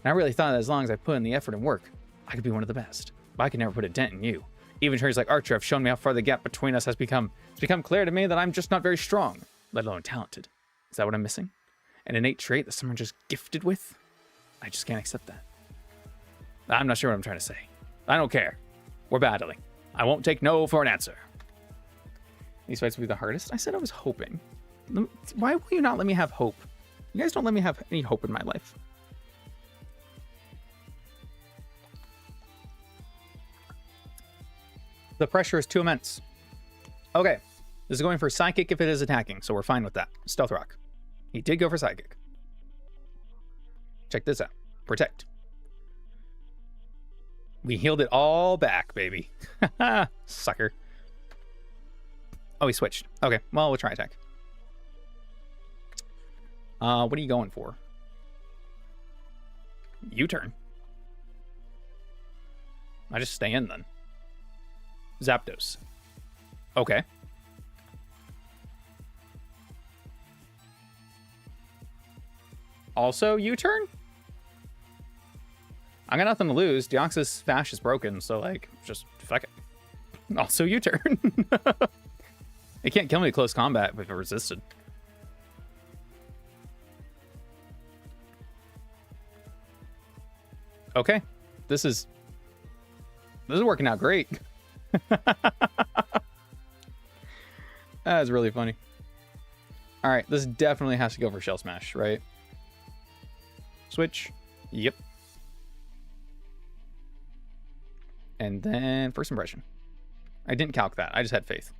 And I really thought that as long as I put in the effort and work, I could be one of the best. But I could never put a dent in you. Even trainers like Archer have shown me how far the gap between us has become. It's become clear to me that I'm just not very strong, let alone talented. Is that what I'm missing? An innate trait that someone just gifted with? I just can't accept that. I'm not sure what I'm trying to say. I don't care. We're battling. I won't take no for an answer. These fights will be the hardest? I said I was hoping. Why will you not let me have hope? You guys don't let me have any hope in my life. The pressure is too immense. Okay. This is going for Psychic if it is attacking, so we're fine with that. Stealth Rock. He did go for Psychic. Check this out. Protect. We healed it all back, baby. Sucker. Oh, he switched. Okay, well, we'll try attack. What are you going for? U-turn. I just stay in then. Zapdos. Okay. Also U-turn? I got nothing to lose. Deoxys Fash is broken, so like, just fuck it. Also U-turn. It can't kill me at close combat if it resisted. Okay. This is working out great. That's really funny. All right, this definitely has to go for Shell Smash, right? Switch. Yep. And then first impression. I didn't calc that. I just had faith.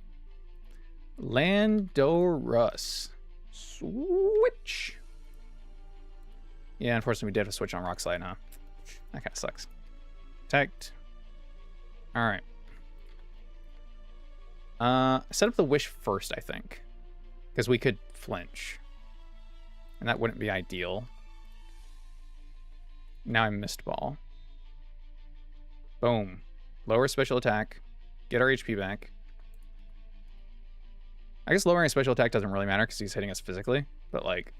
Landorus. Switch. Yeah, unfortunately we did have a switch on Rock Slide, huh? That kind of sucks. Protect. All right. Set up the wish first, I think. Because we could flinch. And that wouldn't be ideal. Now I missed ball. Boom. Lower special attack. Get our HP back. I guess lowering special attack doesn't really matter because he's hitting us physically. But, like,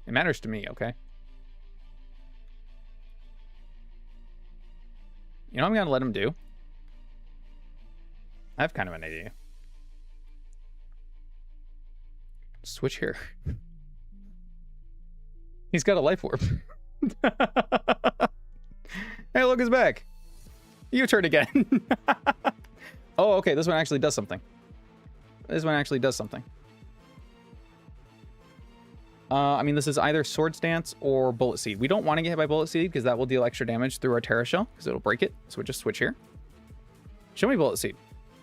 it matters to me, okay? You know what I'm going to let him do? I have kind of an idea. Switch here. He's got a life orb. Hey, look, it's back. You turn again. Oh, okay. This one actually does something. This one actually does something. I mean, this is either Sword Stance or Bullet Seed. We don't want to get hit by Bullet Seed because that will deal extra damage through our Terra Shell because it'll break it. So we just switch here. Show me Bullet Seed.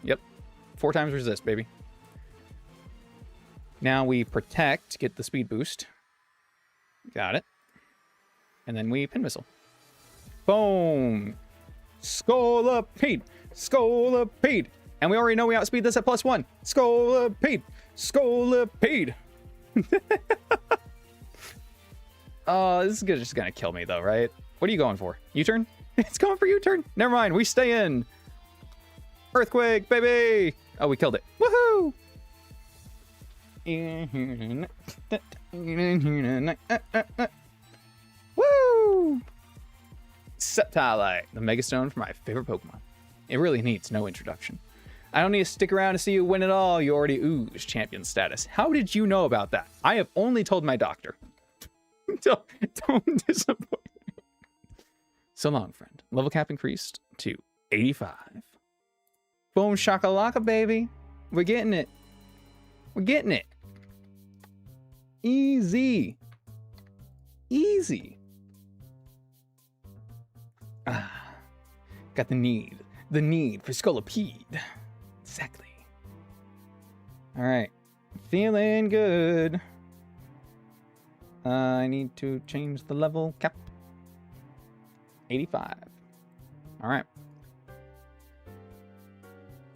Yep. 4 times resist, baby. Now we protect, get the speed boost. Got it. And then we Pin Missile. Boom. Scolipede. Scolipede. And we already know we outspeed this at +1. Scolipede. Scolipede. This is just gonna kill me though, right? What are you going for? U-turn? It's going for U-turn. Never mind. We stay in. Earthquake, baby. Oh, we killed it. Woohoo! Woo! Septilite, the Megastone for my favorite Pokemon. It really needs no introduction. I don't need to stick around to see you win it all. You already ooze champion status. How did you know about that? I have only told my doctor. Don't disappoint me. So long, friend. Level cap increased to 85. Boom shakalaka, baby. We're getting it. We're getting it. Easy. Easy. Ah. Got the need. The need for Scolipede. Exactly. All right. Feeling good. I need to change the level cap. 85. All right.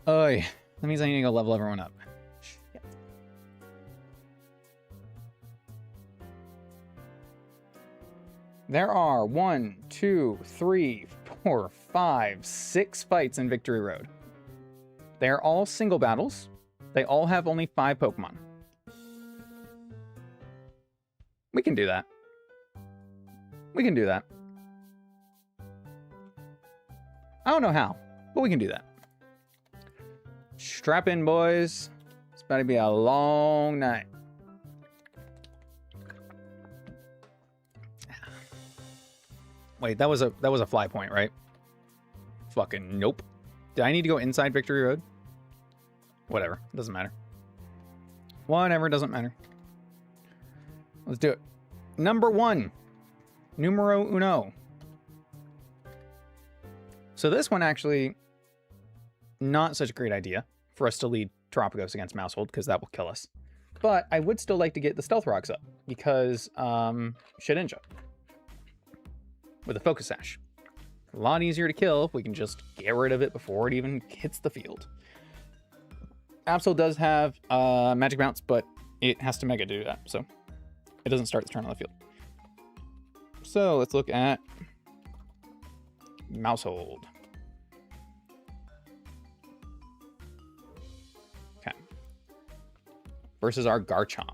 Oy. That means I need to go level everyone up. Shit. There are 1, 2, 3, 4, 5, 6 fights in Victory Road. They are all single battles. They all have only 5 Pokemon. We can do that. We can do that. I don't know how, but we can do that. Strap in, boys. It's about to be a long night. Wait, that was a fly point, right? Fucking nope. Did I need to go inside Victory Road? Whatever, doesn't matter. Whatever, doesn't matter. Let's do it. Number 1. Numero uno. So this one actually, not such a great idea for us to lead Tropicos against Mousehold, because that will kill us. But I would still like to get the Stealth Rocks up, because Shedinja. With a Focus Sash. A lot easier to kill if we can just get rid of it before it even hits the field. Absol does have Magic Bounce, but it has to Mega do that, so it doesn't start the turn on the field. So let's look at Mousehold. Okay. Versus our Garchomp.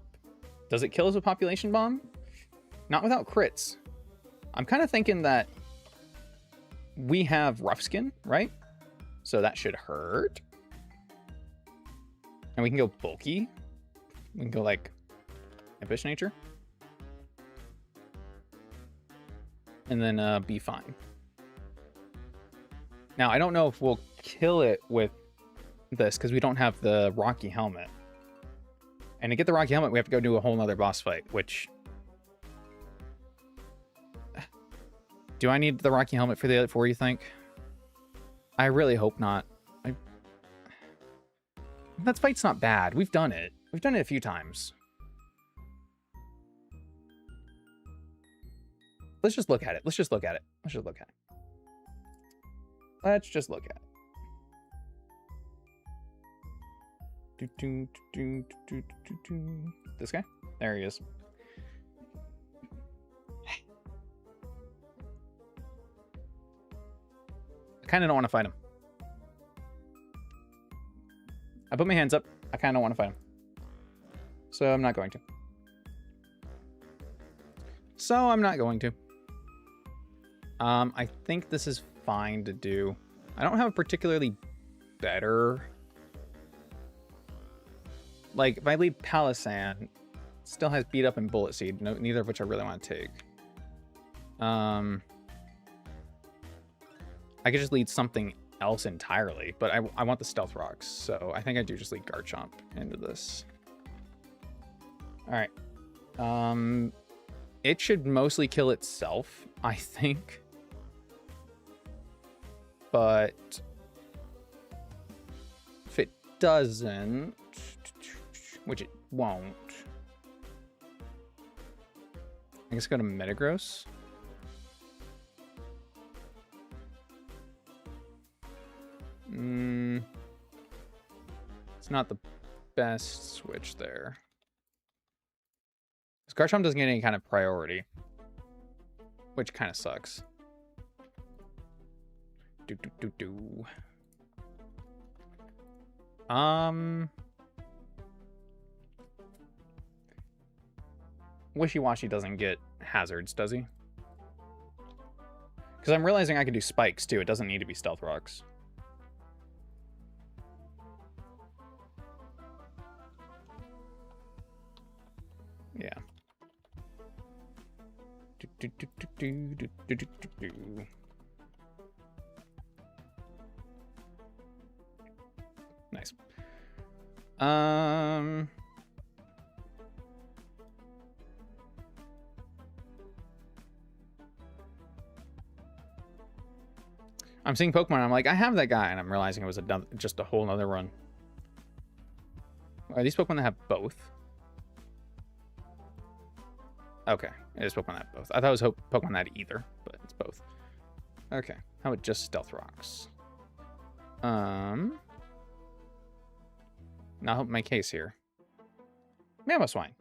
Does it kill us with Population Bomb? Not without crits. I'm kind of thinking that we have Rough Skin, right? So that should hurt. And we can go bulky. We can go like impish nature. And then be fine. Now, I don't know if we'll kill it with this because we don't have the Rocky Helmet. And to get the Rocky Helmet, we have to go do a whole nother boss fight, which... Do I need the Rocky Helmet for the other 4, you think? I really hope not. That fight's not bad. We've done it. We've done it a few times. Let's just look at it. Let's just look at it. Let's just look at it. Let's just look at it. This guy? There he is. I kind of don't want to fight him. I put my hands up. I kind of want to fight him. So I'm not going to. I think this is fine to do. I don't have a particularly better... Like, if I leave Palisand, it still has Beat Up and Bullet Seed, neither of which I really want to take. I could just lead something else entirely, but I want the Stealth Rocks, so I think I do just lead Garchomp into this. Alright. It should mostly kill itself, I think. But if it doesn't, which it won't, I guess go to Metagross. It's not the best switch there. Because Garchomp doesn't get any kind of priority, which kind of sucks. Wishy-Washy doesn't get hazards, does he? Because I'm realizing I can do spikes too. It doesn't need to be Stealth Rocks. Yeah. Nice. I'm seeing Pokemon. I'm like, I have that guy, and I'm realizing it was just a whole nother run. Are these Pokemon that have both? Okay, it is Pokemon that have both. I thought it was Pokemon that had either, but it's both. Okay, how about just Stealth Rocks? Not help my case here. Mamoswine.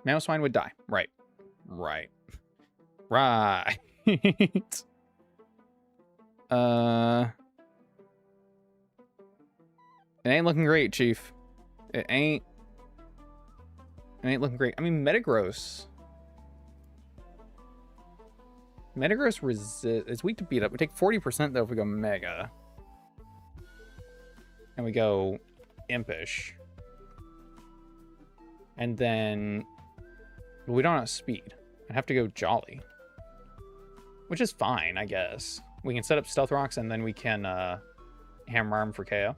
Mamoswine would die. Right. Right. Right. It ain't looking great, Chief. It ain't looking great. I mean, Metagross. Metagross is weak to beat up. We take 40% though if we go Mega. And we go Impish. And then we don't have speed. I'd have to go Jolly. Which is fine, I guess. We can set up Stealth Rocks and then we can Hammer Arm for KO.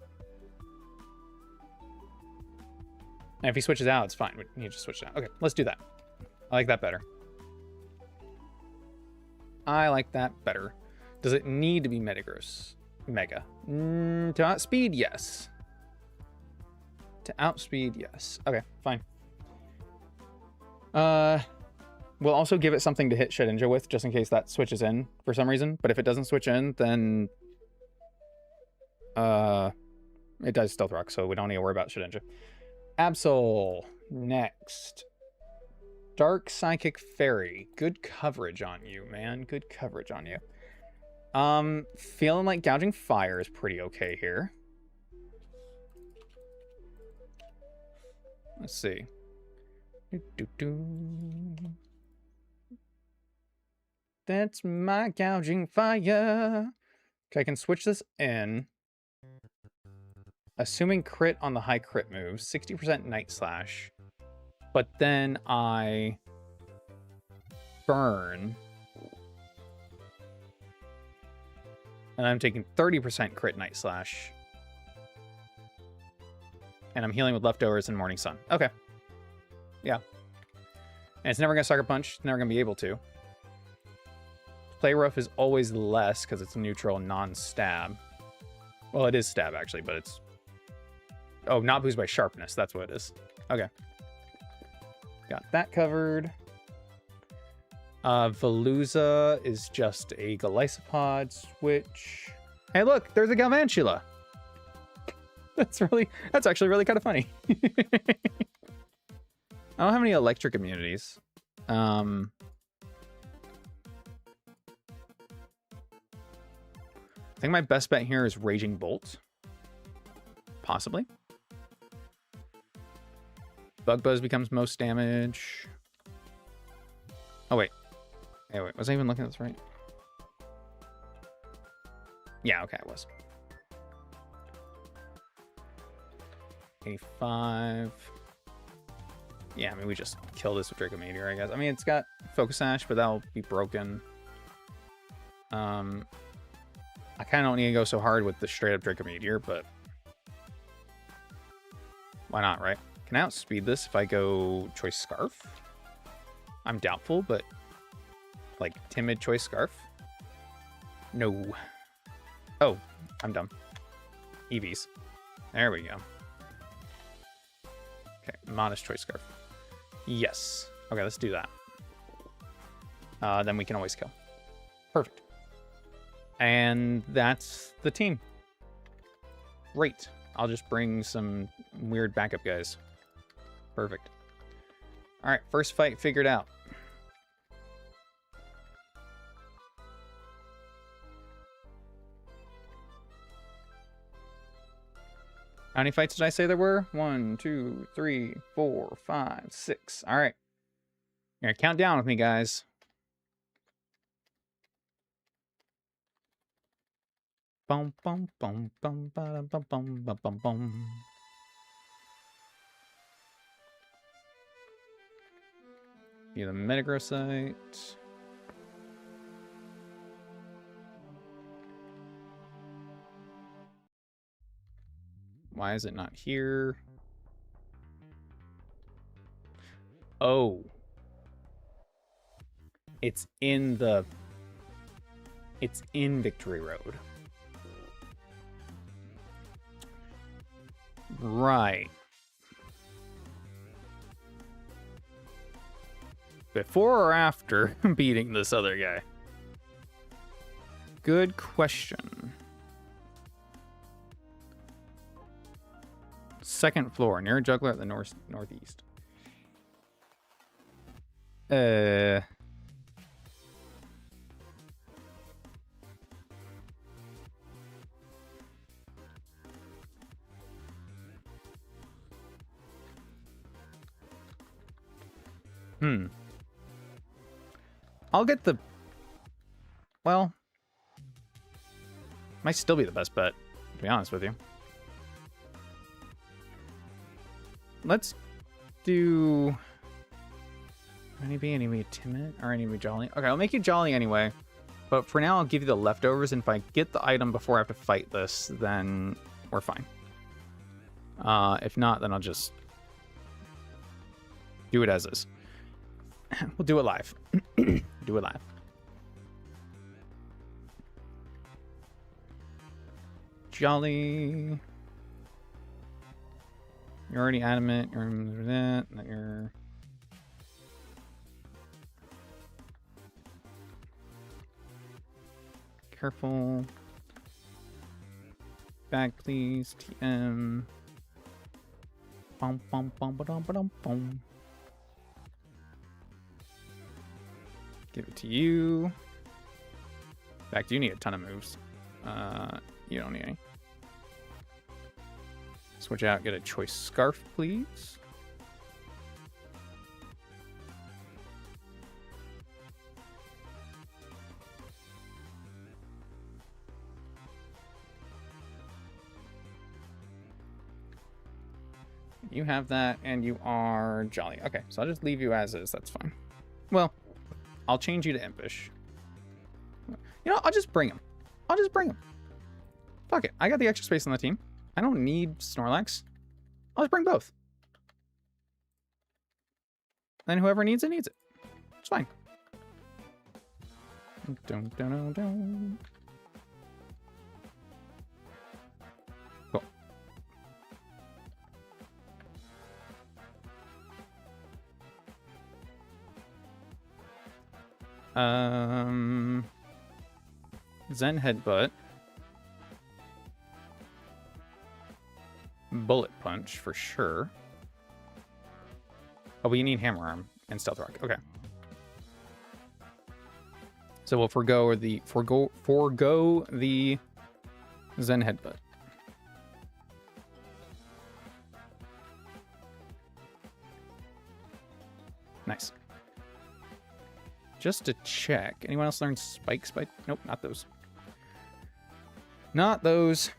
And if he switches out, it's fine. We just switch it out. Okay, let's do that. I like that better. I like that better. Does it need to be Metagross? Mega. To outspeed, yes. To outspeed, yes. Okay, fine. We'll also give it something to hit Shedinja with, just in case that switches in for some reason. But if it doesn't switch in, then it does Stealth Rock, so we don't need to worry about Shedinja. Absol next. Dark Psychic Fairy. Good coverage on you, man. Good coverage on you. Feeling like Gouging Fire is pretty okay here. Let's see. That's my Gouging Fire. Okay, I can switch this in. assuming crit on the high crit moves, 60% Night Slash, but then I burn, and I'm taking 30% crit Night Slash, and I'm healing with leftovers and Morning Sun. Okay. Yeah. And it's never going to Sucker Punch. It's never going to be able to. Play Rough is always less because it's neutral non-stab. Well, it is stab, actually, but it's... Oh, not boosted by Sharpness. That's what it is. Okay. Got that covered. Veluza is just a Golisopod switch. Hey, look! There's a Galvantula! That's actually really kind of funny. I don't have any electric immunities. I think my best bet here is Raging Bolt. Possibly. Bug Buzz becomes most damage. Oh, wait. Hey, wait. Was I even looking at this right? Yeah, okay, I was. 85. Yeah, I mean, we just kill this with Draco Meteor, I guess. I mean, it's got Focus Sash, but that'll be broken. I kind of don't need to go so hard with the straight-up Draco Meteor, but... Why not, right? Can I outspeed this if I go Choice Scarf? I'm doubtful, but... Like, timid Choice Scarf? No. Oh, I'm dumb. EVs. There we go. Okay, modest Choice Scarf. Yes. Okay, let's do that. Then we can always kill. Perfect. And that's the team. Great. I'll just bring some weird backup guys. Perfect. All right, first fight figured out. How many fights did I say there were? 1, 2, 3, 4, 5, 6. All right. You're gonna count down with me, guys. Bum bum bum bum bum bum bum bum bum bum. Be the Metagrossite. Why is it not here? Oh. It's in Victory Road. Right. Before or after beating this other guy? Good question. Second floor, near a juggler at the northeast. I'll get the... Well... Might still be the best bet, to be honest with you. Let's do... Any be timid or any be jolly? Okay, I'll make you jolly anyway. But for now, I'll give you the leftovers. And if I get the item before I have to fight this, then we're fine. If not, then I'll just do it as is. We'll do it live. Do it live. Jolly. You're already adamant. You're that. You're... Careful. Back, please. TM. Bum, bum, bum, ba-dum, ba-dum, bum. Give it to you. In fact, you need a ton of moves. You don't need any. Switch out, get a Choice Scarf, please. You have that, and you are Jolly. Okay, so I'll just leave you as is. That's fine. Well, I'll change you to Impish. You know, I'll just bring him. I'll just bring him. Fuck it. I got the extra space on the team. I don't need Snorlax. I'll just bring both. Then whoever needs it, needs it. It's fine. Dun, dun, dun, dun. Cool. Zen Headbutt. Bullet Punch for sure. Oh, but you need Hammer Arm and Stealth Rock. Okay. So we'll forgo the Zen Headbutt. Nice. Just to check. Anyone else learn Spikes by... Nope, not those. Not those.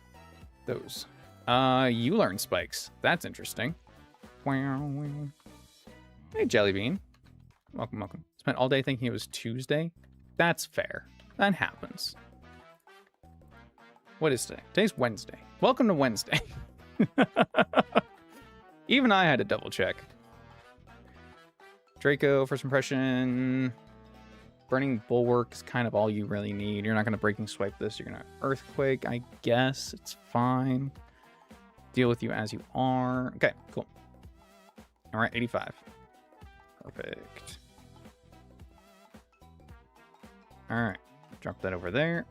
Those. You learn Spikes. That's interesting. Hey, Jellybean. Welcome, welcome. Spent all day thinking it was Tuesday. That's fair. That happens. What is today? Today's Wednesday. Welcome to Wednesday. Even I had to double check. Draco, first impression. Burning Bulwark is kind of all you really need. You're not going to Breaking Swipe this. You're going to Earthquake, I guess. It's fine. Deal with you as you are. Okay, cool. All right, 85. Perfect. All right, drop that over there.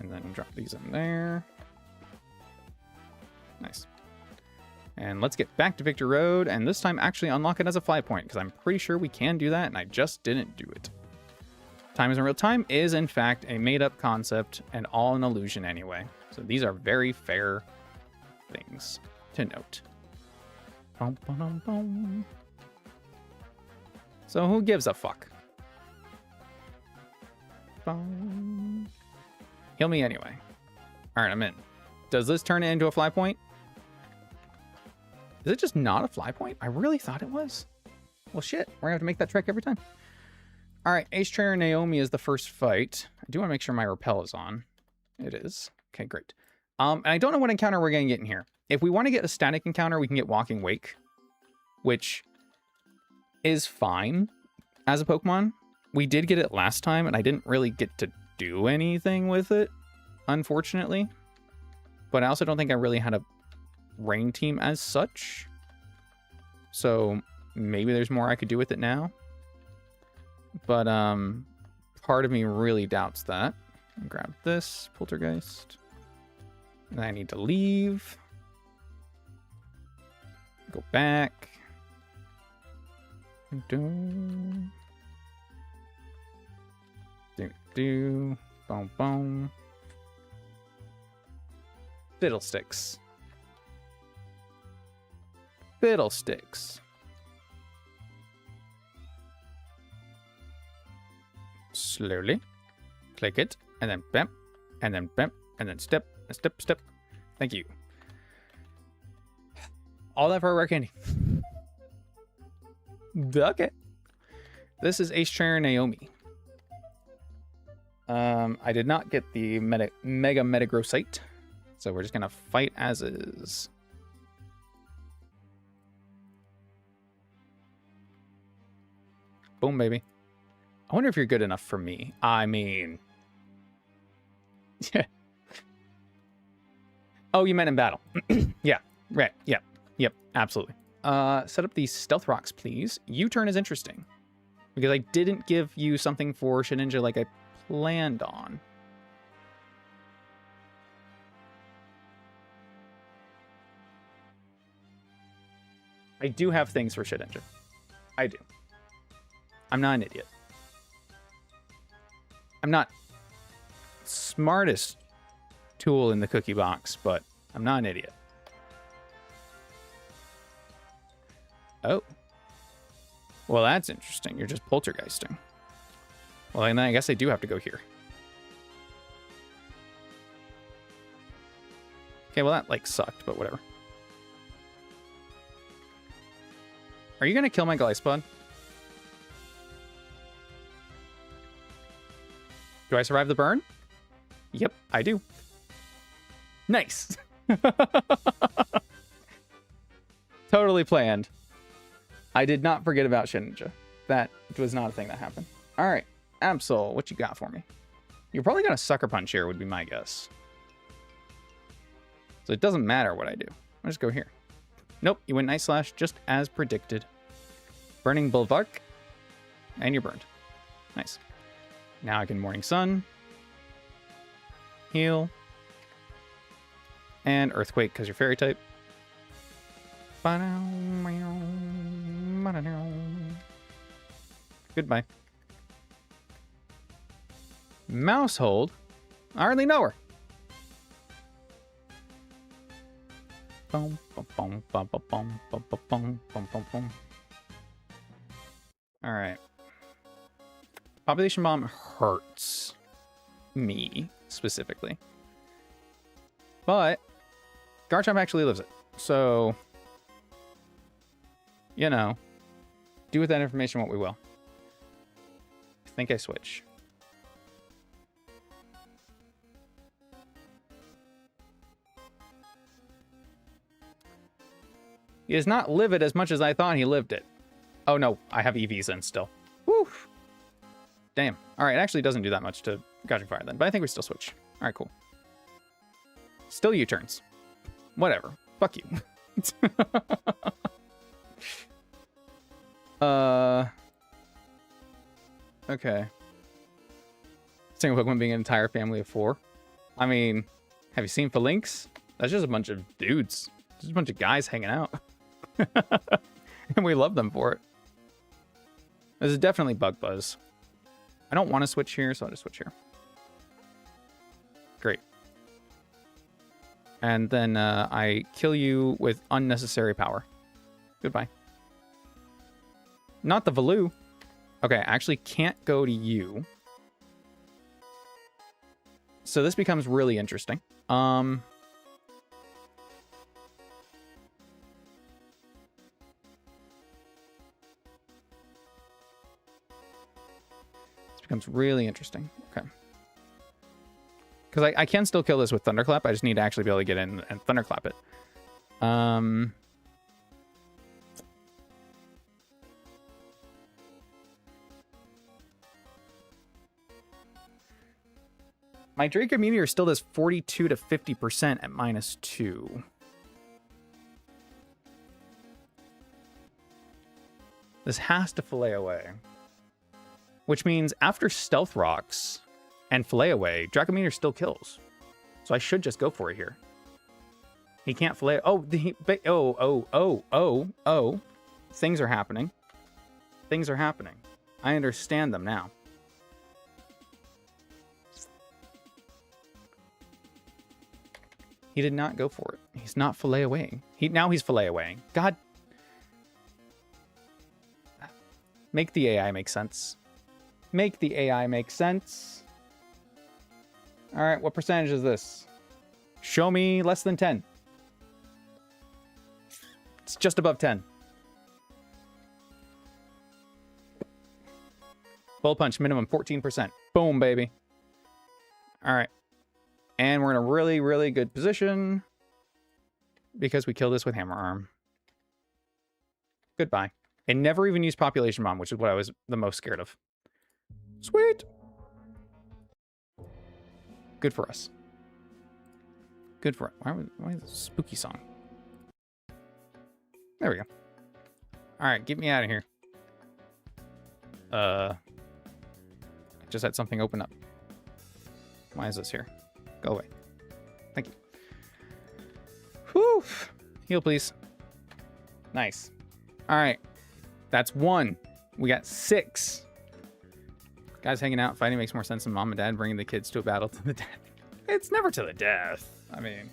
And then drop these in there. Nice. And let's get back to Victor Road, and this time actually unlock it as a fly point, because I'm pretty sure we can do that, and I just didn't do it. Time isn't real. Time is, in fact, a made-up concept, and all an illusion anyway. So these are very fair things to note. Bum, bum, bum. So who gives a fuck? Bum. Heal me anyway. All right, I'm in. Does this turn it into a fly point? Is it just not a fly point? I really thought it was. Well, shit. We're going to have to make that trek every time. All right. Ace Trainer Naomi is the first fight. I do want to make sure my repel is on. It is. Okay, great. And I don't know what encounter we're going to get in here. If we want to get a static encounter, we can get Walking Wake, which is fine as a Pokemon. We did get it last time, and I didn't really get to do anything with it, unfortunately. But I also don't think I really had a Rain team as such. So maybe there's more I could do with it now. But part of me really doubts that. Grab this Poltergeist. And I need to leave. Go back. Boom, boom. Fiddlesticks. Fiddlesticks. Slowly. Click it. And then bam. And then bam. And then step. Step. Step. Thank you. All that for a rare candy. Okay. This is Ace Trainer Naomi. I did not get the Mega Metagrossite. So we're just going to fight as is. Boom, baby. I wonder if you're good enough for me. I mean... Yeah. Oh, you meant in battle. Yeah, right. Yeah. Yep, absolutely. Set up these Stealth Rocks, please. U-turn is interesting. Because I didn't give you something for Shedinja like I planned on. I do have things for Shedinja. I do. I'm not an idiot. I'm not smartest tool in the cookie box, but I'm not an idiot. Oh. Well, that's interesting. You're just poltergeisting. Well, then I guess I do have to go here. Okay, well that, like, sucked, but whatever. Are you gonna kill my Glyspod? Do I survive the burn? Yep, I do. Nice. Totally planned. I did not forget about Shedinja. That was not a thing that happened. All right, Absol, what you got for me? You're probably gonna Sucker Punch here, would be my guess. So it doesn't matter what I do. I'll just go here. Nope, you went Night Slash just as predicted. Burning Bulwark, and you're burned. Nice. Now I can Morning Sun, heal, and Earthquake because you're Fairy type. Goodbye. Mouse Hold. I hardly know her. All right. Population Bomb hurts me specifically, but Garchomp actually lives it. So, you know, do with that information what we will. I think I switch. He does not live it as much as I thought he lived it. Oh no, I have EVs in still. Woo! Damn. All right, it actually doesn't do that much to Gushing Fire then, but I think we still switch. All right, cool. Still U-turns. Whatever. Fuck you. Okay. Single Pokemon being an entire family of 4. I mean, have you seen Phalanx? That's just a bunch of dudes. Just a bunch of guys hanging out. And we love them for it. This is definitely Bug Buzz. I don't want to switch here, so I'll just switch here. Great. And then I kill you with unnecessary power. Goodbye. Not the Valoo. Okay, I actually can't go to you. So this becomes really interesting. Becomes really interesting. Okay. Because I can still kill this with Thunderclap. I just need to actually be able to get in and Thunderclap it. My Draco Meteor still does 42 to 50% at -2. This has to fillet away. Which means after Stealth Rocks and Fillet Away, Draco Meteor still kills. So I should just go for it here. He can't fillet. Oh, oh. Things are happening. Things are happening. I understand them now. He did not go for it. He's not Fillet Awaying. Now he's Fillet Awaying. God. Make the AI make sense. Make the AI make sense. All right, what percentage is this? Show me less than 10. It's just above 10. Bull Punch, minimum 14%. Boom, baby. All right. And we're in a really, really good position because we kill this with Hammer Arm. Goodbye. And never even use Population Bomb, which is what I was the most scared of. Sweet. Good for us. Good for... Why is this a spooky song? There we go. All right, get me out of here. I just had something open up. Why is this here? Go away. Thank you. Whew. Heal, please. Nice. All right. That's 1. We got 6. Guys hanging out, fighting makes more sense than mom and dad bringing the kids to a battle to the death. It's never to the death. I mean...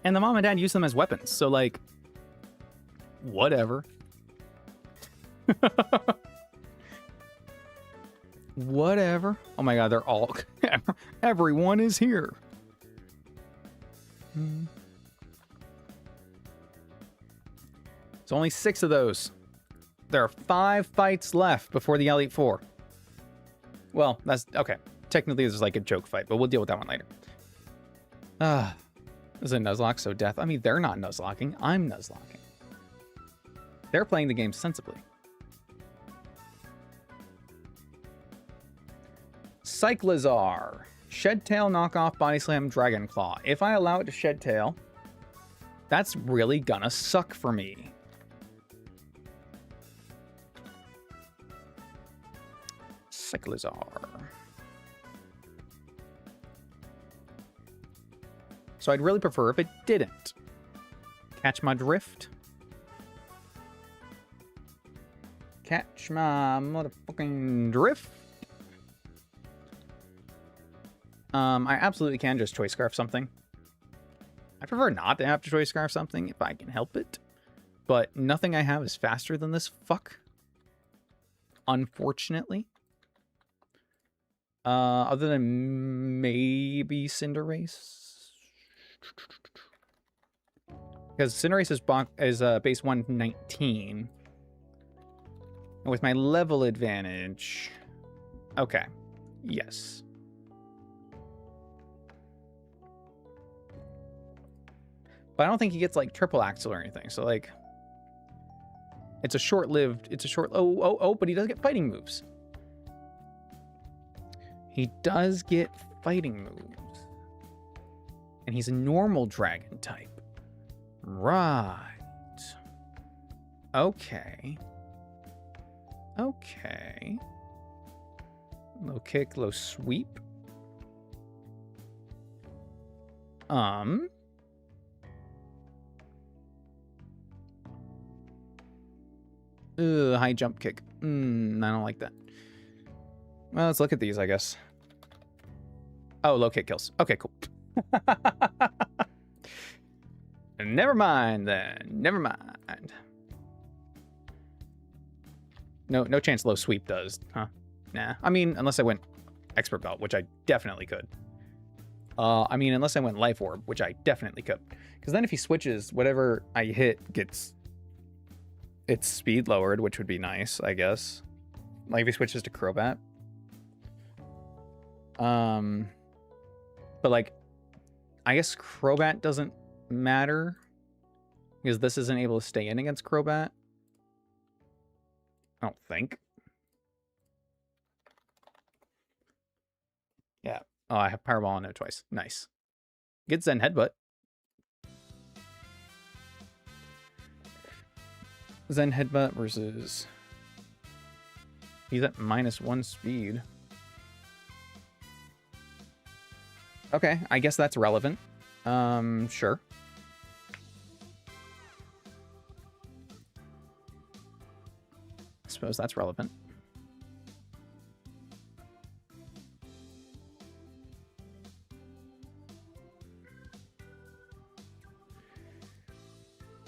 And the mom and dad use them as weapons, so, like... Whatever. Whatever. Oh my god, they're all... Everyone is here. It's only 6 of those. There are 5 fights left before the Elite Four. Well, that's okay. Technically, this is like a joke fight, but we'll deal with that one later. This is a Nuzlocke, so death. I mean, they're not Nuzlocking. I'm Nuzlocking. They're playing the game sensibly. Cyclizar. Shed Tail knockoff Body Slam Dragon Claw. If I allow it to Shed Tail, that's really gonna suck for me. Cyclizar. So I'd really prefer if it didn't. Catch my drift? Catch my motherfucking drift? I absolutely can just Choice Scarf something. I prefer not to have to Choice Scarf something if I can help it. But nothing I have is faster than this fuck. Unfortunately. Other than maybe Cinderace. Because Cinderace is base 119. And with my level advantage... Okay. Yes. But I don't think he gets, like, triple axle or anything. So, like... It's a short-lived... but he does get fighting moves. He does get fighting moves. And he's a normal dragon type. Right. Okay. Okay. Low kick, low sweep. High jump kick. I don't like that. Well, let's look at these, I guess. Oh, low kick kills. Okay, cool. Never mind, then. Never mind. No chance low sweep does, huh? Nah. I mean, unless I went Expert Belt, which I definitely could. I mean, unless I went Life Orb, which I definitely could. Because then if he switches, whatever I hit gets its speed lowered, which would be nice, I guess. Like if he switches to Crobat. But like, I guess Crobat doesn't matter because this isn't able to stay in against Crobat. I don't think. Yeah. Oh, I have Powerball on it twice. Nice. Get Zen Headbutt. Zen Headbutt versus... He's at -1 speed. Okay, I guess that's relevant. Sure. I suppose that's relevant.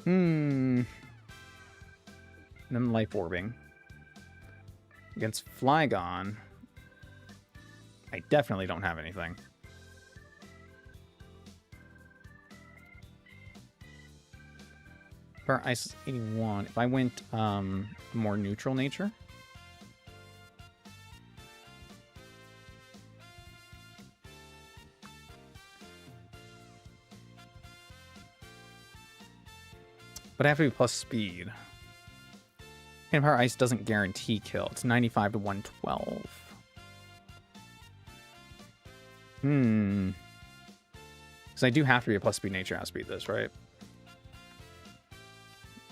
And then Life Orbing. Against Flygon, I definitely don't have anything. For Ice 81, if I went more neutral nature. But I have to be plus speed. And Power Ice doesn't guarantee kill. It's 95 to 112. Because I do have to be a plus speed nature to outspeed this, right?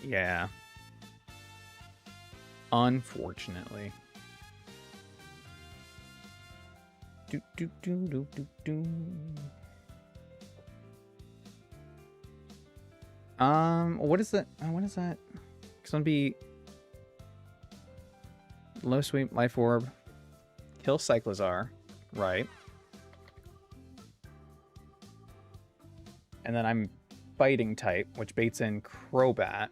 Yeah. Unfortunately. What is that? What is that? It's gonna be low sweep, Life Orb, kill Cyclizar, right? And then I'm fighting type, which baits in Crobat.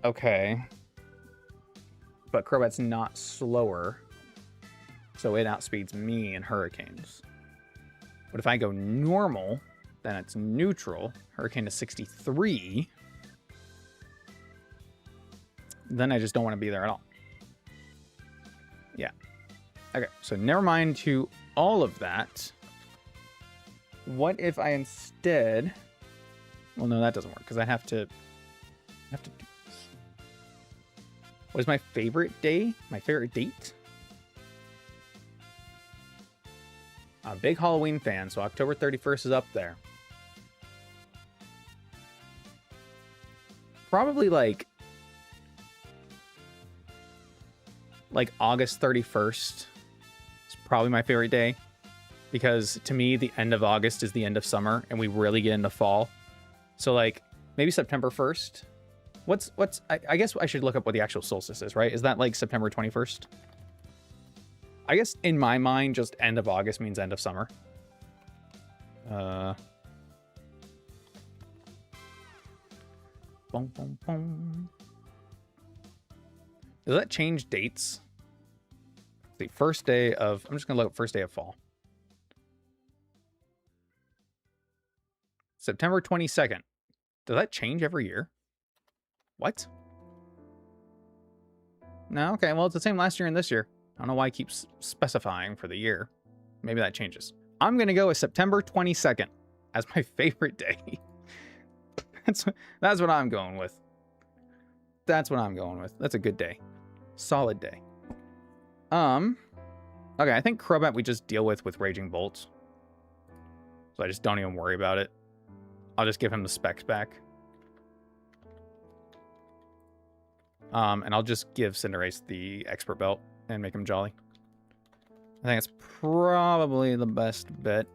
Okay. But Crobat's not slower. So it outspeeds me in hurricanes. But if I go normal, then it's neutral. Hurricane is 63. Then I just don't want to be there at all. Yeah. Okay, so never mind to all of that. What if I instead... Well, no, that doesn't work, because I have to do this. What is my favorite day? My favorite date? I'm a big Halloween fan, so October 31st is up there. Probably like August 31st is probably my favorite day, because to me the end of August is the end of summer and we really get into fall. So like maybe September 1st. I guess I should look up what the actual solstice is, right? Is that like September 21st? I guess in my mind just end of August means end of summer. Boom, boom, boom. Does that change dates? The first day of... I'm just going to look up first day of fall. September 22nd. Does that change every year? What? No, okay. Well, it's the same last year and this year. I don't know why I keep specifying for the year. Maybe that changes. I'm going to go with September 22nd as my favorite day. That's what I'm going with. That's what I'm going with. That's a good day. Solid day. Okay, I think Crobat we just deal with Raging Bolt. So I just don't even worry about it. I'll just give him the specs back. And I'll just give Cinderace the Expert Belt and make him jolly. I think it's probably the best bet.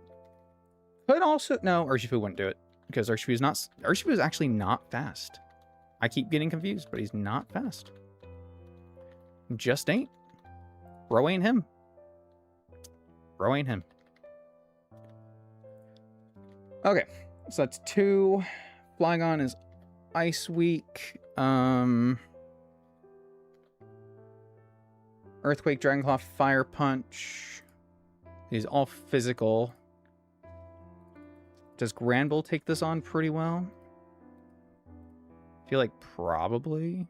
Could also... No, Urshifu wouldn't do it. Because Urshifu is actually not fast. I keep getting confused, but he's not fast. Just ain't. Bro ain't him. Bro ain't him. Okay. So that's 2. Flygon is Ice Weak. Earthquake, Dragonclaw, Fire Punch. He's all physical. Does Granbull take this on pretty well? I feel like probably.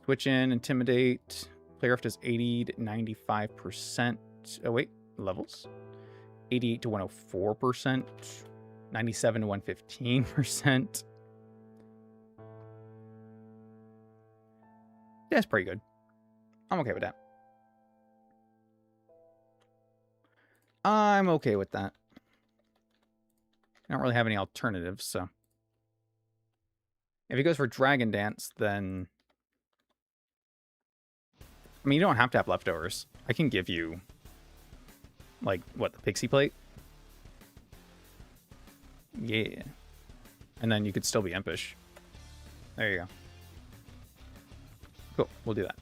Switch in, Intimidate. Play Rough does 80 to 95%. Oh, wait. Levels? 88 to 104%. 97 to 115%. That's pretty good. I'm okay with that. I'm okay with that. I don't really have any alternatives, so. If he goes for Dragon Dance, then... I mean, you don't have to have leftovers. I can give you, like, what, the Pixie Plate? Yeah. And then you could still be Impish. There you go. Cool, we'll do that.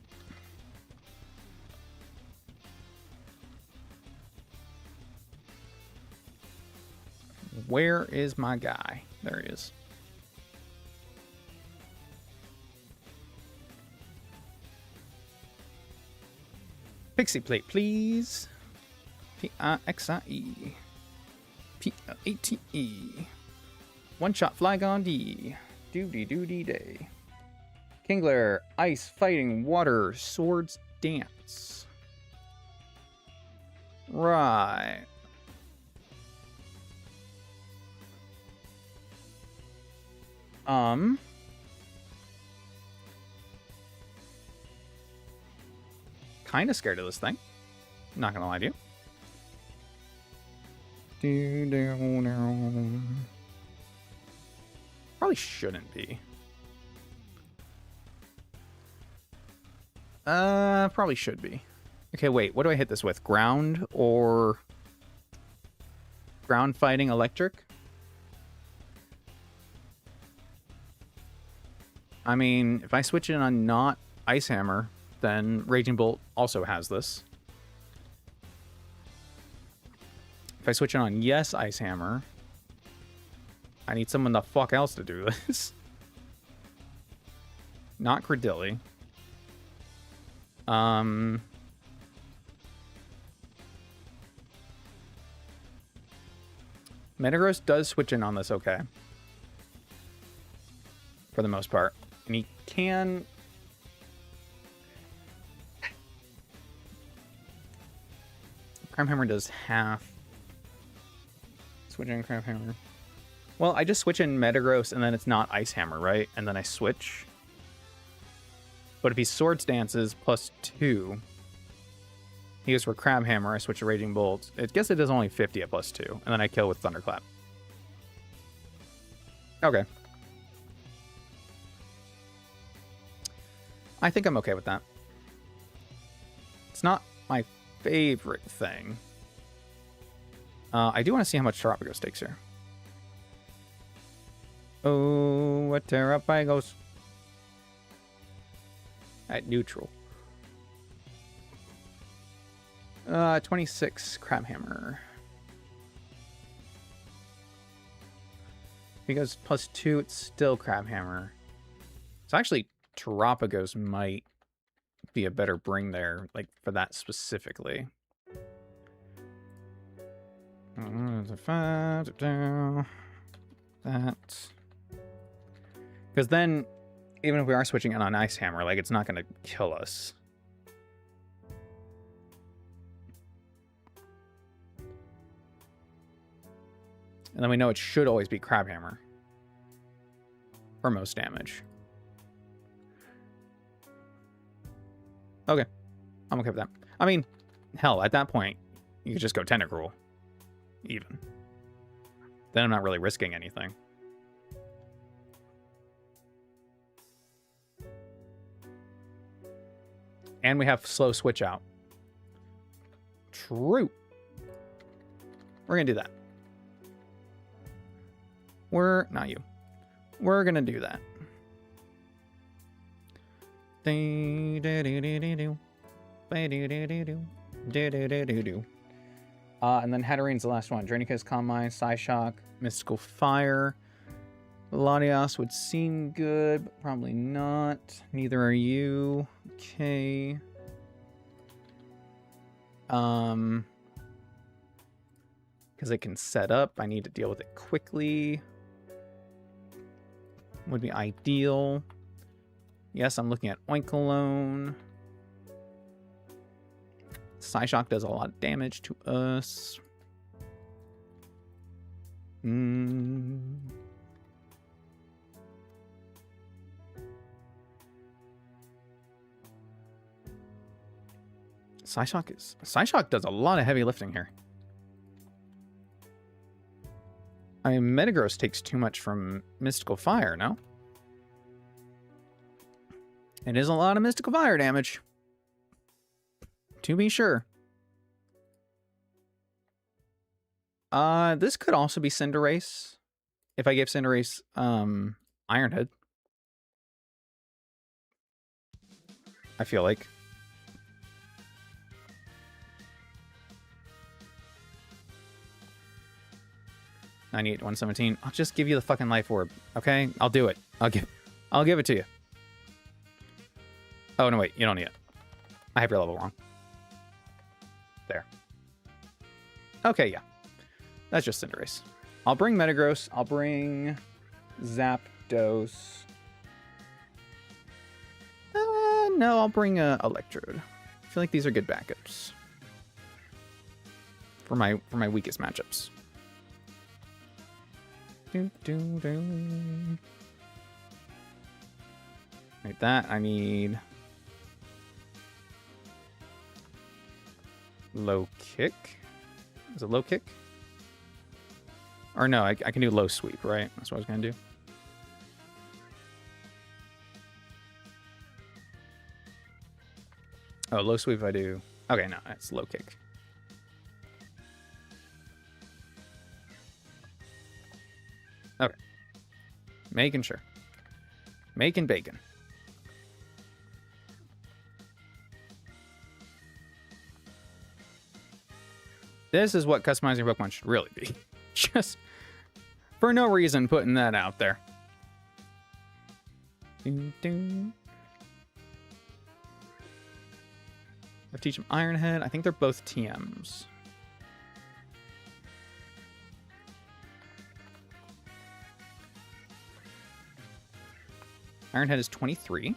Where is my guy? There he is. Pixie Plate, please. P-I-X-I-E. P-L-A-T-E. One-shot Flygon D. Doody day. Kingler, Ice, Fighting, Water, Swords, Dance. Right. Kind of scared of this thing. Not gonna lie to you. Probably shouldn't be. Probably should be. Okay, wait. What do I hit this with? Ground or... Ground Fighting Electric? I mean, if I switch it on not Ice Hammer, then Raging Bolt also has this. If I switch it on yes Ice Hammer, I need someone the fuck else to do this. Not Credilli. Metagross does switch in on this okay. For the most part. And he can... Crime Hammer does half. Switch in Crime Hammer. Well, I just switch in Metagross and then it's not Ice Hammer, right? And then I switch. But if he Swords Dances +2, he goes for Crab Hammer, I switch to Raging Bolt. I guess it does only 50 at +2, and then I kill with Thunderclap. Okay. I think I'm okay with that. It's not my favorite thing. I do want to see how much Terrapagos takes here. Oh, what Terrapagos. At neutral. 26 Crab Hammer. If he goes +2, it's still Crab Hammer. So actually, Terrapagos might be a better bring there, like for that specifically. That. Because then, even if we are switching in on Ice Hammer, like it's not going to kill us. And then we know it should always be Crab Hammer for most damage. Okay. I'm okay with that. I mean, hell, at that point, you could just go Tentacruel. Even. Then I'm not really risking anything. And we have slow switch out. True. We're going to do that. Not you. We're going to do that. And then Hatterene's the last one. Drainicus, Calm Mind, Psyshock, Mystical Fire. Latios would seem good, but probably not. Neither are you. Okay. Because it can set up. I need to deal with it quickly. Would be ideal. Yes, I'm looking at Oinkologne. Psyshock does a lot of damage to us. Psyshock does a lot of heavy lifting here. I mean, Metagross takes too much from Mystical Fire, no? It is a lot of Mystical Fire damage. To be sure. This could also be Cinderace. If I gave Cinderace, Iron Head. I feel like. $98, $117. I'll just give you the fucking Life Orb, okay? I'll do it. I'll give it to you. Oh, no, wait. You don't need it. I have your level wrong. There. Okay, yeah. That's just Cinderace. I'll bring Metagross. I'll bring Zapdos. No, I'll bring Electrode. I feel like these are good backups. For my weakest matchups. Like that, I need low kick. Is it low kick? Or no, I can do low sweep, right? That's what I was gonna do. Oh, low sweep I do. Okay, no, it's low kick. Okay. Making sure. Making bacon. This is what customizing Pokemon should really be. Just for no reason putting that out there. I teach him Ironhead. I think they're both TMs. Ironhead is 23.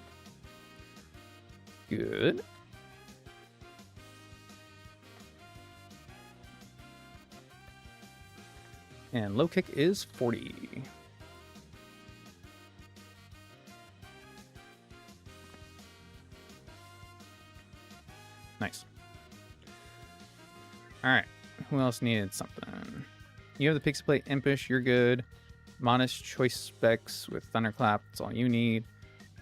Good. And low kick is 40. Nice. Alright. Who else needed something? You have the Pixie Plate Impish, you're good. Modest choice specs with Thunderclap, that's all you need.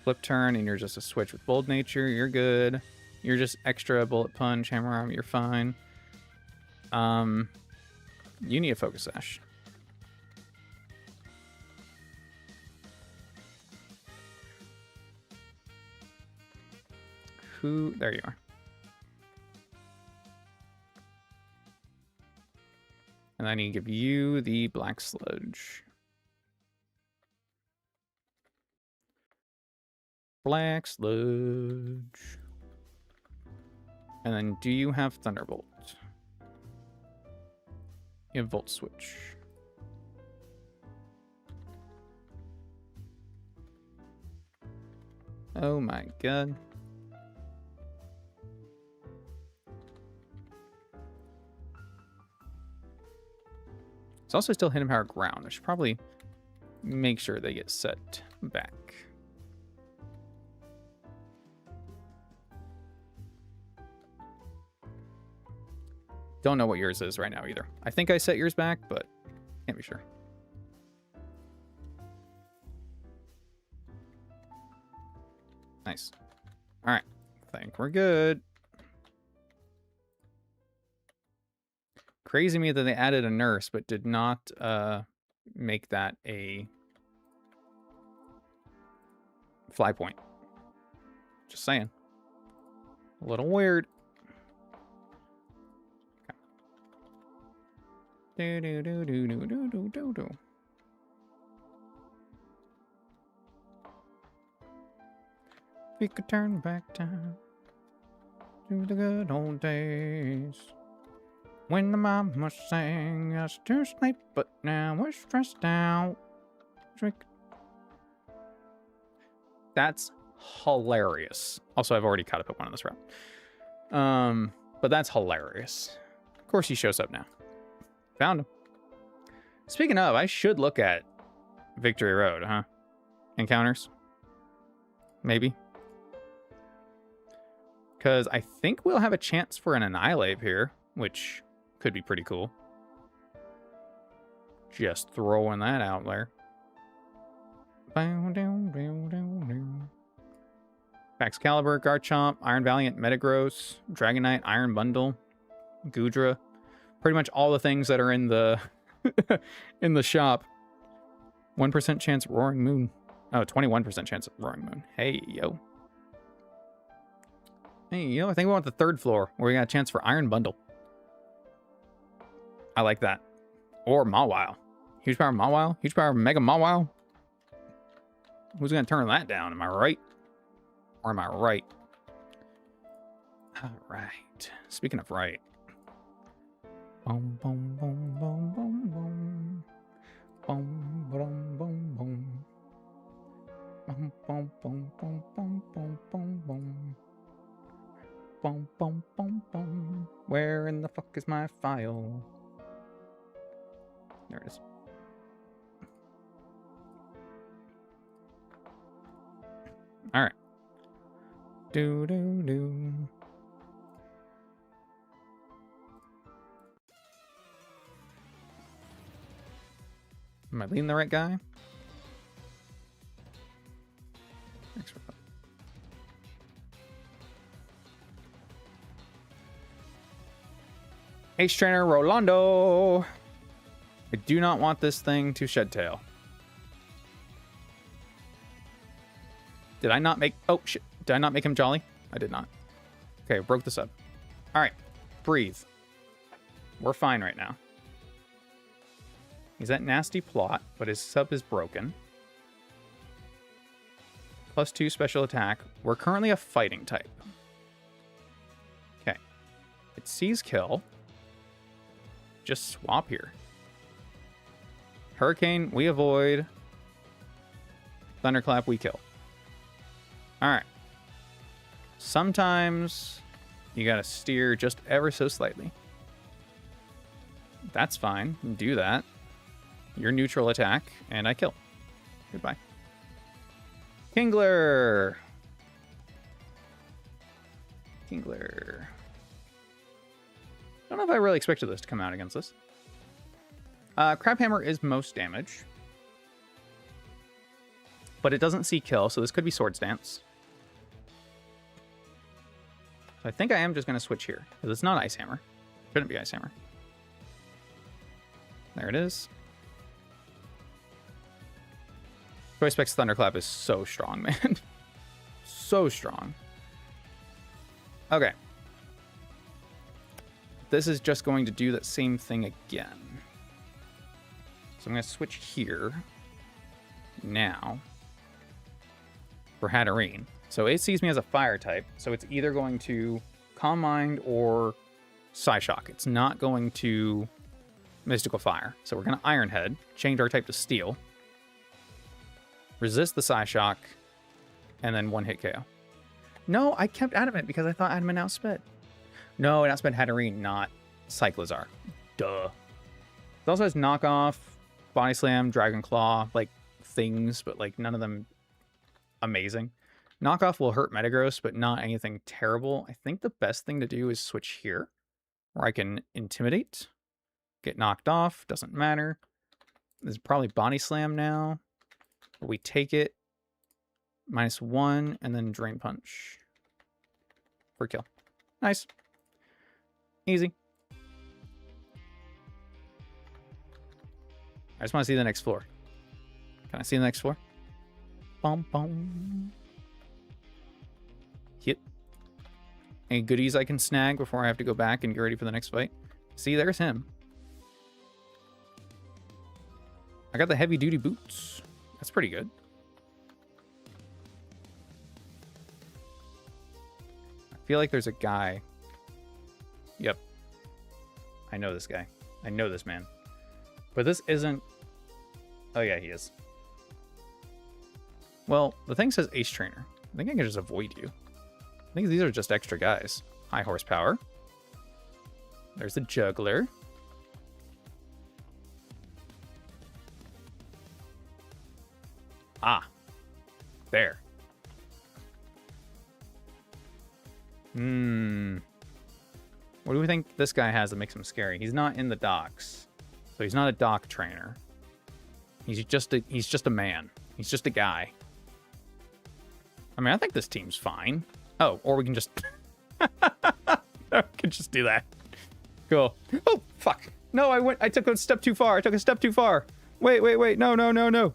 Flip turn, and you're just a switch with Bold Nature, you're good. You're just extra Bullet Punch, Hammer Arm, you're fine. You need a Focus Sash. There you are. And I need to give you the Black Sludge. Black Sludge. And then do you have Thunderbolt? You have Volt Switch. Oh my god. It's also still Hidden Power Ground. I should probably make sure they get set back. Don't know what yours is right now either. I think I set yours back, but can't be sure. Nice. All right. I think we're good. Crazy me that they added a nurse, but did not make that a fly point. Just saying. A little weird. Okay. Do do do do do do do do. We could turn back time to the good old days. When the mama sang us to sleep, but now we're stressed out. That's hilarious. Also, I've already caught up at one on this route. But that's hilarious. Of course he shows up now. Found him. Speaking of, I should look at Victory Road, huh? Encounters? Maybe. Because I think we'll have a chance for an Annihilate here, which could be pretty cool. Just throwing that out there. Excalibur, Garchomp, Iron Valiant, Metagross, Dragonite, Iron Bundle, Goodra. Pretty much all the things that are in the in the shop. 1% chance Roaring Moon. Oh, 21% chance of Roaring Moon. Hey, yo. Hey, yo, I think we want the third floor where we got a chance for Iron Bundle. I like that. Or Mawile. Huge power Mawile? Huge power Mega Mawile? Who's going to turn that down? Am I right? Or am I right? All right. Speaking of right. Boom, boom, boom, boom, boom, boom. Boom, boom, boom, boom. Boom, boom, boom, boom, boom, boom, boom, boom. Boom, boom, boom, boom. Where in the fuck is my file? There it is. All right. Do do do. Am I leading the right guy? Thanks for that. H-Trainer Rolando. I do not want this thing to shed tail. Did I not make... Oh, shit. Did I not make him jolly? I did not. Okay, broke the sub. All right. Breathe. We're fine right now. He's at nasty plot, but his sub is broken. +2 special attack. We're currently a fighting type. Okay. It sees kill. Just swap here. Hurricane, we avoid. Thunderclap, we kill. Alright. Sometimes you gotta steer just ever so slightly. That's fine. Do that. Your neutral attack, and I kill. Goodbye. Kingler! Kingler. I don't know if I really expected this to come out against this. Crabhammer is most damage. But it doesn't see kill, so this could be Swords Dance. So I think I am just going to switch here, because it's not Ice Hammer. Shouldn't be Ice Hammer. There it is. Choice Specs Thunderclap is so strong, man. So strong. Okay. This is just going to do that same thing again. So I'm going to switch here now for Hatterene. So it sees me as a fire type, so it's either going to Calm Mind or Psyshock. It's not going to Mystical Fire. So we're going to Iron Head, change our type to Steel, resist the Psyshock, and then one-hit KO. No, I kept Adamant because I thought Adamant outsped. No, it outsped Hatterene, not Cyclizar. Duh. It also has Knockoff, Body Slam, Dragon Claw, like, things, but, like, none of them amazing. Knockoff will hurt Metagross, but not anything terrible. I think the best thing to do is switch here, where I can Intimidate, get knocked off, doesn't matter. This is probably Body Slam now. We take it, -1, and then Drain Punch for kill. Nice. Easy. I just want to see the next floor. Can I see the next floor? Bum, bum. Hit. Any goodies I can snag before I have to go back and get ready for the next fight? See, there's him. I got the heavy duty boots. That's pretty good. I feel like there's a guy. Yep. I know this guy. I know this man. But this isn't... Oh yeah, he is. Well, the thing says Ace Trainer. I think I can just avoid you. I think these are just extra guys. High horsepower. There's the Juggler. Ah. There. What do we think this guy has that makes him scary? He's not in the docks. So he's not a dock trainer. He's just a man. He's just a guy. I mean, I think this team's fine. Oh, or we can just... we can just do that. Cool. Oh, fuck. No, I took a step too far. I took a step too far. Wait. No. Wait. No.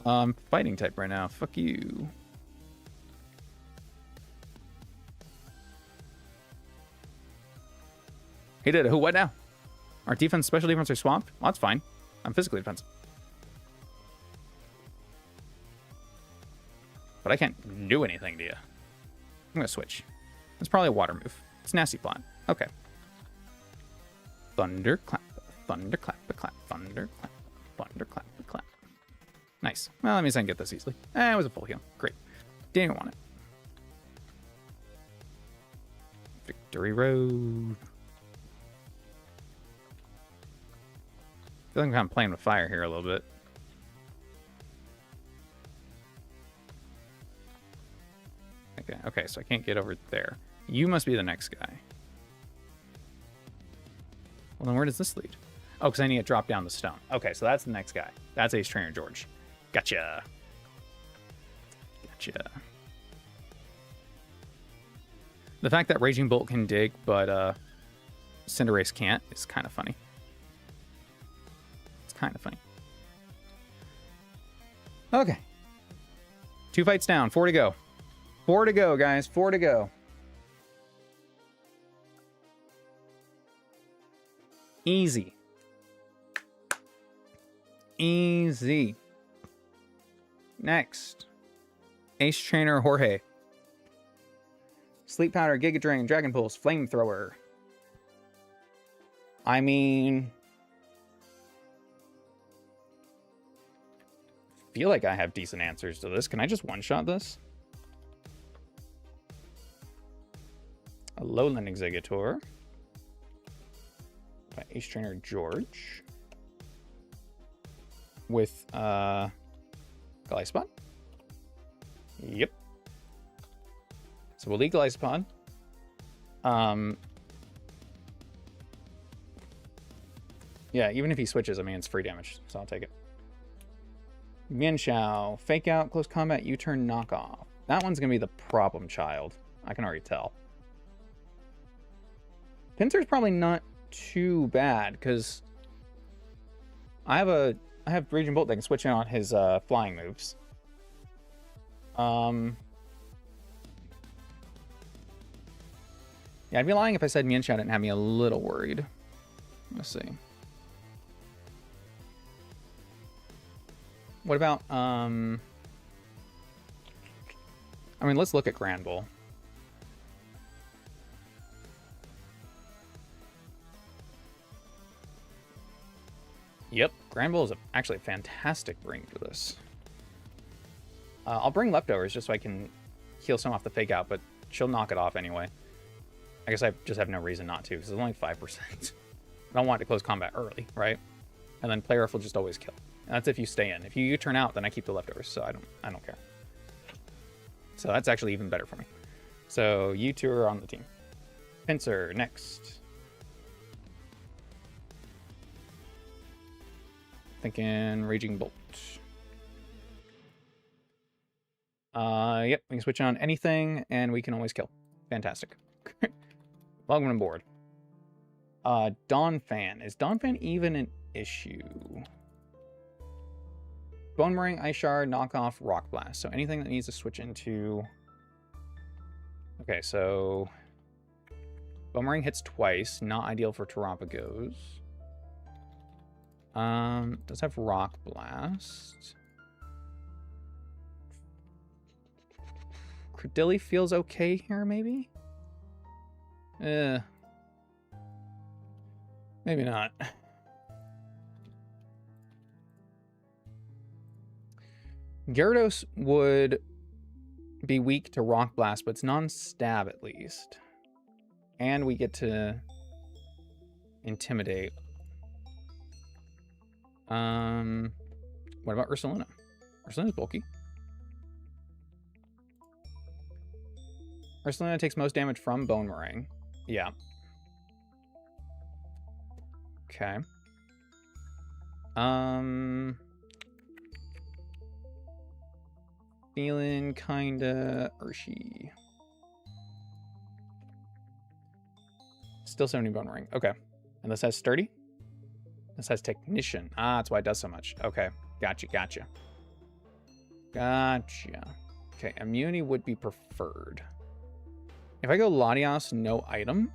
Wait. Fighting type right now. Fuck you. He did. Who? What now? Our defense, special defense are swamped? Well, that's fine. I'm physically defensive. But I can't do anything to you. I'm going to switch. It's probably a water move. It's Nasty Plot. Okay. Thunderclap, thunderclap, clap, thunderclap, thunderclap, clap. Nice. Well, that means I can get this easily. It was a full heal. Great. Didn't want it. Victory Road. I feel like I'm kind of playing with fire here a little bit. Okay, so I can't get over there. You must be the next guy. Well, then where does this lead? Oh, because I need to drop down the stone. Okay, so that's the next guy. That's Ace Trainer George. Gotcha. The fact that Raging Bolt can dig, but Cinderace can't is kind of funny. Okay. 2 fights down. 4 to go. 4 to go, guys. 4 to go. Easy. Easy. Next. Ace Trainer Jorge. Sleep Powder, Giga Drain, Dragon Pulse, Flamethrower. I mean, feel like I have decent answers to this. Can I just one-shot this? A Lowland Executor by Ace Trainer George with Glyspot. Yep. So we'll lead Glyspot. Yeah, even if he switches, I mean, it's free damage, so I'll take it. Mienshao, Fake Out, Close Combat, U-Turn, Knockoff. That one's going to be the problem child. I can already tell. Pinsir's probably not too bad, because I have Raging Bolt that can switch in on his flying moves. Yeah, I'd be lying if I said Mienshao didn't have me a little worried. Let's see. What about, I mean, let's look at Grand Bull. Yep, Grand Bull is actually a fantastic bring for this. I'll bring Leftovers just so I can heal some off the Fake Out, but she'll knock it off anyway. I guess I just have no reason not to, because it's only 5%. I don't want it to close combat early, right? And then Player F will just always kill. And that's if you stay in. If you turn out, then I keep the Leftovers, so I don't care. So that's actually even better for me. So you two are on the team. Pinsir, next. Thinking Raging Bolt. Yep, we can switch on anything, and we can always kill. Fantastic. Welcome aboard. Dawn Fan. Is Dawn Fan even an issue? Bone Meringue, Ice Shard, Knockoff, Rock Blast. So anything that needs to switch into... Okay, so... Bone Meringue hits twice. Not ideal for Terapagos. Does have Rock Blast. Credilli feels okay here, maybe? Maybe not. Gyarados would be weak to Rock Blast, but it's non-stab at least. And we get to Intimidate. What about Ursaluna? Ursaluna's bulky. Ursaluna takes most damage from Bone Meringue. Yeah. Okay. Feeling kinda Urshi. Still 70 Bone Meringue. Okay. And this has Sturdy? This has Technician. Ah, that's why it does so much. Okay. Gotcha, gotcha. Gotcha. Okay, immunity would be preferred. If I go Latios, no item.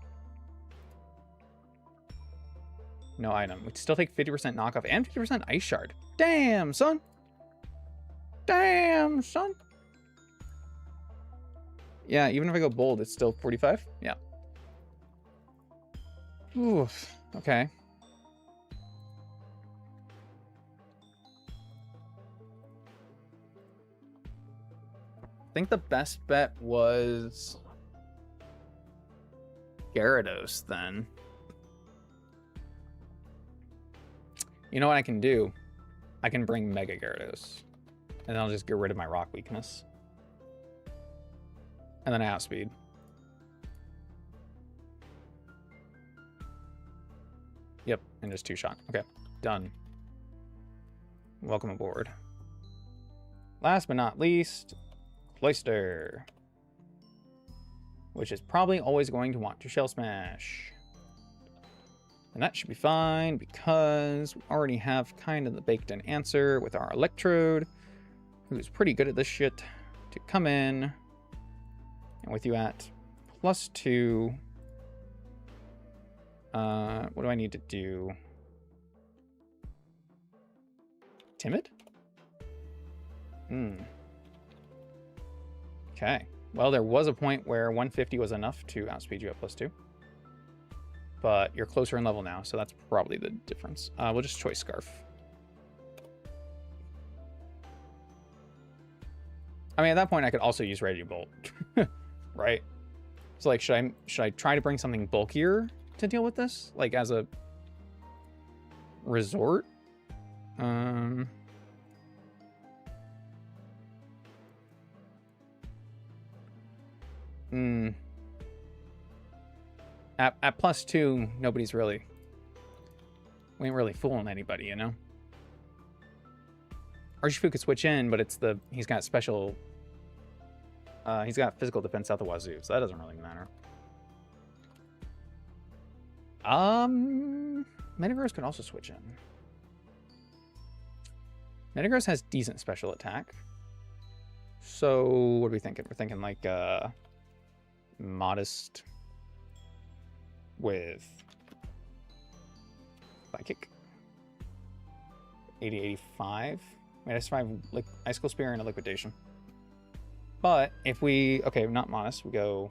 No item. We still take 50% knockoff and 50% Ice Shard. Damn, son. Damn, son. Yeah, even if I go bold, it's still 45. Yeah. Oof. Okay. I think the best bet was Gyarados then. You know what I can do? I can bring Mega Gyarados. And then I'll just get rid of my rock weakness. And then I outspeed. Yep, and just two-shot. Okay, done. Welcome aboard. Last but not least, Cloyster. Which is probably always going to want to Shell Smash. And that should be fine because we already have kind of the baked-in answer with our Electrode, who's pretty good at this shit, to come in. And with you at +2, what do I need to do? Timid? Okay. Well, there was a point where 150 was enough to outspeed you at +2. But you're closer in level now, so that's probably the difference. We'll just choice Scarf. I mean, at that point, I could also use Raging Bolt, right? So, like, should I try to bring something bulkier to deal with this, like as a resort? At +2, nobody's really... We ain't really fooling anybody, you know? Urshifu could switch in, but it's the... He's got special... he's got physical defense out the wazoo, so that doesn't really matter. Metagross could also switch in. Metagross has decent special attack. So, what are we thinking? We're thinking like, Modest with Psychic. 80-85. Wait, I survive like Icicle Spear and a Liquidation. But if we... Okay, not Modest. We go...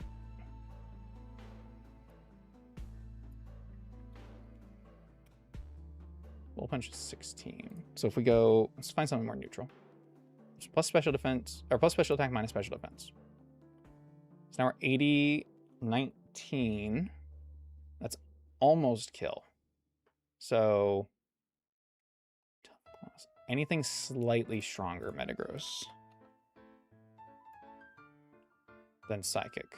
Bull Punch is 16. So if we go... Let's find something more neutral. It's plus special defense... Or plus special attack minus special defense. So now we're 80-19. That's almost kill. So... Anything slightly stronger, Metagross, than Psychic.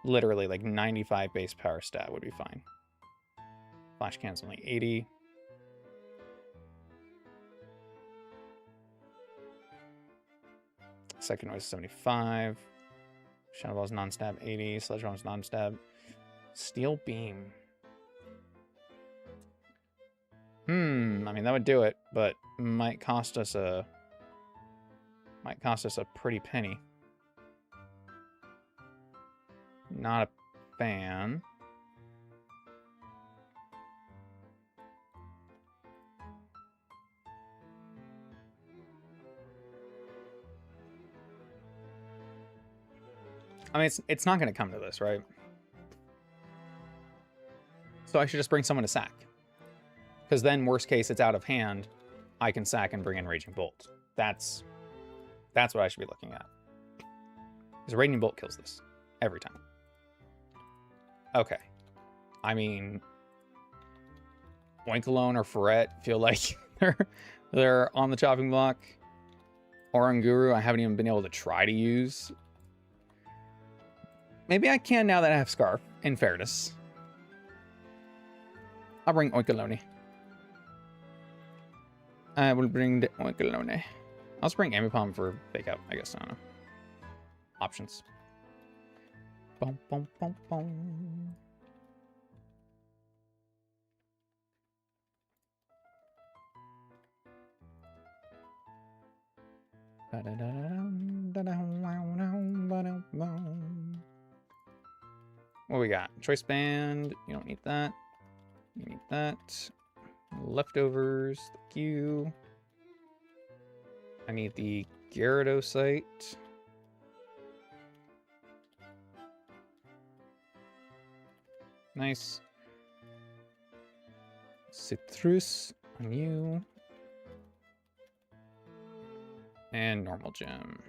Literally, like 95 base power stat would be fine. Flash Can's only 80. Second Noise 75. Shadow Ball's non-stab 80. Sledge Bomb's non-stab. Steel Beam. I mean, that would do it, but might cost us a pretty penny. Not a fan. I mean, it's not going to come to this, right? So I should just bring someone to sack. Because then, worst case, it's out of hand. I can sack and bring in Raging Bolt. That's what I should be looking at. Because Raging Bolt kills this. Every time. Okay. I mean... Oinkologne or Ferret feel like they're on the chopping block. Oranguru, I haven't even been able to try to use. Maybe I can now that I have Scarf, in fairness. I'll bring Oinkologne. I will bring the Oinkologne. I'll just bring Ambipom for fake out, I guess. I don't know. Options. Boom, boom, boom, boom. What we got? Choice Band. You don't need that. You need that. Leftovers. Thank you. I need the Gyarados. Nice. Citrus on you. And normal gem.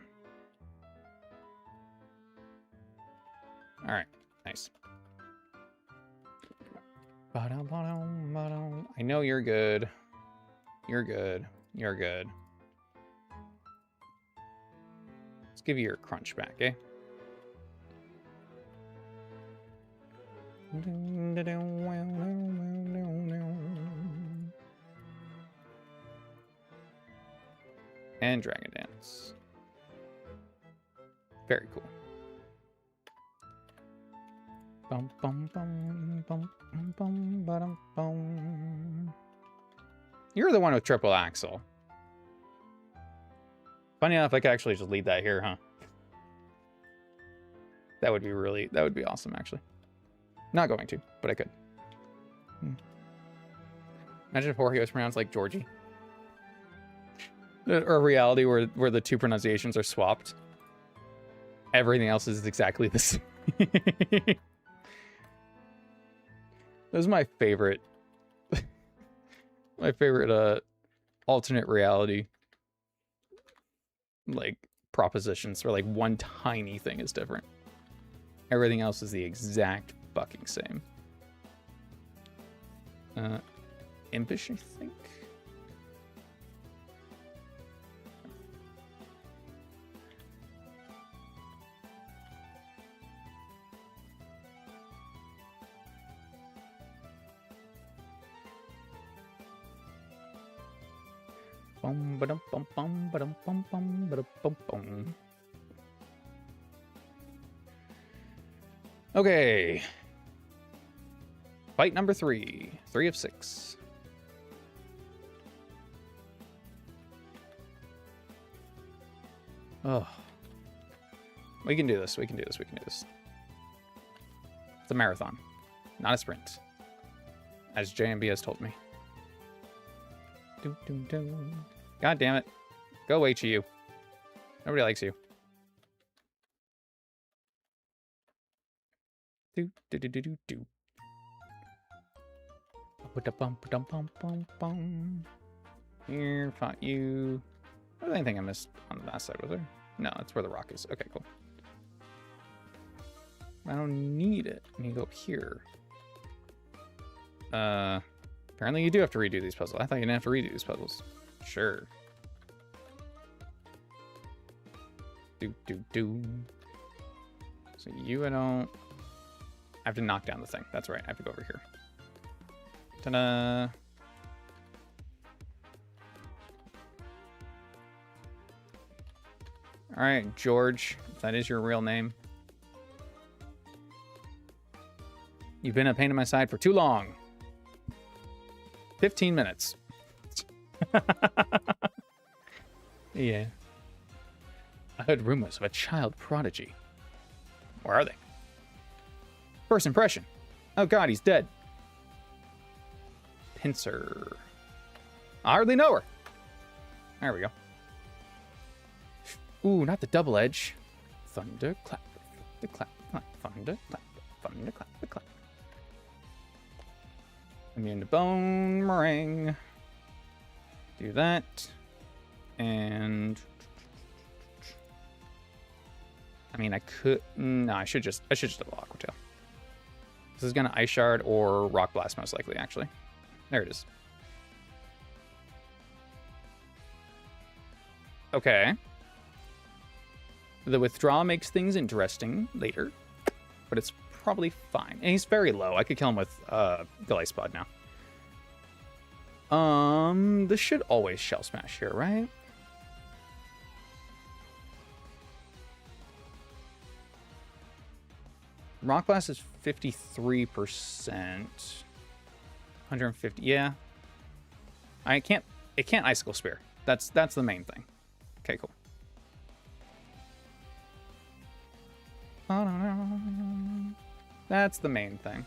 Alright, nice. I know you're good. You're good. You're good. Let's give you your crunch back, eh? And Dragon Dance. Very cool. Bum, bum, bum, bum, bum, bum, bum. You're the one with triple axle. Funny enough, I could actually just lead that here, huh? That would be awesome, actually. Not going to, but I could. Imagine if Jorge was pronounced like Georgie. Or a reality where the two pronunciations are swapped. Everything else is exactly the same. This is my favorite. My favorite alternate reality like propositions where like one tiny thing is different. Everything else is the exact fucking same. Impish, I think. Okay. Fight number 3. 3 of 6. Oh. We can do this. We can do this. We can do this. It's a marathon, not a sprint. As JMB has told me. God damn it. Go away, Chiyu. Nobody likes you. Do do do do do do. Here, fought you. Was there anything I missed on that side, was there? No, that's where the rock is. Okay, cool. I don't need it. I need to go up here. Apparently you do have to redo these puzzles. I thought you didn't have to redo these puzzles. Sure. Do. So you, I don't... I have to knock down the thing. That's right. I have to go over here. Ta-da! Alright, George. If that is your real name. You've been a pain in my side for too long. 15 minutes. Yeah. I heard rumors of a child prodigy. Where are they? First impression. Oh god, he's dead. Pincer. I hardly know her. There we go. Ooh, not the double edge. Thunder clap. The clap, clap. Thunder clap. Thunder clap. The clap. Immune to bone meringue. Do that. And I mean I could no, I should just double Aqua Tail. This is gonna Ice Shard or Rock Blast most likely, actually. There it is. Okay. The withdrawal makes things interesting later, but it's probably fine. And he's very low. I could kill him with Gliscod now. This should always Shell Smash here, right? Rock Blast is 53%. 150. Yeah. It can't Icicle Spear. That's the main thing. Okay, cool. That's the main thing.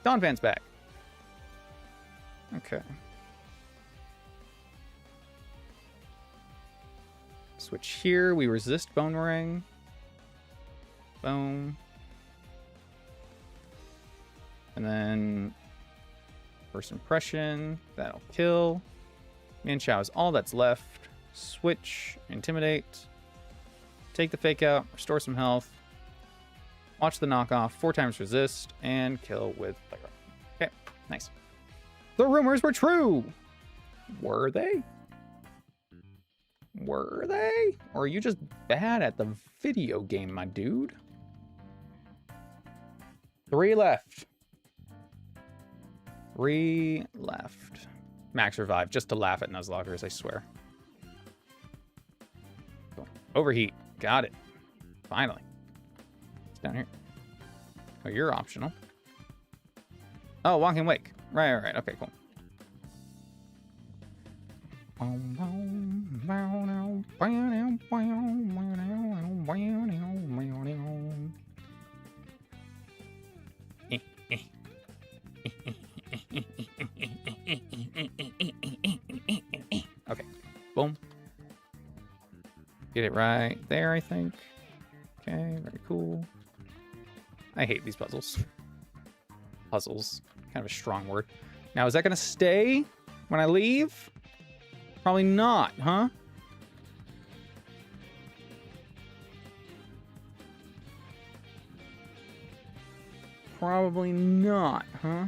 Donphan's back. Okay. Switch here. We resist Bone Ring. Boom. And then first impression. That'll kill. Manchow is all that's left. Switch. Intimidate. Take the fake out. Restore some health. Watch the knockoff. 4 times resist. And kill with Playground. Okay. Nice. The rumors were true! Were they? Were they? Or are you just bad at the video game, my dude? 3 left. 3 left. Max revive, just to laugh at Nuzlockers, I swear. Cool. Overheat. Got it. Finally. It's down here. Oh, you're optional. Oh, Walking Wake. Right. Okay, cool. Okay. Boom. Get it right there, I think. Okay, very cool. I hate these puzzles. Puzzles. Kind of a strong word. Now, is that going to stay when I leave? Probably not, huh? Probably not, huh?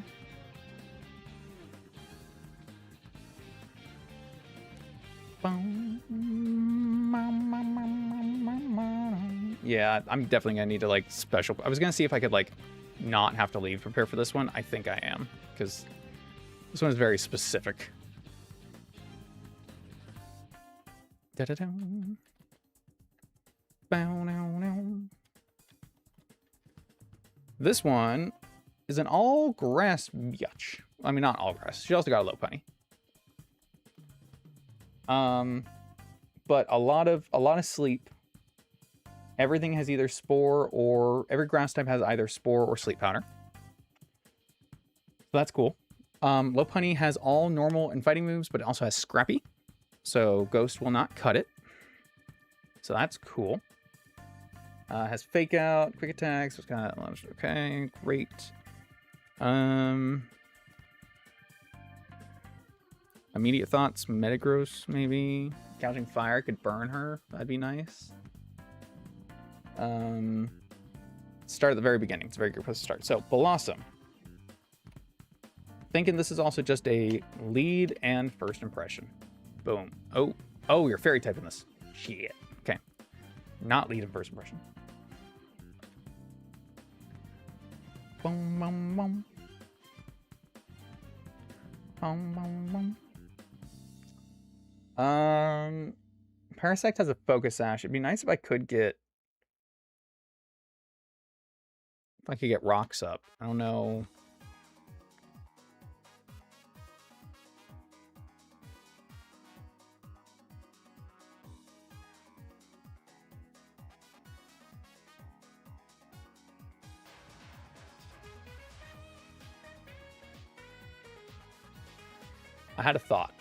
Yeah, I'm definitely gonna need to like special. I was gonna see if I could like not have to leave prepare for this one. I think I am, because this one is very specific. Da-da-da. This one is an all grass biatch. I mean, not all grass. She also got a low pony. But a lot of sleep. Everything has either spore or every grass type has either spore or sleep powder. So that's cool. Low pony has all normal and fighting moves, but it also has scrappy. So ghost will not cut it. So that's cool. Has fake out, quick attacks. It's got okay, great. Immediate thoughts, metagross maybe. Gouging fire could burn her. That'd be nice. Start at the very beginning. It's a very good place to start. So Blossom. Thinking this is also just a lead and first impression. Boom. Oh, you're fairy type in this. Shit. Okay. Not lead and first impression. Boom, boom, boom. Boom, boom, boom. Parasect has a focus ash. It'd be nice if I could get rocks up. I don't know. I had a thought.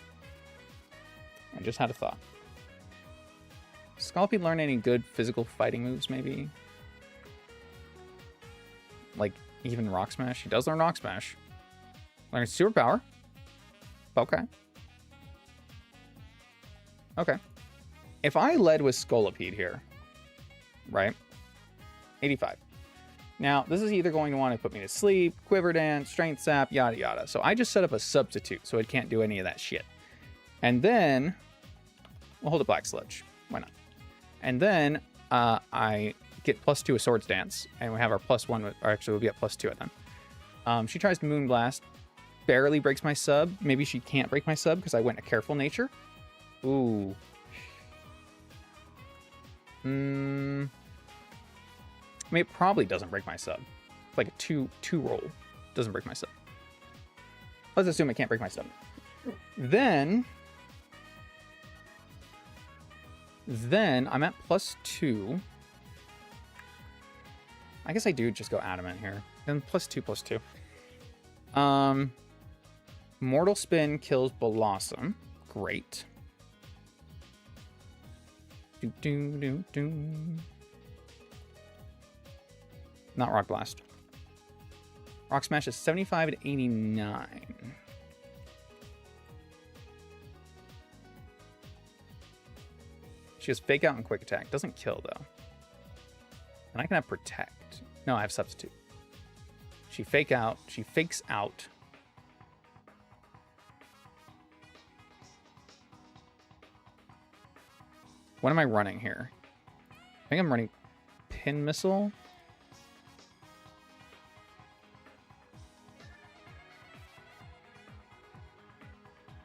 I just had a thought. Scalpy learn any good physical fighting moves, maybe? Like, even Rock Smash? He does learn Rock Smash. Learns Superpower. Okay. Okay. If I led with Scolipede here, right? 85. Now, this is either going to want to put me to sleep, Quiver Dance, Strength Sap, yada yada. So I just set up a substitute so it can't do any of that shit. And then we'll hold a Black Sludge. Why not? And then I get +2 a Swords Dance, and we have our +1, or actually we'll be at +2 at then. She tries to Moonblast, barely breaks my sub. Maybe she can't break my sub because I went a Careful Nature. Ooh. I mean, it probably doesn't break my sub. Like a two roll doesn't break my sub. Let's assume it can't break my sub. Then I'm at +2. I guess I do just go Adamant here. Then +2/+2. Mortal Spin kills Blossom. Great. Not Rock Blast. Rock Smash is 75 to 89. She has Fake Out and Quick Attack. Doesn't kill, though. And I can have Protect. No, I have Substitute. She Fake Out. She fakes out. What am I running here? I think I'm running Pin Missile.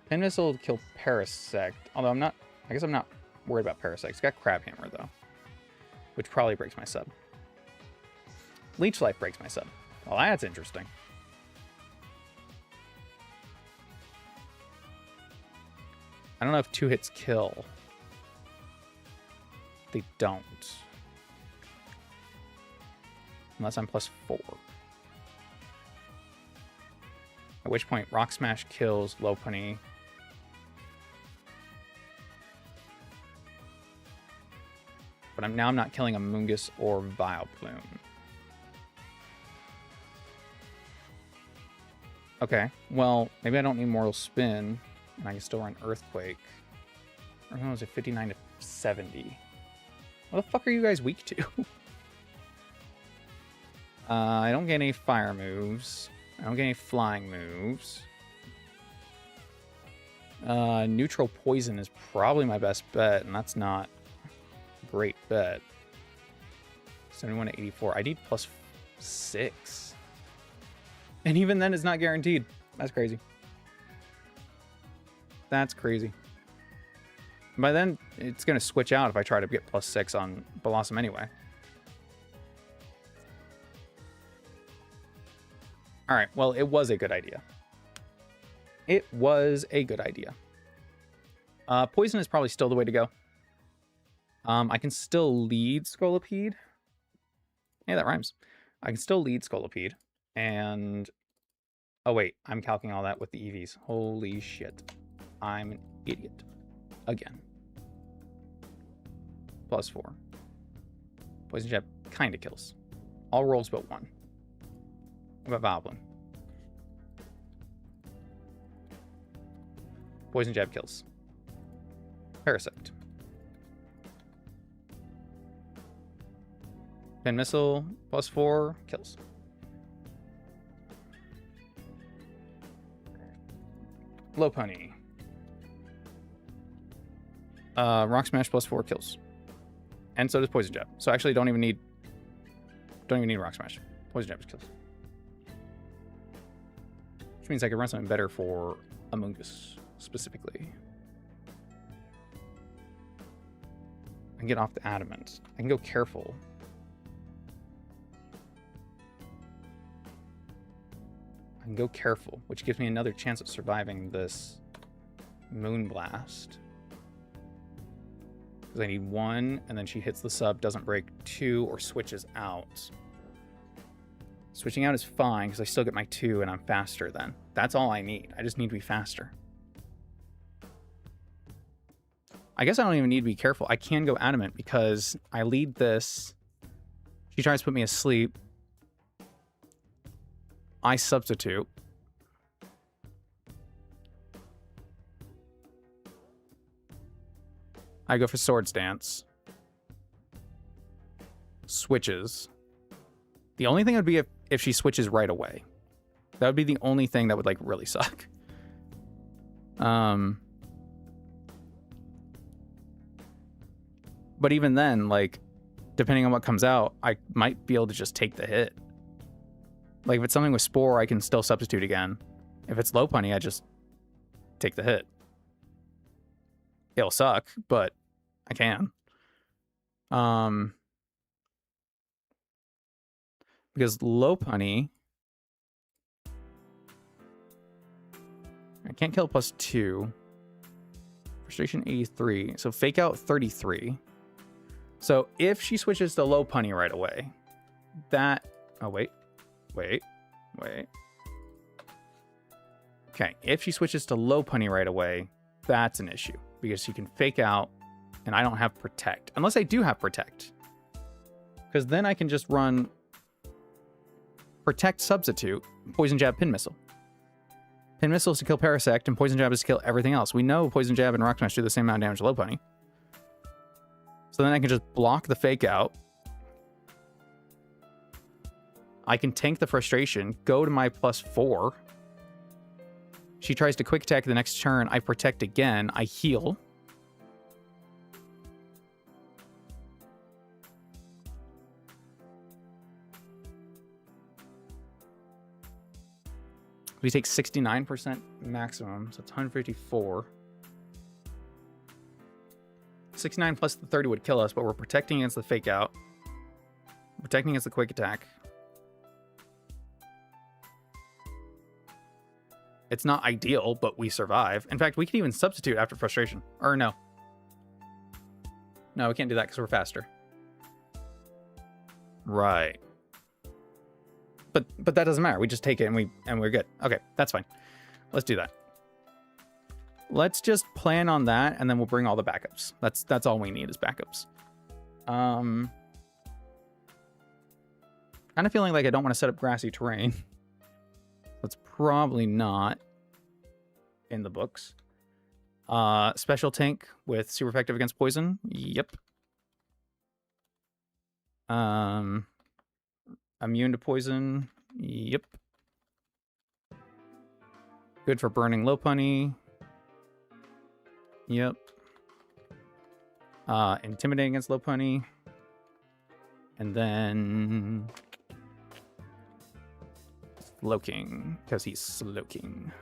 Pin Missile will kill Parasect. Although I'm not... I guess I'm not worried about Parasect. It's got Crab Hammer, though. Which probably breaks my sub. Leech Life breaks my sub. Well, that's interesting. I don't know if 2 hits kill. They don't. Unless I'm +4. At which point, Rock Smash kills Lopunny. But now I'm not killing a Mungus or Vileplume. Okay, well, maybe I don't need Mortal Spin, and I can still run Earthquake. Or was it 59 to 70? What the fuck are you guys weak to? I don't get any fire moves. I don't get any flying moves. Neutral poison is probably my best bet, and that's not a great bet. 71 to 84. I need +6. And even then, it's not guaranteed. That's crazy. That's crazy. By then, it's going to switch out if I try to get +6 on Blossom anyway. Alright, well, it was a good idea. It was a good idea. Poison is probably still the way to go. I can still lead Scolipede. Yeah, that rhymes. I can still lead Scolipede. And... oh, wait. I'm calculating all that with the EVs. Holy shit. I'm an idiot. Again. +4. Poison Jab kind of kills. All rolls but one. What about Vileplume? Poison Jab kills. Parasect. Pin Missile, +4, kills. Lopunny. Rock Smash +4 kills. And so does Poison Jab. So actually don't even need Rock Smash. Poison Jab just kills. Which means I can run something better for Amoonguss specifically. I can get off the Adamant. I can go Careful. I can go Careful, which gives me another chance at surviving this Moonblast. Because I need 1, and then she hits the sub, doesn't break 2, or switches out. Switching out is fine, because I still get my 2, and I'm faster then. That's all I need. I just need to be faster. I guess I don't even need to be careful. I can go Adamant, because I lead this. She tries to put me asleep. I substitute. I go for Swords Dance. Switches. The only thing would be if she switches right away. That would be the only thing that would, like, really suck. But even then, like, depending on what comes out, I might be able to just take the hit. Like, if it's something with Spore, I can still substitute again. If it's Lopunny, I just take the hit. It'll suck, but I can. Because Lopunny, I can't kill +2. Frustration 83. So Fake Out 33. So if she switches to Lopunny right away, that... oh, wait. Okay, if she switches to Lopunny right away, that's an issue. Because she can Fake Out, and I don't have Protect. Unless I do have Protect. Because then I can just run Protect Substitute, Poison Jab, Pin Missile. Pin Missile is to kill Parasect, and Poison Jab is to kill everything else. We know Poison Jab and Rock Smash do the same amount of damage to Lopunny. So then I can just block the Fake Out. I can tank the Frustration, go to my +4. She tries to Quick Attack the next turn. I Protect again. I heal. We take 69% maximum, so it's 154. 69 plus the 30 would kill us, but we're protecting against the Fake Out. Protecting against the Quick Attack. It's not ideal, but we survive. In fact, we can even substitute after Frustration. Or no. No, we can't do that because we're faster. Right. But that doesn't matter. We just take it and we're good. Okay, that's fine. Let's do that. Let's just plan on that, and then we'll bring all the backups. That's all we need is backups. Kind of feeling like I don't want to set up grassy terrain. That's probably not in the books. Special tank with super effective against poison. Yep. Immune to poison. Yep. Good for burning low punny. Yep. Intimidating against low punny. And then Slowking, because he's Slowking.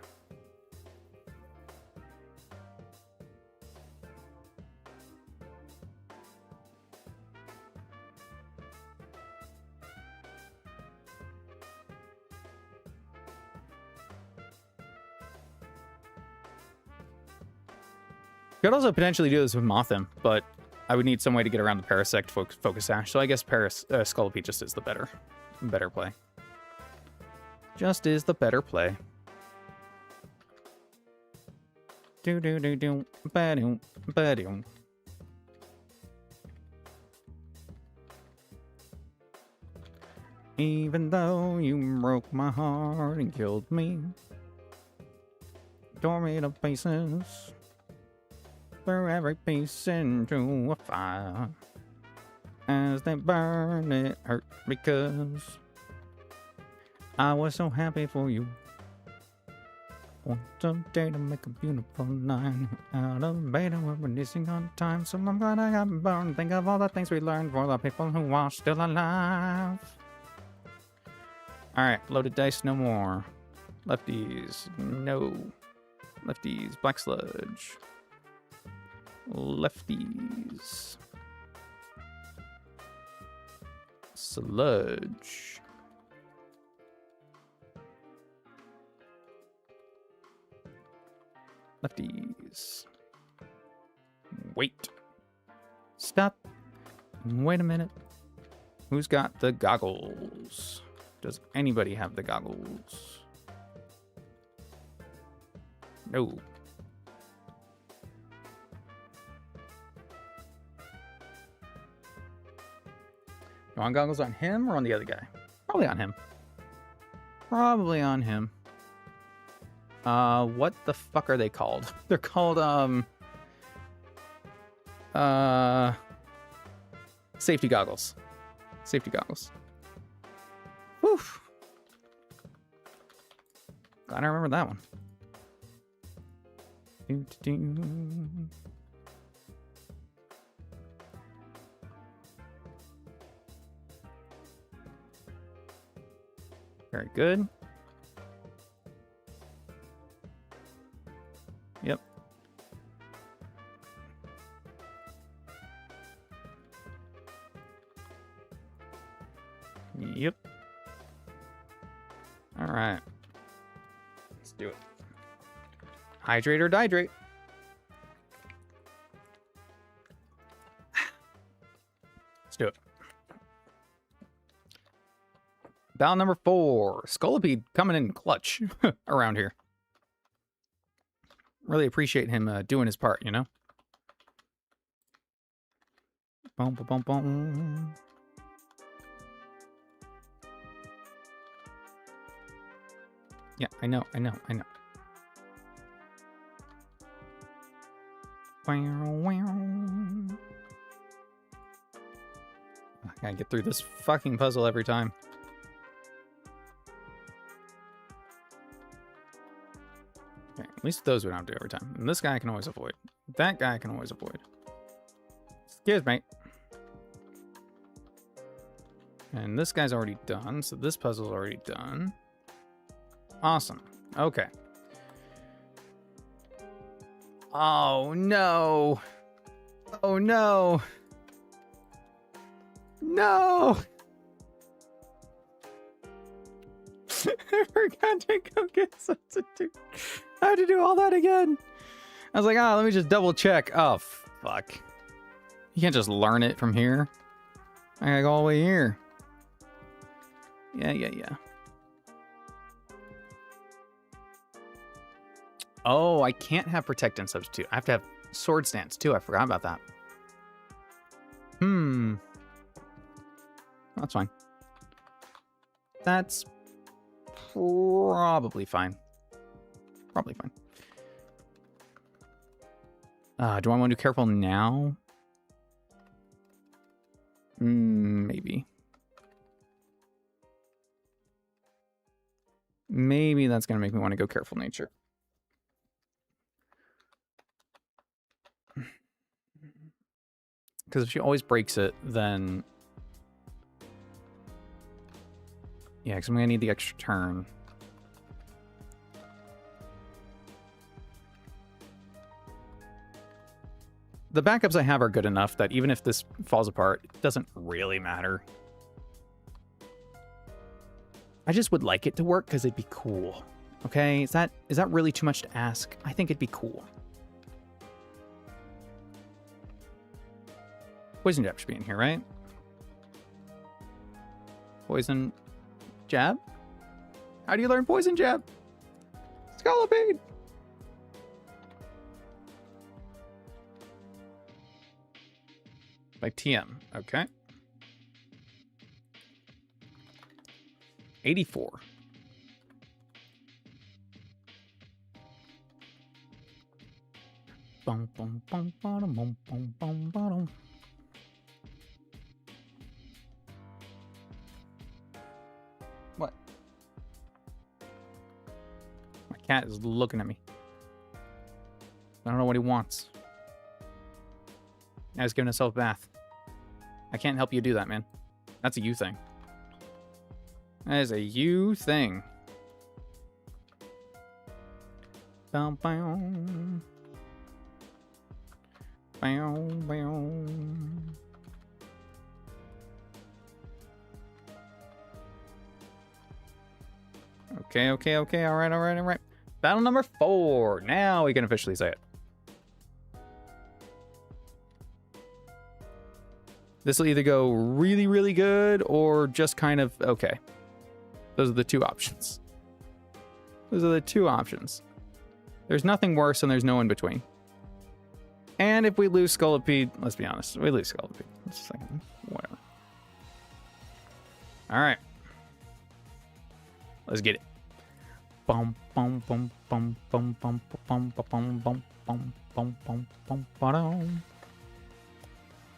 Could also potentially do this with Mothim, but I would need some way to get around the Parasect Focus Sash, so I guess Scolipede just is the better play. Just is the better play. Do do do do ba-do ba-do. Even though you broke my heart and killed me, tore me to pieces, threw every piece into a fire. As they burn, it hurt because I was so happy for you. Want a day to make a beautiful line out of beta, we're releasing on time. So I'm glad I got burned. Think of all the things we learned for the people who are still alive. Alright, loaded dice, no more. Lefties, no. Lefties, Black Sludge. Lefties. Sludge. Lefties. Wait. Stop. Wait a minute. Who's got the goggles? Does anybody have the goggles? No. You want goggles on him or on the other guy? Probably on him. Probably on him. What the fuck are they called? They're called, safety goggles. Safety goggles. Whew. Glad I remember that one. Very good. Yep. Yep. All right. Let's do it. Hydrate or dihydrate. Let's do it. Battle number 4. Scolipede coming in clutch around here. Really appreciate him doing his part, you know? Boom, boom, boom, boom. Yeah, I know. I gotta get through this fucking puzzle every time. Okay, at least those we don't have to do every time. And this guy I can always avoid. That guy I can always avoid. Excuse me. And this guy's already done, so this puzzle's already done. Awesome. Okay. Oh, no. Oh, no. No. I forgot to go get substitute. I have to do all that again. I was like, let me just double check. Oh, fuck. You can't just learn it from here. I gotta go all the way here. Yeah. Oh, I can't have Protect and Substitute. I have to have Sword Stance, too. I forgot about that. That's fine. That's probably fine. Probably fine. Do I want to do careful now? Maybe. Maybe that's going to make me want to go careful nature. Because if she always breaks it, then... Yeah, because I'm going to need the extra turn. The backups I have are good enough that even if this falls apart, it doesn't really matter. I just would like it to work because it'd be cool. Okay, is that really too much to ask? I think it'd be cool. Poison jab should be in here, right? Poison jab? How do you learn poison jab? Scalpade! By TM, okay. 84. Bum, bum, bum, bum, bum, bum, bum, bum. What? My cat is looking at me. I don't know what he wants. Now he's giving himself a bath. I can't help you do that, man. That's a you thing. That is a you thing. Bow, bow. Bow, bow. Okay, okay, okay. All right, all right, all right. Battle number 4. Now we can officially say it. This will either go really, really good or just kind of okay. Those are the two options. Those are the two options. There's nothing worse and there's no in between. And if we lose Scolipede, let's be honest, we lose Scolipede. Let's just like, whatever. All right. Let's get it. Bum bum bum bum bum bum bum bum bum bum bum bum bum bum bum.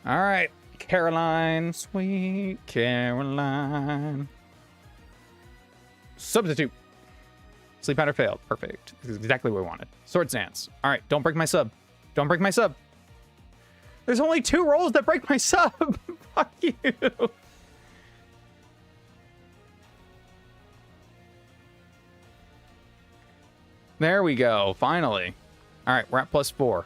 All right. Caroline, sweet Caroline. Substitute. Sleep pattern failed. Perfect. This is exactly what we wanted. Sword stance. All right, don't break my sub. Don't break my sub. There's only 2 rolls that break my sub. Fuck you. There we go. Finally. All right, we're at +4.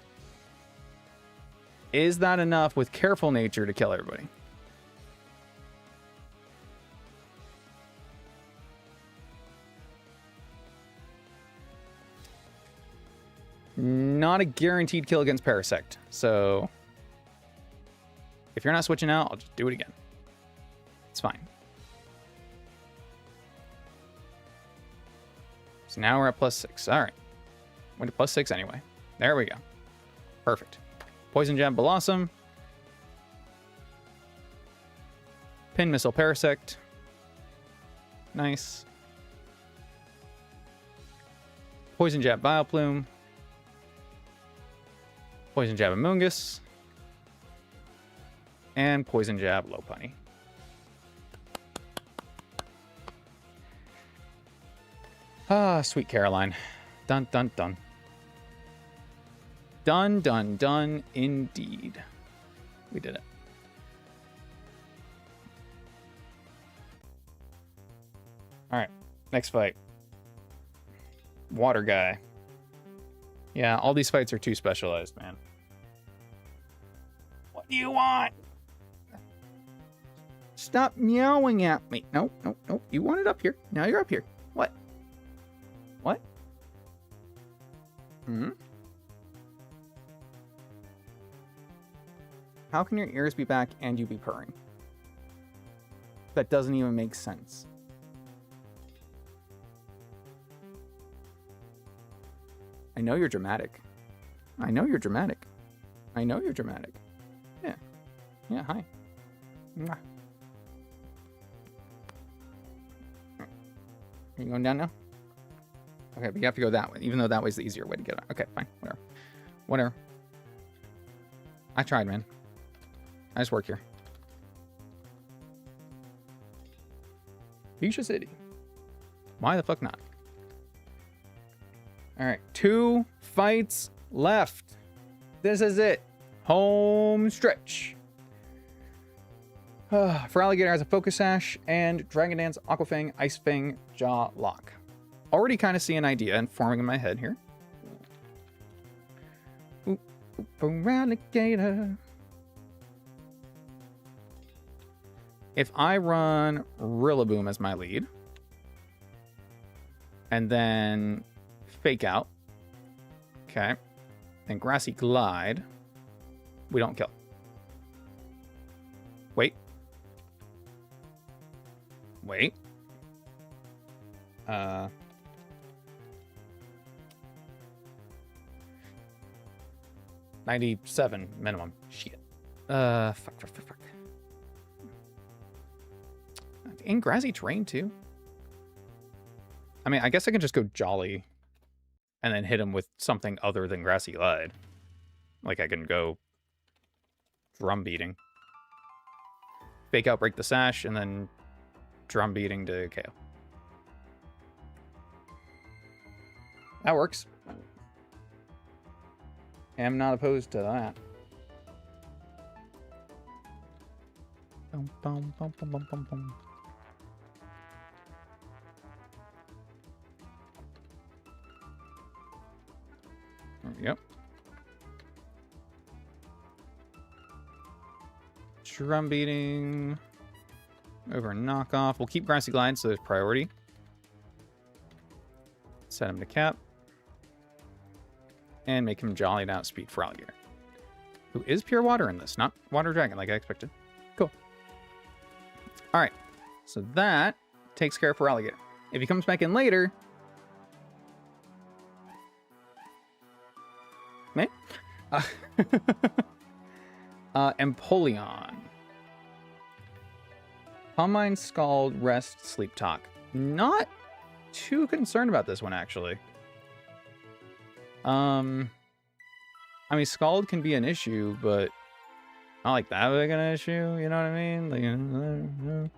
Is that enough with careful nature to kill everybody? Not a guaranteed kill against Parasect. So if you're not switching out, I'll just do it again. It's fine. So now we're at +6. All right. Went to +6 anyway. There we go. Perfect. Poison Jab Blossom. Pin Missile Parasect. Nice. Poison Jab Vileplume. Poison Jab Amoonguss. And Poison Jab Lopunny. Ah, sweet Caroline. Dun, dun, dun. Done, done, done, indeed. We did it. All right, next fight. Water guy. Yeah, all these fights are too specialized, man. What do you want? Stop meowing at me. Nope, nope, nope. You want it up here. Now you're up here. What? What? Hmm? How can your ears be back and you be purring? That doesn't even make sense. I know you're dramatic. I know you're dramatic. I know you're dramatic. Yeah. Yeah, hi. Mwah. Are you going down now? Okay, but you have to go that way, even though that way's the easier way to get out. Okay, fine. Whatever. Whatever. I tried, man. I just work here. Fuchsia City. Why the fuck not? Alright, 2 fights left. This is it. Home stretch. Feraligatr has a Focus Sash and Dragon Dance, Aquafang, Ice Fang, Jaw Lock. Already kind of see an idea and forming in my head here. Feraligatr. If I run Rillaboom as my lead, and then Fake Out, okay, and Grassy Glide, we don't kill. Wait. 97 minimum. Shit. Fuck. In grassy terrain too. I mean, I guess I can just go Jolly and then hit him with something other than Grassy Glide. Like I can go Drum Beating. Fake Out, break the sash, and then Drum Beating to KO. That works. Am not opposed to that. Bum, bum, bum, bum, bum, bum, bum. Yep. Drum Beating over Knockoff. We'll keep Grassy Glide, so there's priority. Set him to cap. And make him Jolly to outspeed Feraligatr. Who is Pure Water in this, not Water Dragon like I expected. Cool. Alright. So that takes care of Feraligatr. If he comes back in later... Meh? Empoleon. Calm Mind, Scald, Rest, Sleep Talk. Not too concerned about this one, actually. I mean, Scald can be an issue, but not like that big an issue, you know what I mean?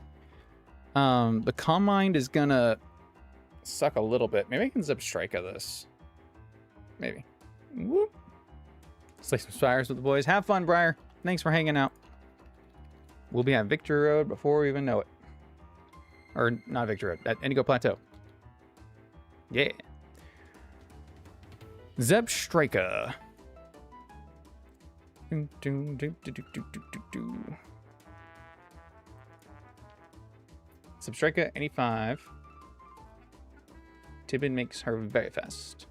Like, the Calm Mind is gonna suck a little bit. Maybe I can Zip Strike of this. Maybe. Whoop. Slay some spires with the boys. Have fun, Briar. Thanks for hanging out. We'll be at Victory Road before we even know it. Or not Victory Road, at Indigo Plateau. Yeah. Zeb Striker. Substrika, any 5. Tibin makes her very fast.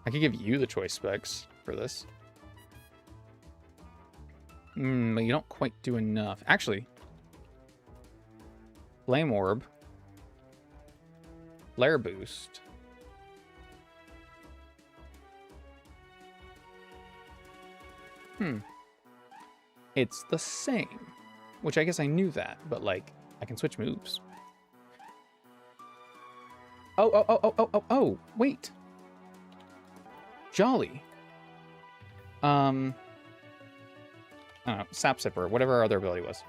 I could give you the choice specs for this. But you don't quite do enough. Actually, Flame Orb, Flare Boost. It's the same. Which I guess I knew that, but like, I can switch moves. Oh, wait. Jolly. I don't know, Sap Sipper, whatever our other ability was.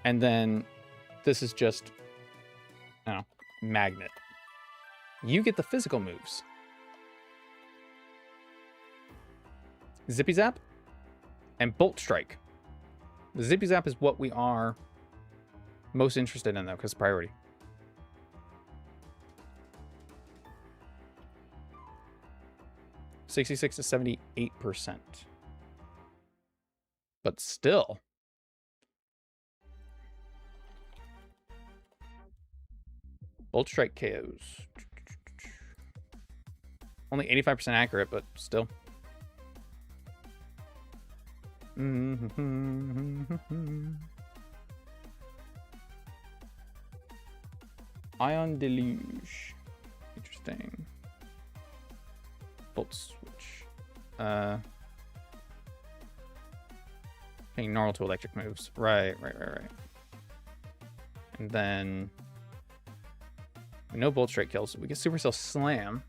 And then this is just, I don't know, Magnet. You get the physical moves. Zippy Zap and Bolt Strike. The Zippy Zap is what we are most interested in, though, because priority. (66 to 78%). But still. Bolt Strike KOs. Only 85% accurate, but still. Ion Deluge. Interesting. Bolt Switch. Being normal to electric moves. Right. And then no Bolt Strike kills. We get Supercell Slam.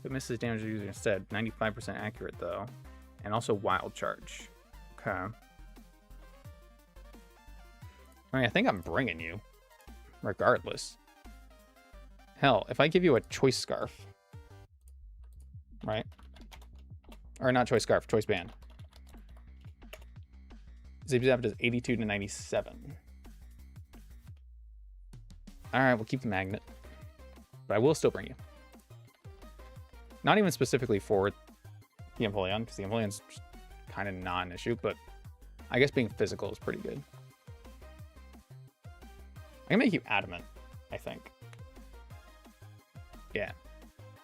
It misses damage to the user instead. 95% accurate though. And also Wild Charge. Okay. I mean, I think I'm bringing you. Regardless. Hell, if I give you a Choice Scarf. Right? Or not Choice Scarf, Choice Band. Zippy Zap does 82 to 97. Alright, we'll keep the magnet. But I will still bring you. Not even specifically for the Empoleon, because the Empoleon's kind of not an issue, but I guess being physical is pretty good. I can make you adamant, I think. Yeah.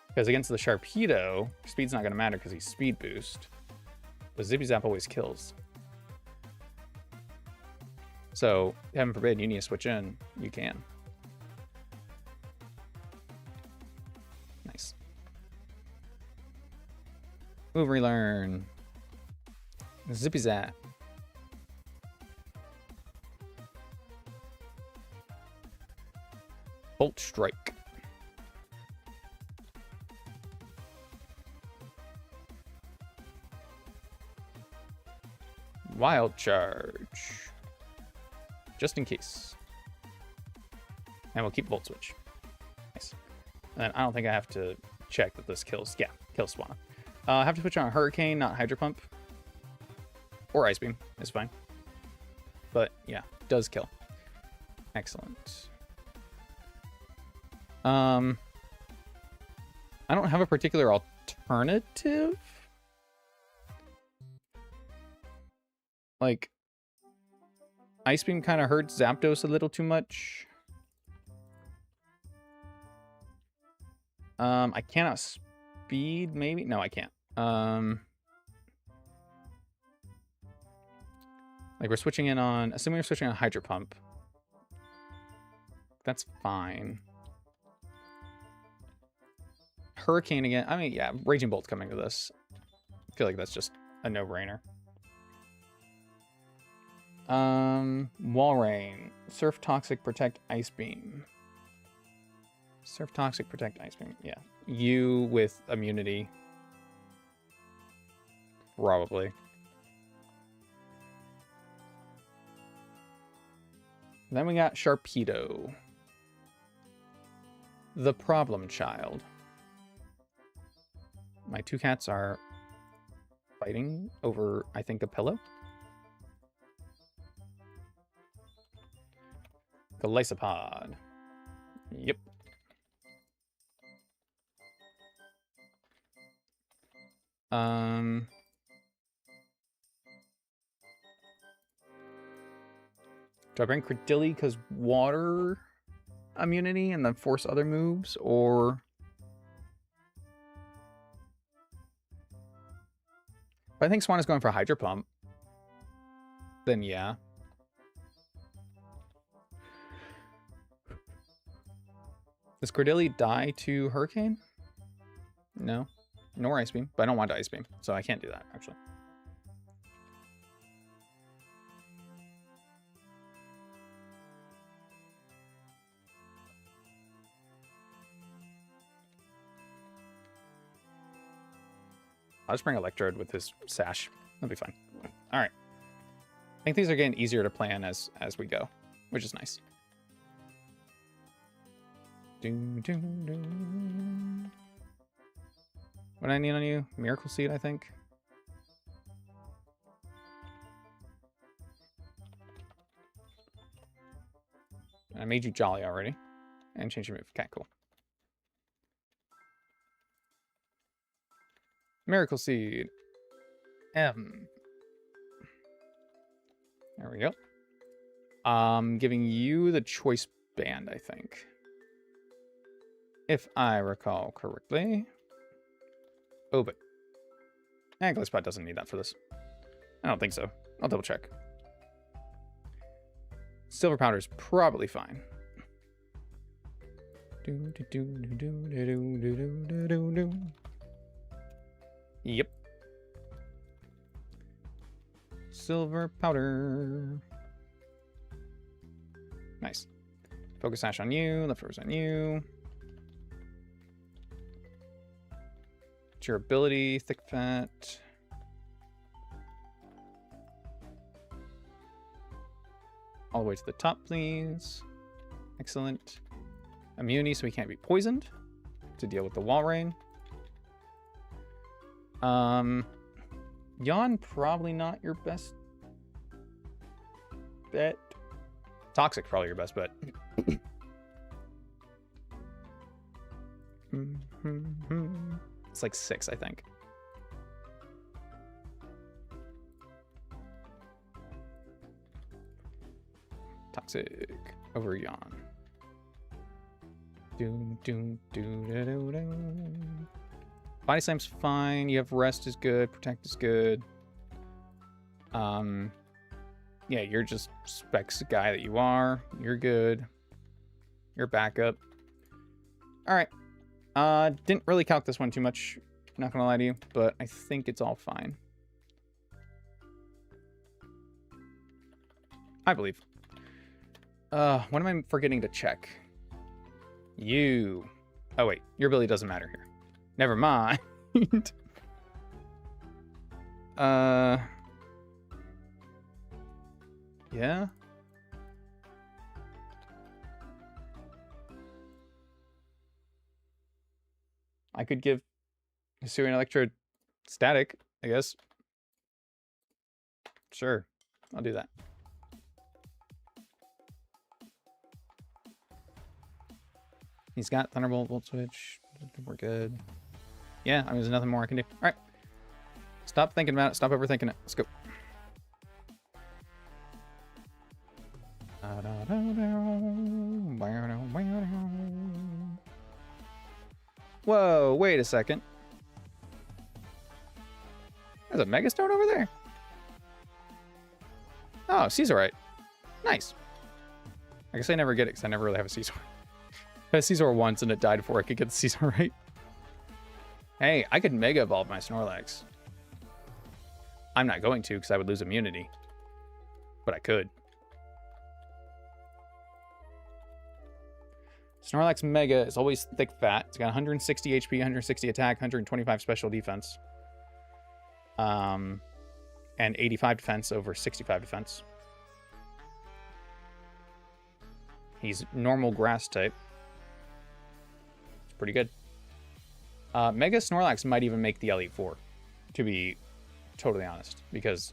Because against the Sharpedo, speed's not going to matter because he's speed boost. But Zippy Zap always kills. So, heaven forbid, you need to switch in, you can. Nice. Move, relearn. Zippy Zap. Bolt Strike. Wild Charge. Just in case. And we'll keep Volt Switch. Nice. And I don't think I have to check that this kills. Yeah, kills Swanna. I have to switch on a Hurricane, not Hydro Pump. Or Ice Beam. It's fine. But yeah, does kill. Excellent. I don't have a particular alternative. Like, Ice Beam kind of hurts Zapdos a little too much. I cannot speed, maybe? No, I can't. Like, we're switching in on... Assuming we're switching on Hydro Pump. That's fine. Hurricane again. I mean, yeah, Raging Bolt's coming to this. I feel like that's just a no-brainer. Wall Rain. Surf Toxic, Protect, Ice Beam. Surf Toxic, Protect, Ice Beam. Yeah. You with immunity. Probably. Then we got Sharpedo. The problem child. My two cats are fighting over, I think, a pillow. The Lysopod. Yep. Do I bring Credilli because water immunity and then force other moves, or... If I think Swan is going for Hydro Pump, then yeah. Does Credilli die to Hurricane? No. Nor Ice Beam, but I don't want to Ice Beam, so I can't do that, actually. I'll just bring Electrode with his Sash. That'll be fine. All right. I think these are getting easier to plan as we go, which is nice. What do I need on you? Miracle Seed, I think. I made you Jolly already. And change your move. Okay, cool. Miracle Seed. M. There we go. Giving you the Choice Band, I think. If I recall correctly. Oh, but... Glisspot doesn't need that for this. I don't think so. I'll double check. Silver Powder's probably fine. Yep. silver powder. Nice. Focus Ash on you. Leftovers on you. Durability, thick fat. All the way to the top, please. Excellent. Immunity, so we can't be poisoned to deal with the wall rain. Yawn, probably not your best bet. Toxic, probably your best bet. It's like 6, I think. Toxic over Yawn. Body Slam's fine. You have Rest is good. Protect is good. Yeah, you're just Specs guy that you are. You're good. You're backup. All right. Didn't really calc this one too much. Not gonna lie to you, but I think it's all fine. I believe. What am I forgetting to check? You. Oh, wait. Your ability doesn't matter here. Never mind. Yeah. I could give Hisuian Electrode static, I guess. Sure. I'll do that. He's got Thunderbolt, Volt Switch. We're good. Yeah, I mean, there's nothing more I can do. All right. Stop thinking about it. Stop overthinking it. Let's go. Whoa, wait a second. There's a Megastone over there? Oh, Caesarite. Nice. I guess I never get it because I never really have a Caesar. I had a Caesar once and it died before I could get the Caesarite. Hey, I could Mega Evolve my Snorlax. I'm not going to because I would lose immunity. But I could. Snorlax Mega is always thick fat. It's got 160 HP, 160 attack, 125 special defense. And 85 defense over 65 defense. He's normal grass type. It's pretty good. Mega Snorlax might even make the Elite Four, to be totally honest, because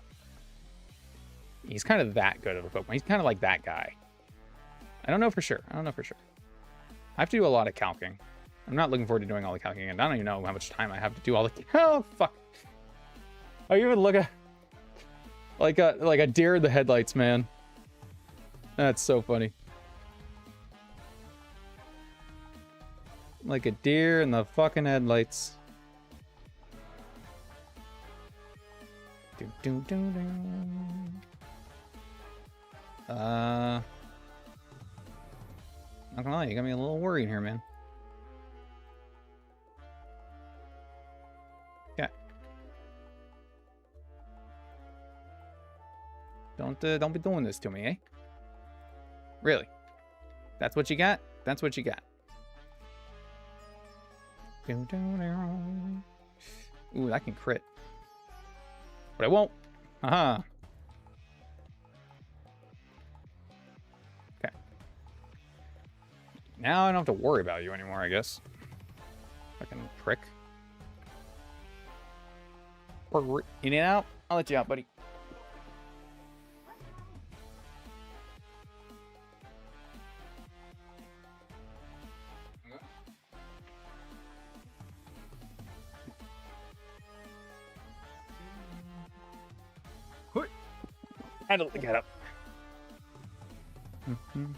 he's kind of that good of a Pokemon. He's kind of like that guy. I don't know for sure. I don't know for sure. I have to do a lot of calcing. I'm not looking forward to doing all the calcing, and I don't even know how much time I have to do all the. Oh fuck! I even look at like a deer in the headlights, man. That's so funny. Like a deer in the fucking headlights. Not gonna lie, you got me a little worried here, man. Yeah. Don't be doing this to me, eh? Really? That's what you got? That's what you got. Ooh, that can crit. But I won't. Haha. Okay. Now I don't have to worry about you anymore, I guess. Fucking prick. In and out? I'll let you out, buddy. I don't get up. I'm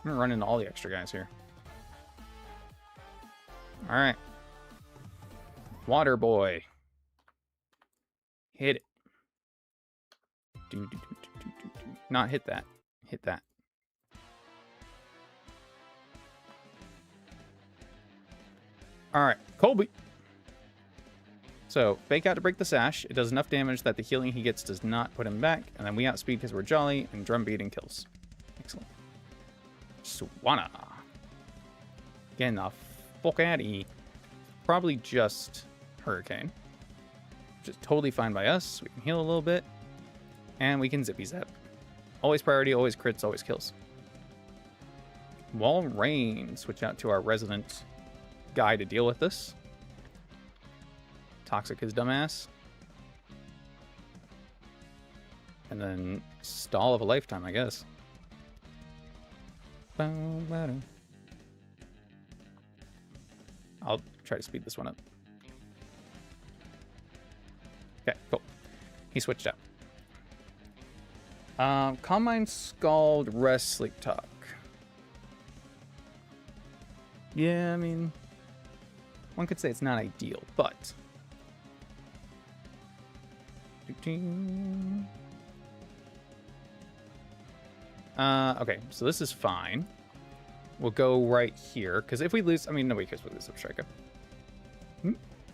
gonna run into all the extra guys here. All right. Water boy. Hit it. Not hit that. Hit that. All right, Colby. So, fake out to break the sash. It does enough damage that the healing he gets does not put him back. And then we outspeed because we're jolly, and drum beating kills. Excellent. Swanna. Getting the fuck out of here. Probably just Hurricane. Which is totally fine by us. We can heal a little bit. And we can zippy zap. Always priority, always crits, always kills. Wall Rain. Switch out to our resident guy to deal with this. Toxic his dumbass. And then Stall of a Lifetime, I guess. I'll try to speed this one up. Okay, cool. He switched out. Calm Mind, Scald, Rest, Sleep Talk. Yeah, I mean, one could say it's not ideal, but... Okay, so this is fine. We'll go right here, because if we lose... I mean, nobody cares if we lose Substriker.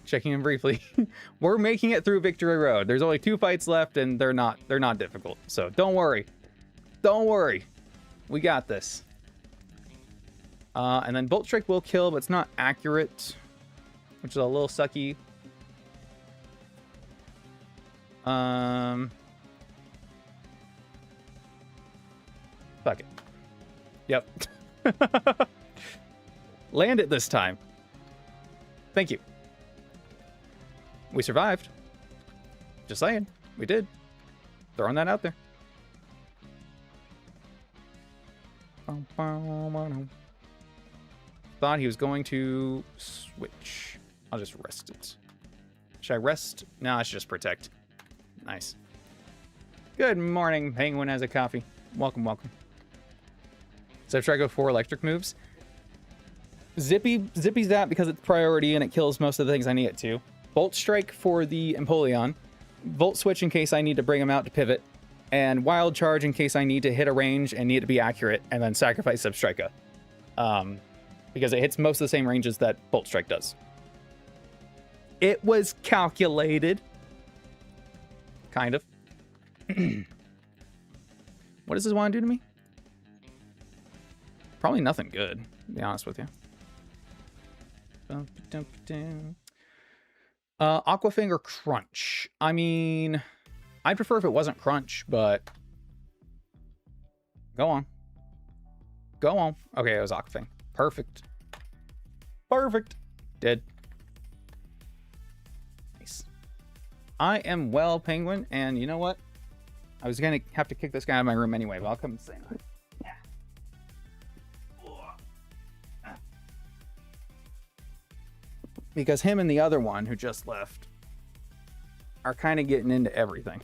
Checking in briefly. We're making it through Victory Road. There's only 2 fights left, and they're not difficult. So don't worry. Don't worry. We got this. And then Bolt Strike will kill, but it's not accurate, which is a little sucky. Fuck it. Yep. Land it this time. Thank you. We survived. Just saying. We did. Throwing that out there. Thought he was going to switch. I'll just rest it. Should I rest? No, I should just protect. Nice. Good morning, Penguin has a coffee. Welcome, welcome. So try to go 4 electric moves. Zippy's that because it's priority and it kills most of the things I need it to. Bolt Strike for the Empoleon. Volt Switch in case I need to bring him out to pivot. And Wild Charge in case I need to hit a range and need it to be accurate. And then Sacrifice Substrika. Because it hits most of the same ranges that Bolt Strike does. It was calculated. Kind of. What does this want to do to me? Probably nothing good, to be honest with you. Aquafinger Crunch. I mean, I'd prefer if it wasn't Crunch, but... Go on. Go on. Okay, it was Aquafing. Perfect. Perfect. Dead. Nice. I am well, Penguin, and you know what? I was going to have to kick this guy out of my room anyway, but I'll come and say that. Yeah. Because him and the other one who just left are kind of getting into everything.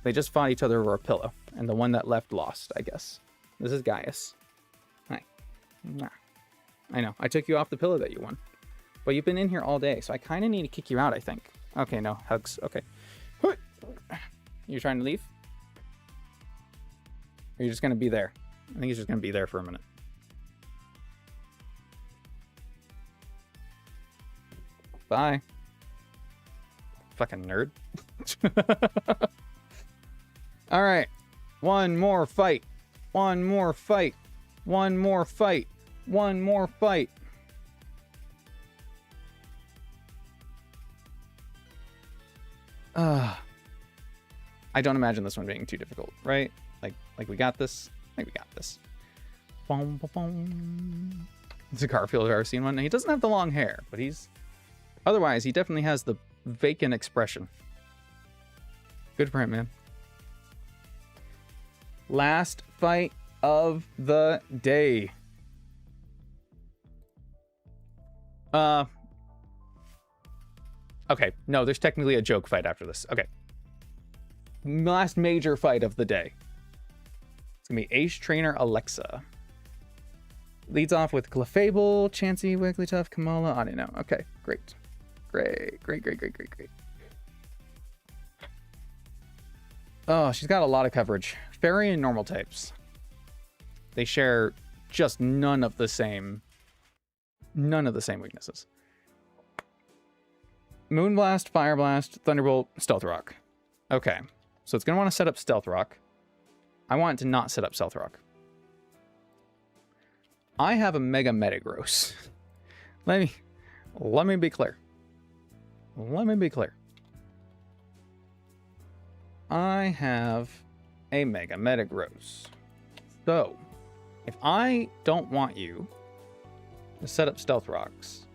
They just fought each other over a pillow, and the one that left lost, I guess. This is Gaius. Hi. Nah. I know, I took you off the pillow that you won. But you've been in here all day, so I kind of need to kick you out, I think. Okay, no, hugs. Okay. You're trying to leave? Or you're just going to be there? I think he's just going to be there for a minute. Bye. Fucking nerd. All right. One more fight. One more fight. One more fight. One more fight. I don't imagine this one being too difficult, right? Like we got this. I think we got this. Boom, boom, boom. It's a Garfield I've ever seen one. He doesn't have the long hair, but he's... Otherwise, he definitely has the vacant expression. Good for him, man. Last fight of the day. Okay, no, there's technically a joke fight after this. Okay. Last major fight of the day. It's gonna be Ace Trainer Alexa. Leads off with Clefable, Chansey, Wigglytuff, Kamala. I don't know. Okay, great. Great. Oh, she's got a lot of coverage. Fairy and normal types. They share just none of the same weaknesses. Moonblast, Fire Blast, Thunderbolt, Stealth Rock. Okay, so it's going to want to set up Stealth Rock. I want it to not set up Stealth Rock. I have a Mega Metagross. Let me be clear. Let me be clear. I have a Mega Metagross. So, if I don't want you to set up Stealth Rocks,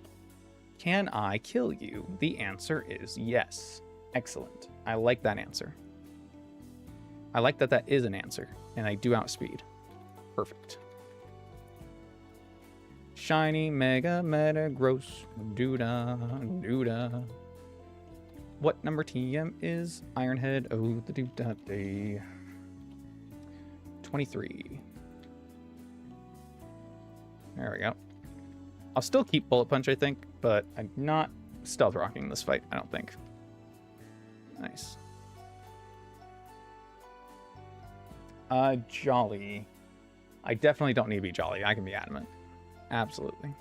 can I kill you? The answer is yes. Excellent. I like that answer. I like that that is an answer, and I do outspeed. Perfect. Shiny Mega Metagross. Doodah, doodah. What number TM is Ironhead? Oh, the doodah day. 23. There we go. I'll still keep Bullet Punch, I think, but I'm not Stealth Rocking this fight, I don't think. Nice. Jolly. I definitely don't need to be Jolly. I can be Adamant. Absolutely.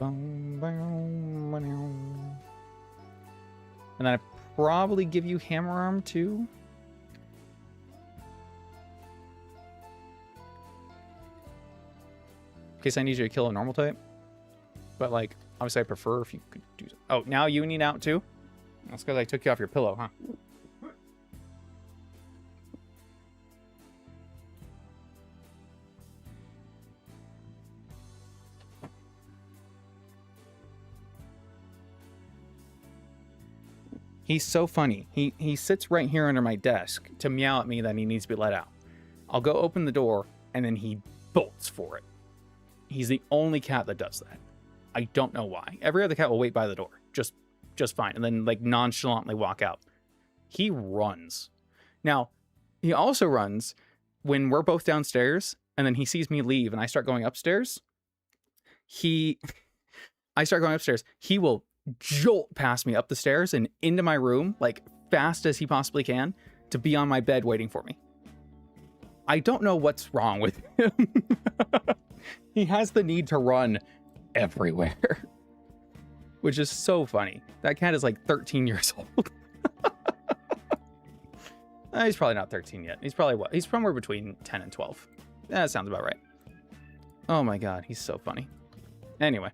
And then I probably give you Hammer Arm too. In case I need you to kill a normal type. But like, obviously I prefer if you could do... Oh, now you need out too? That's because I took you off your pillow, huh? He's so funny. He sits right here under my desk to meow at me that he needs to be let out. I'll go open the door, and then he bolts for it. He's the only cat that does that. I don't know why. Every other cat will wait by the door, just fine, and then like nonchalantly walk out. He runs. Now, he also runs when we're both downstairs, and then he sees me leave, and I start going upstairs. He will jolt past me up the stairs and into my room, like fast as he possibly can, to be on my bed waiting for me. I don't know what's wrong with him. He has the need to run everywhere, which is so funny. That cat is like 13 years old. He's probably not 13 yet. He's probably what? He's somewhere between 10 and 12. That sounds about right. Oh my god, he's so funny. Anyway.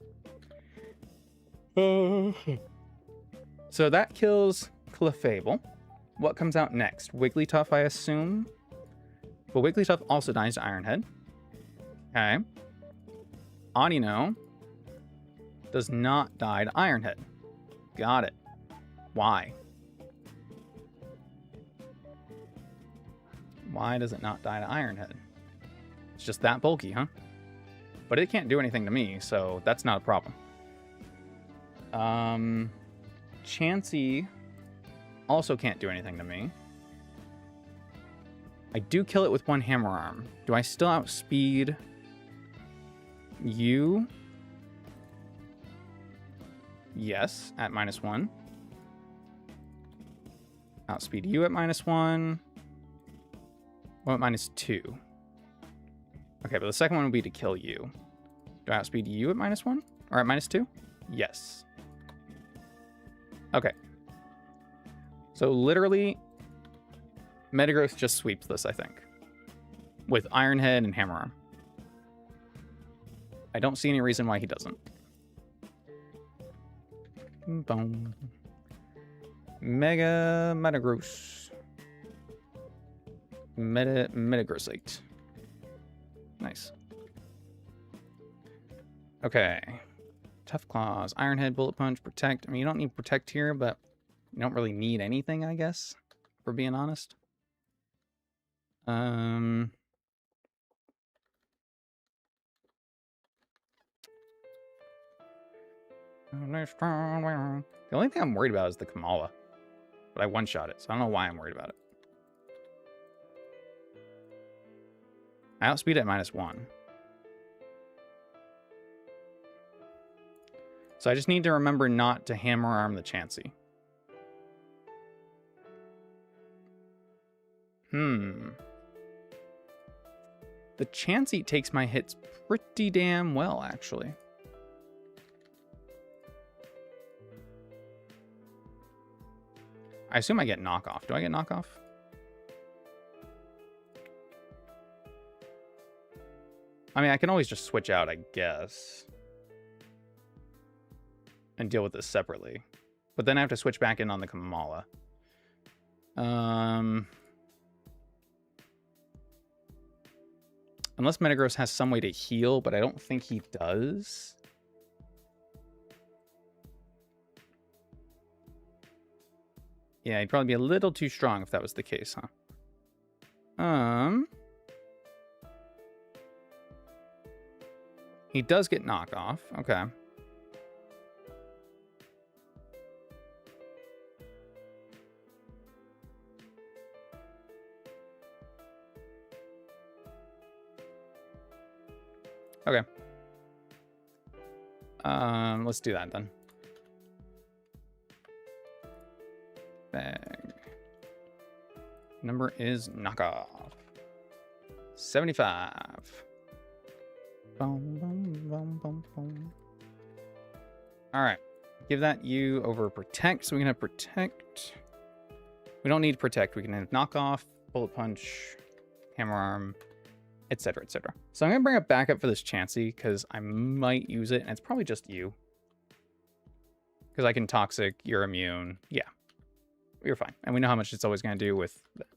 So that kills Clefable. What comes out next? Wigglytuff, I assume. But Wigglytuff also dies to Ironhead. Okay. Audino does not die to Ironhead. Got it. Why? Why does it not die to Ironhead? It's just that bulky, huh? But it can't do anything to me, so that's not a problem. Chansey also can't do anything to me. I do kill it with one Hammer Arm. Do I still outspeed you? Yes, at -1. Outspeed you at -1. Well, at -2. Okay, but the second one would be to kill you. Do I outspeed you at -1? Or at -2? Yes. Okay. So literally, Metagross just sweeps this, I think. With Ironhead and Hammer Arm. I don't see any reason why he doesn't. Boom. Mega Metagross. Metagrossite. Nice. Okay. Tough Claws, Ironhead, Bullet Punch, Protect. I mean, you don't need Protect here, but you don't really need anything, I guess, for being honest. The only thing I'm worried about is the Kamala. But I one-shot it, so I don't know why I'm worried about it. I outspeed at -1. So I just need to remember not to Hammer Arm the Chansey. The Chansey takes my hits pretty damn well, actually. I assume I get knockoff. Do I get knockoff? I mean, I can always just switch out, I guess. And deal with this separately. But then I have to switch back in on the Kamala. Unless Metagross has some way to heal, but I don't think he does. Yeah, he'd probably be a little too strong if that was the case, huh? He does get knockoff. Okay. Okay. Let's do that then. Bag. Number is knockoff. 75. Boom, boom, boom, boom, boom. All right. Give that you over protect. So we can have protect. We don't need protect. We can have knockoff, bullet punch, hammer arm, etc., etc. So I'm going to bring up backup for this Chansey because I might use it, and it's probably just you. Because I can toxic, you're immune. Yeah, you're fine. And we know how much it's always going to do with that.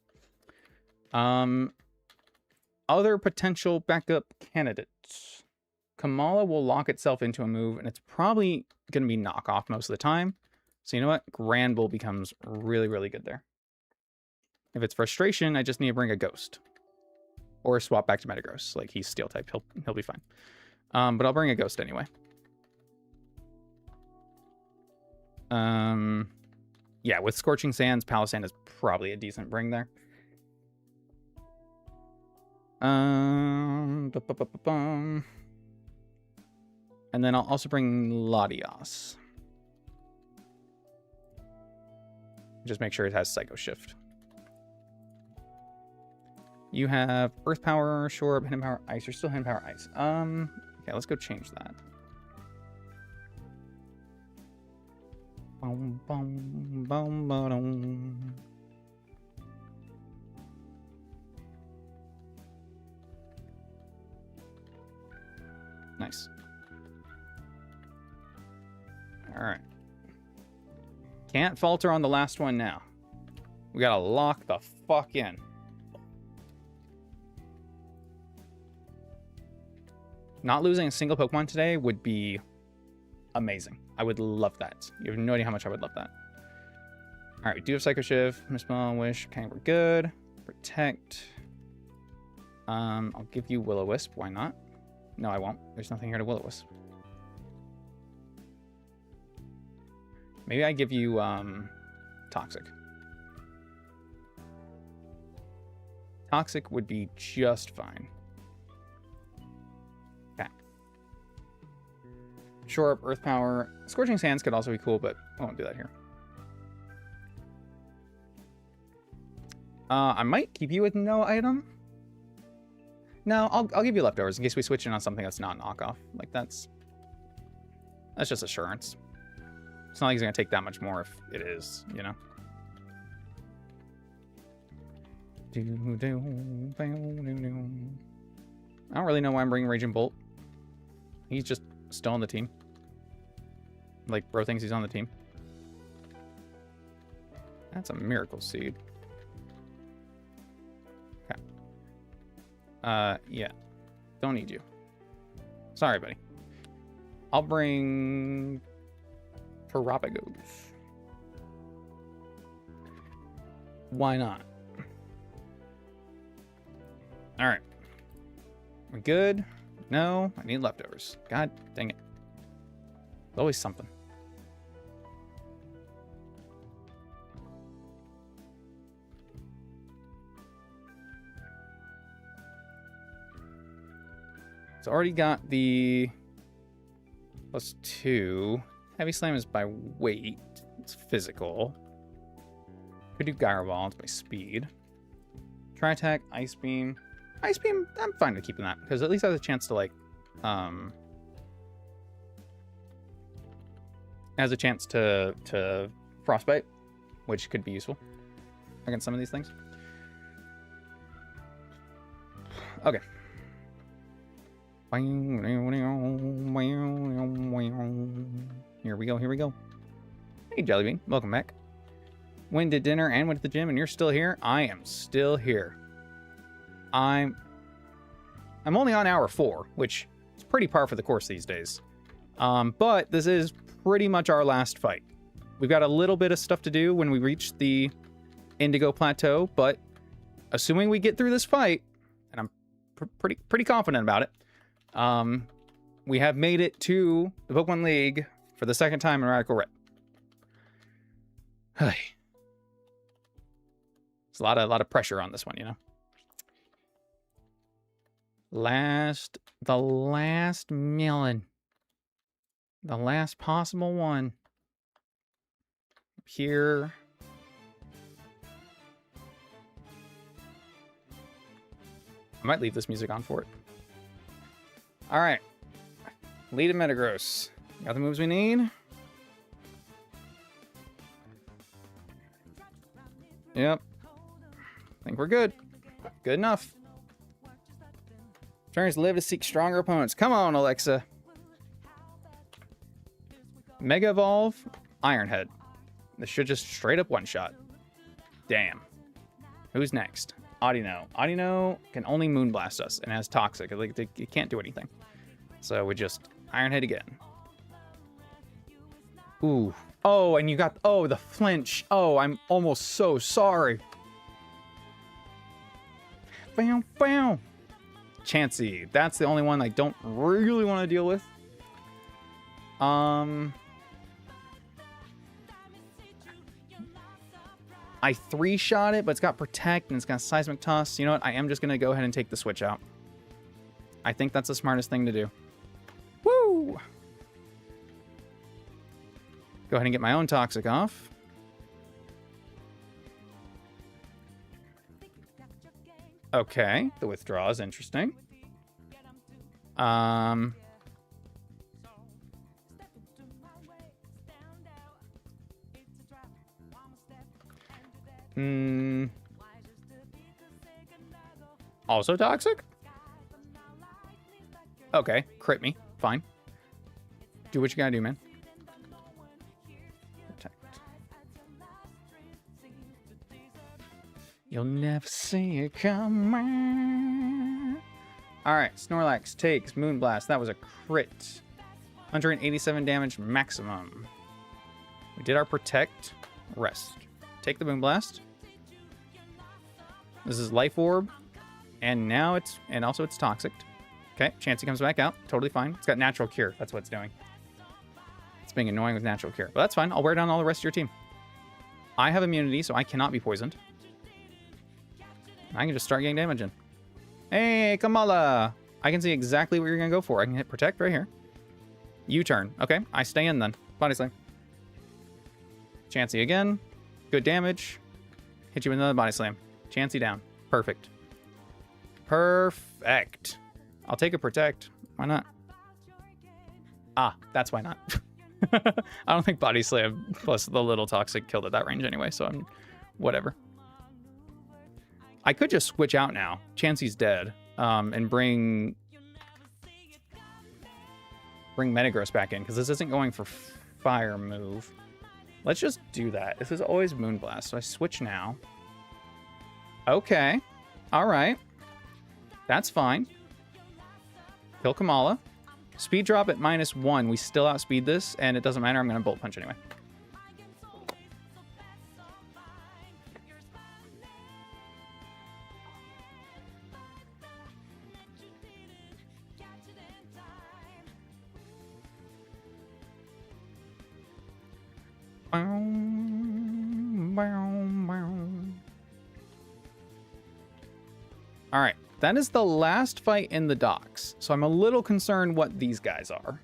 Other potential backup candidates. Kamala will lock itself into a move, and it's probably going to be knockoff most of the time. So you know what? Granbull becomes really, really good there. If it's frustration, I just need to bring a ghost. Or swap back to Metagross. Like, he's steel type. He'll be fine. But I'll bring a ghost anyway. Yeah, with Scorching Sands, Palossand is probably a decent bring there. And then I'll also bring Latios. Just make sure it has Psycho Shift. You have Earth Power, Shore, Hidden Power, Ice. You're still Hidden Power, Ice. Okay, let's go change that. Boom, boom, boom, boom. Nice. All right. Can't falter on the last one now. We gotta lock the fuck in. Not losing a single Pokemon today would be amazing. I would love that. You have no idea how much I would love that. All right, we do have Psycho Shift, Misspell, Wish. Okay, we're good. Protect. I'll give you Will-O-Wisp. Why not? No, I won't. There's nothing here to Will-O-Wisp. Maybe I give you Toxic. Toxic would be just fine. Okay. Shore up Earth Power. Scorching Sands could also be cool, but I won't do that here. I might keep you with no item. No, I'll give you leftovers in case we switch in on something that's not knockoff. Like that's just assurance. It's not like he's gonna take that much more if it is, you know. I don't really know why I'm bringing Raging Bolt. He's just still on the team. Like, bro thinks he's on the team. That's a Miracle Seed. Okay. Yeah. Don't need you. Sorry, buddy. I'll bring Terrapagos. Why not? All right. We're good? No, I need leftovers. God dang it. There's always something. It's already got the +2. Heavy Slam is by weight. It's physical. Could do Gyro Ball. It's by speed. Try Attack, Ice Beam. Ice Beam, I'm fine with keeping that, because at least I have a chance to, like, has a chance to Frostbite. which could be useful against some of these things. Okay. Here we go, here we go. Hey, Jellybean, welcome back. Went to dinner and went to the gym, and you're still here? I am still here. I'm only on hour 4, which is pretty par for the course these days. But this is pretty much our last fight. We've got a little bit of stuff to do when we reach the Indigo Plateau, but assuming we get through this fight, and I'm pretty confident about it, we have made it to the Pokemon League for the second time in Radical Red. Hey. It's a lot of pressure on this one, you know. The last melon. The last possible one. Here. I might leave this music on for it. All right. Lead to Metagross. Got the moves we need. Yep. I think we're good. Good enough. Trainers live to seek stronger opponents. Come on, Alexa. Mega Evolve, Ironhead. This should just straight up one-shot. Damn. Who's next? Audino. Audino can only Moonblast us and has Toxic. Like, it can't do anything. So we just Ironhead again. Ooh. Oh, and you got... Oh, the flinch. Oh, I'm almost so sorry. Bam, bam. Chansey. That's the only one I don't really want to deal with. I 3-shot it, but it's got Protect and it's got Seismic Toss. You know what? I am just going to go ahead and take the switch out. I think that's the smartest thing to do. Woo! Go ahead and get my own Toxic off. Okay, the withdraw is interesting. Also Toxic? Okay, crit me. Fine. Do what you gotta do, man. Protect. You'll never see it coming. Alright, Snorlax takes Moonblast. That was a crit. 187 damage maximum. We did our Protect. Rest. Take the Moonblast. This is Life Orb. And now it's... And also it's Toxic. Okay, Chansey comes back out. Totally fine. It's got Natural Cure. That's what it's doing. It's being annoying with Natural Cure. But that's fine. I'll wear down all the rest of your team. I have immunity, so I cannot be poisoned. I can just start getting damage in. Hey, Kamala! I can see exactly what you're going to go for. I can hit Protect right here. U-turn. Okay, I stay in then. Body Slam. Chansey again. Good damage. Hit you with another Body Slam. Chansey down. Perfect. Perfect. I'll take a Protect. Why not? Ah, that's why not. I don't think Body Slam plus the little Toxic killed at that range anyway, so I'm... Whatever. I could just switch out now. Chansey's dead. And bring Metagross back in, because this isn't going for Fire move. Let's just do that. This is always Moonblast, so I switch now. Okay. Alright. That's fine. Kill Kamala. Speed drop at -1. We still outspeed this, and it doesn't matter. I'm going to Bolt Punch anyway. All right, that is the last fight in the docks. So I'm a little concerned what these guys are.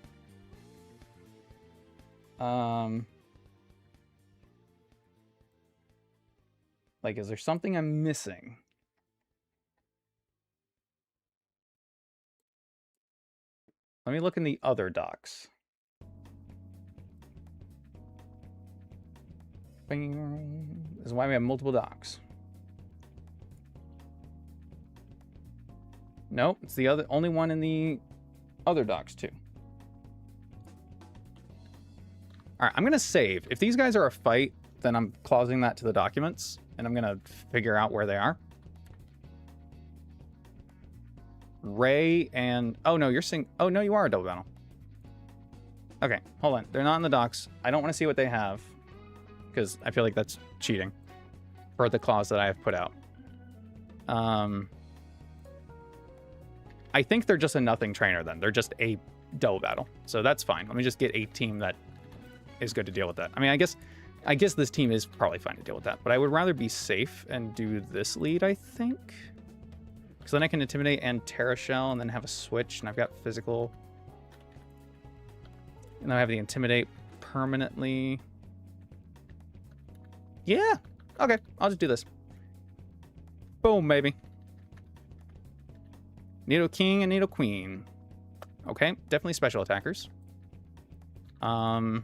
Like, is there something I'm missing? Let me look in the other docks. This is why we have multiple docks. Nope, it's the only one in the other docks too. All right, I'm gonna save. If these guys are a fight, then I'm clausing that to the documents, and I'm gonna figure out where they are. Ray and oh no, you're saying oh no, you are a double battle. Okay, hold on. They're not in the docks. I don't want to see what they have because I feel like that's cheating for the clause that I have put out. I think they're just a nothing trainer then. They're just a double battle. So that's fine. Let me just get a team that is good to deal with that. I mean, I guess this team is probably fine to deal with that, but I would rather be safe and do this lead, I think. Because then I can intimidate and Terra Shell and then have a switch, and I've got physical. And then I have the intimidate permanently. Yeah. Okay, I'll just do this. Boom, baby. Nido King and Nido Queen. Okay, definitely special attackers. I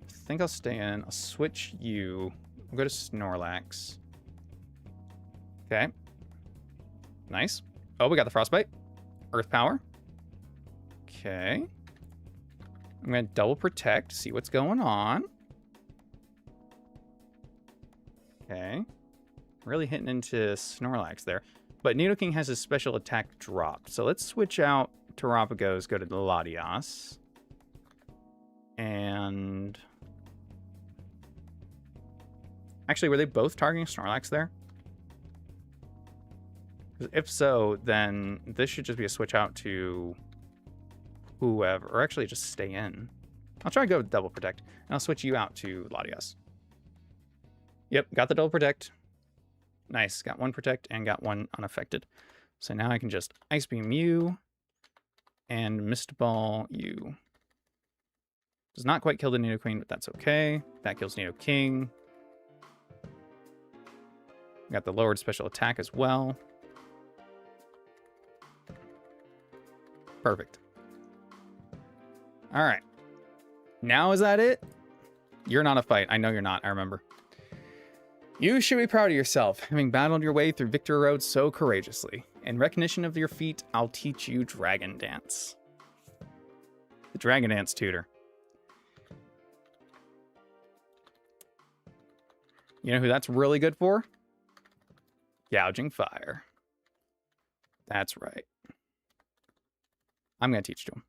think I'll stay in. I'll switch you. I'll go to Snorlax. Okay. Nice. Oh, we got the Frostbite. Earth Power. Okay. I'm going to double protect, see what's going on. Okay. Really hitting into Snorlax there. But Nidoking has his special attack dropped. So let's switch out Terapagos, go to Latias. And... actually, were they both targeting Snorlax there? If so, then this should just be a switch out to whoever. Or actually, just stay in. I'll try to go with double protect. And I'll switch you out to Latias. Yep, got the double protect. Nice, got one protect and got one unaffected. So now I can just Ice Beam you and Mist Ball you. Does not quite kill the Nidoqueen, but that's okay. That kills Nidoking. Got the lowered special attack as well. Perfect. All right. Now is that it? You're not a fight. I know you're not. I remember. You should be proud of yourself, having battled your way through Victory Road so courageously. In recognition of your feat, I'll teach you Dragon Dance. The Dragon Dance tutor. You know who that's really good for? Gouging Fire. That's right. I'm going to teach to him.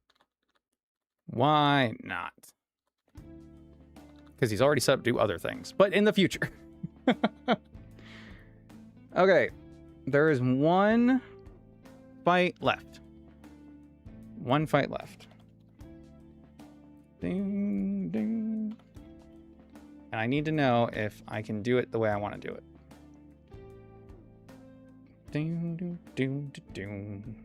Why not? Because he's already set up to do other things, but in the future. Okay, there is one fight left. One fight left. Ding, ding. And I need to know if I can do it the way I want to do it. Ding, ding, ding, ding, ding.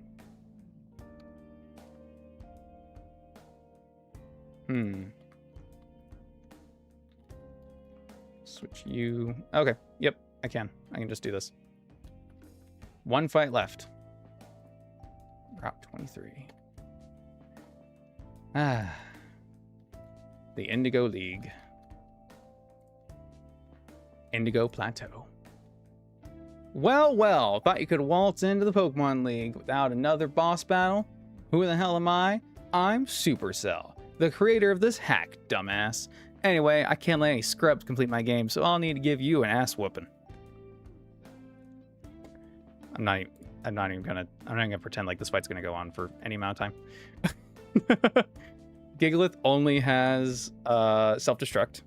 Switch you. Okay. Yep, I can. I can just do this. One fight left. Route 23. Ah. The Indigo League. Indigo Plateau. Well, well. Thought you could waltz into the Pokemon League without another boss battle? Who the hell am I? I'm Supercell, the creator of this hack, dumbass. Anyway, I can't let any scrubs complete my game, so I'll need to give you an ass whooping. I'm not even gonna pretend like this fight's gonna go on for any amount of time. Gigalith only has self-destruct.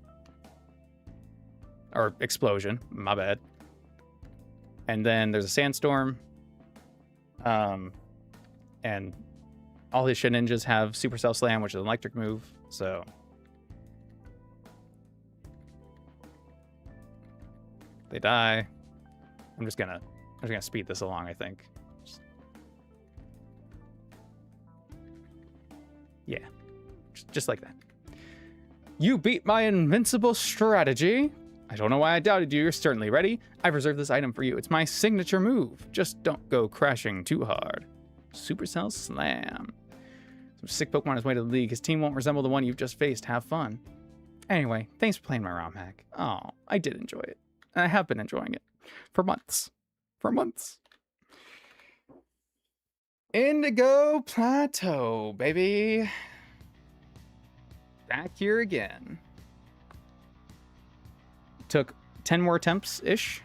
Or explosion, my bad. And then there's a sandstorm. And all his Shedinjas have Supercell Slam, which is an electric move, so. They die. I'm just gonna speed this along, I think. Yeah, just like that. You beat my invincible strategy. I don't know why I doubted you. You're certainly ready. I preserved this item for you. It's my signature move. Just don't go crashing too hard. Supercell Slam. Some sick Pokemon on his way to the league. His team won't resemble the one you've just faced. Have fun. Anyway, thanks for playing my ROM hack. Oh, I did enjoy it. And I have been enjoying it for months. For months. Indigo Plateau, baby. Back here again. Took 10 more attempts-ish.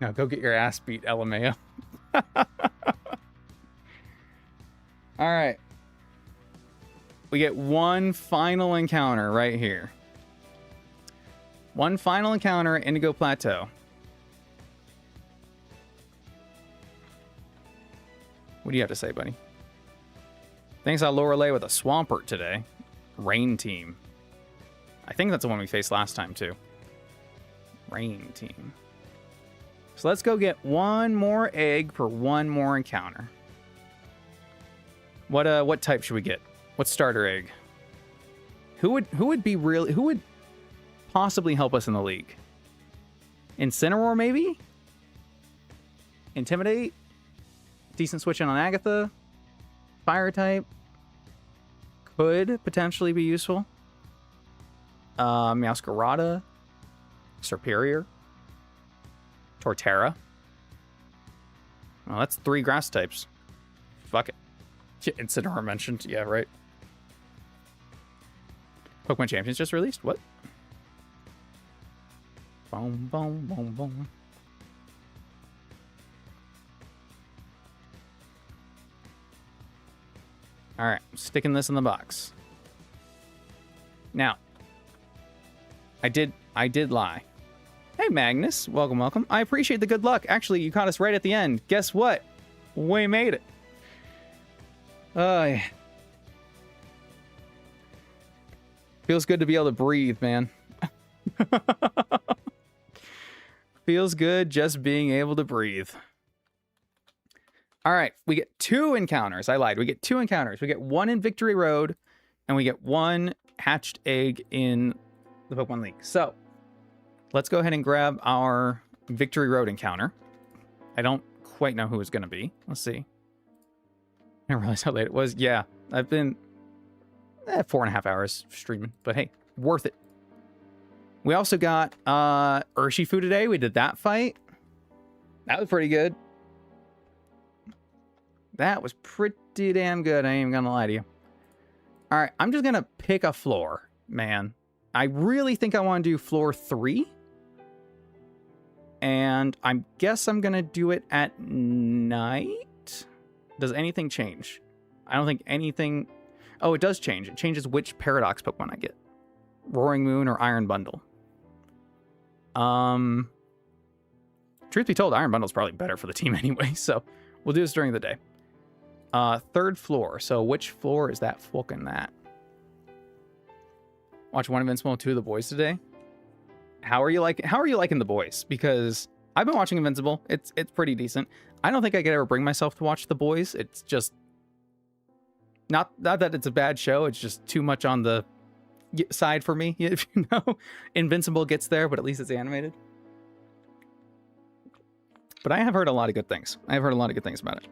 Now go get your ass beat, LMAO. Alright. We get one final encounter right here. One final encounter at Indigo Plateau. What do you have to say, buddy? Thanks, I Lorelei with a Swampert today. Rain Team. I think that's the one we faced last time, too. Rain Team. So let's go get one more egg for one more encounter. What type should we get? What starter egg? Who would possibly help us in the league? Incineroar, maybe? Intimidate? Decent switch in on Agatha? Fire type? Could potentially be useful. Meowscarada? Serperior? Torterra? Well, that's 3 grass types. Fuck it. Incineroar mentioned. Yeah, right. Pokemon Champions just released? What? Boom, boom, boom, boom. Alright, sticking this in the box. Now, I did lie. Hey, Magnus. Welcome, welcome. I appreciate the good luck. Actually, you caught us right at the end. Guess what? We made it. Yeah. Feels good to be able to breathe, man. Feels good just being able to breathe. All right, we get 2 encounters. I lied. We get 2 encounters. We get 1 in Victory Road, and we get 1 hatched egg in the Pokemon League. So, let's go ahead and grab our Victory Road encounter. I don't quite know who it's going to be. Let's see. I didn't realize how late it was. Yeah, I've been 4.5 hours streaming, but hey, worth it. We also got Urshifu today. We did that fight. That was pretty good. That was pretty damn good. I ain't even gonna lie to you. All right, I'm just gonna pick a floor, man. I really think I want to do floor 3. And I guess I'm gonna do it at night. Does anything change? I don't think anything... Oh, it does change. It changes which Paradox Pokemon I get. Roaring Moon or Iron Bundle. Truth be told, Iron Bundle's probably better for the team anyway, so we'll do this during the day. 3rd floor. So which floor is that fucking that? Watch One Invincible and 2 of the boys today. How are you liking the boys? Because I've been watching Invincible. It's pretty decent. I don't think I could ever bring myself to watch the boys. It's just not that it's a bad show. It's just too much on the side for me, if you know. Invincible gets there, but at least it's animated. But I have heard a lot of good things. I've heard a lot of good things about it.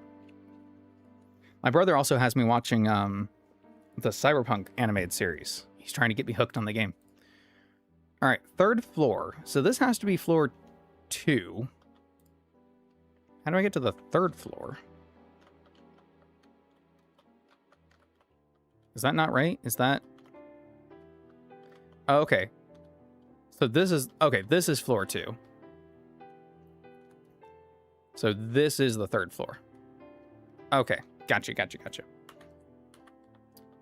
My brother also has me watching the Cyberpunk animated series. He's trying to get me hooked on the game. All right, 3rd floor. So this has to be floor 2. How do I get to the 3rd floor? Is that not right? Is that... Oh, okay. So this is... Okay, this is floor 2. So this is the 3rd floor. Okay, gotcha.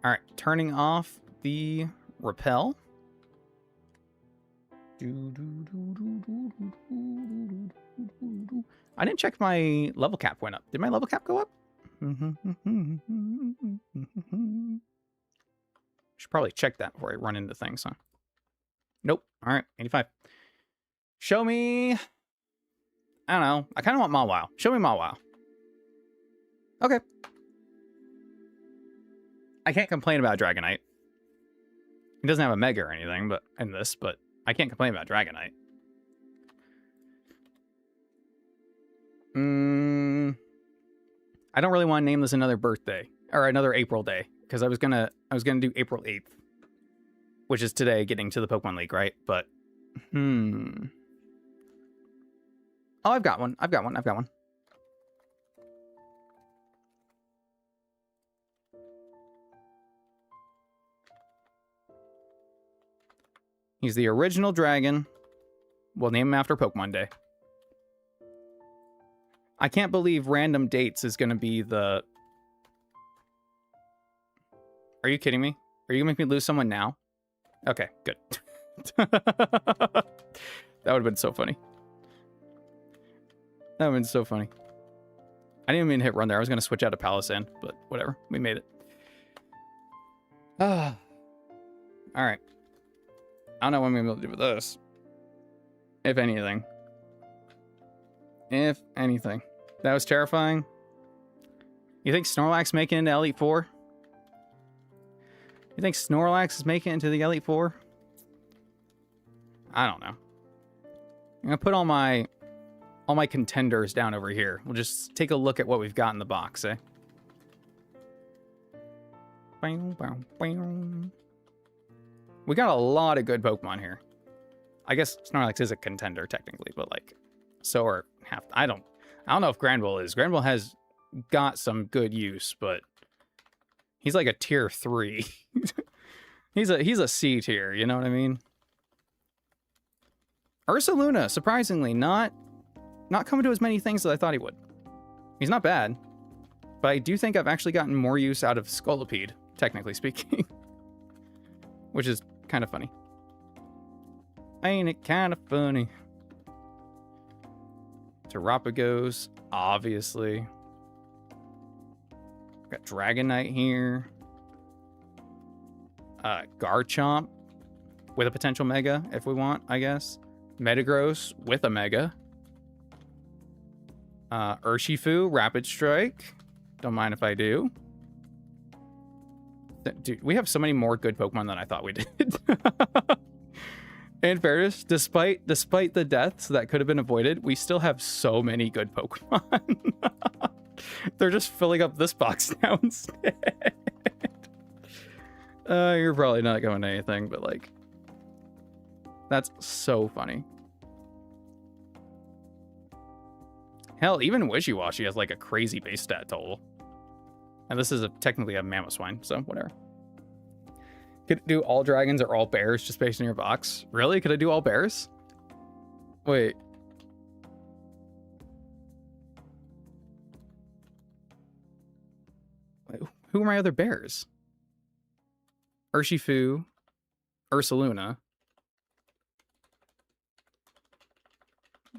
All right, turning off the repel. I didn't check my level cap went up. Did my level cap go up? Should probably check that before I run into things, huh? Nope. All right, 85. Show me... I don't know. I kind of want Mawile. Show me Mawile. Okay. I can't complain about Dragonite. He doesn't have a Mega or anything, but I can't complain about Dragonite. I don't really want to name this another birthday or another April day because I was gonna do April 8th. which is today getting to the Pokemon League, right? But, Oh, I've got one. I've got one. He's the original dragon. We'll name him after Pokemon Day. I can't believe random dates is going to be the... Are you kidding me? Are you going to make me lose someone now? Okay, good. That would have been so funny. That would have been so funny. I didn't even mean to hit run there. I was going to switch out to Palisand, but whatever. We made it. Ah. All right. I don't know what I'm going to be able to do with this. If anything. If anything. That was terrifying. You think Snorlax making it into Elite Four? You think Snorlax is making it into the Elite Four? I don't know. I'm going to put all my contenders down over here. We'll just take a look at what we've got in the box, eh? We got a lot of good Pokemon here. I guess Snorlax is a contender technically, but like, so are half. I don't know if Granbull is. Granbull has got some good use, but he's like a tier 3. he's a C tier. You know what I mean? Ursaluna, surprisingly, not coming to as many things as I thought he would. He's not bad, but I do think I've actually gotten more use out of Scolipede, technically speaking, which is kind of funny. Ain't it kind of funny? Terrapagos, obviously. Got Dragonite here. Garchomp with a potential Mega if we want, I guess. Metagross with a Mega. Urshifu, Rapid Strike. Don't mind if I do. Dude, we have so many more good Pokemon than I thought we did. In fairness, despite the deaths that could have been avoided, we still have so many good Pokemon. They're just filling up this box now instead. You're probably not going to anything, but like, that's so funny. Hell, even Wishiwashi has like a crazy base stat total. And this is technically a Mamoswine, so whatever. Could do all dragons or all bears just based on your box? Really? Could I do all bears? Wait. Who are my other bears? Urshifu, Ursaluna.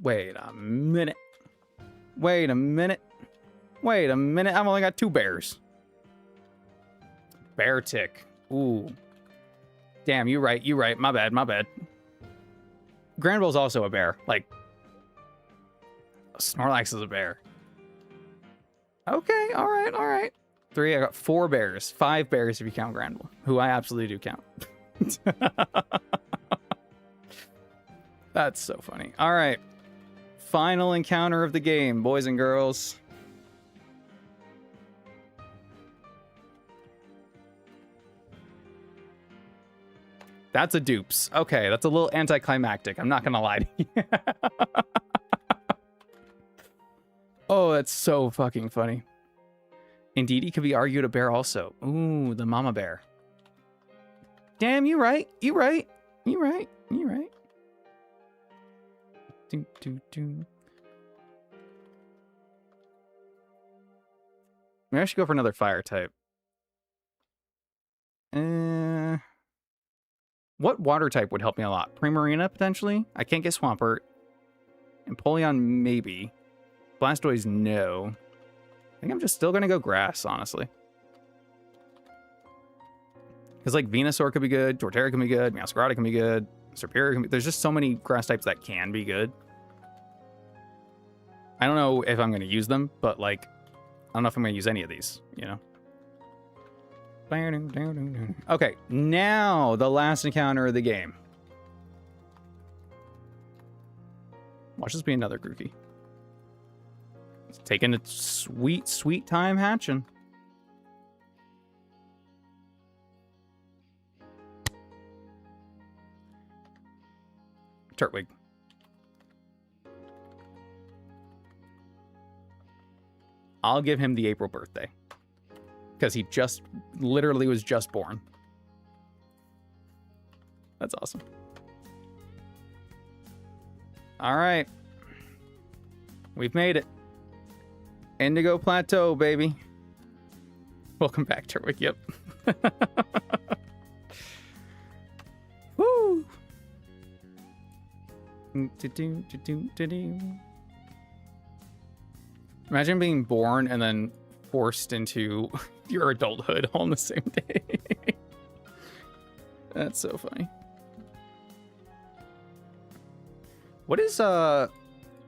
Wait a minute. Wait a minute. Wait a minute. I've only got 2 bears. Beartic. Ooh. Damn, you right. You right. My bad. My bad. Granbull's also a bear. Like, Snorlax is a bear. Okay. All right. All right. 3. I got 4 bears. 5 bears if you count Granbull, who I absolutely do count. That's so funny. All right. Final encounter of the game, boys and girls. That's a dupes. Okay, that's a little anticlimactic. I'm not gonna lie to you. Oh, that's so fucking funny. Indeed, he could be argued a bear also. Ooh, the mama bear. Damn, you right. You right. You right. You right. Maybe I should go for another fire type. What water type would help me a lot? Primarina, potentially? I can't get Swampert. Empoleon, maybe. Blastoise, no. I think I'm just still going to go grass, honestly. Because, like, Venusaur could be good, Torterra can be good, Meowscarada can be good, Serperior can be... There's just so many grass types that can be good. I don't know if I'm going to use them, but, like, I don't know if I'm going to use any of these, you know? Okay, now the last encounter of the game. Watch this be another Grookey. It's taking its sweet, sweet time hatching. Turtwig. I'll give him the April birthday. Because he just literally was just born. That's awesome. All right. We've made it. Indigo Plateau, baby. Welcome back, Turtwig. Yep. Woo! Imagine being born and then forced into your adulthood all on the same day. That's so funny. What is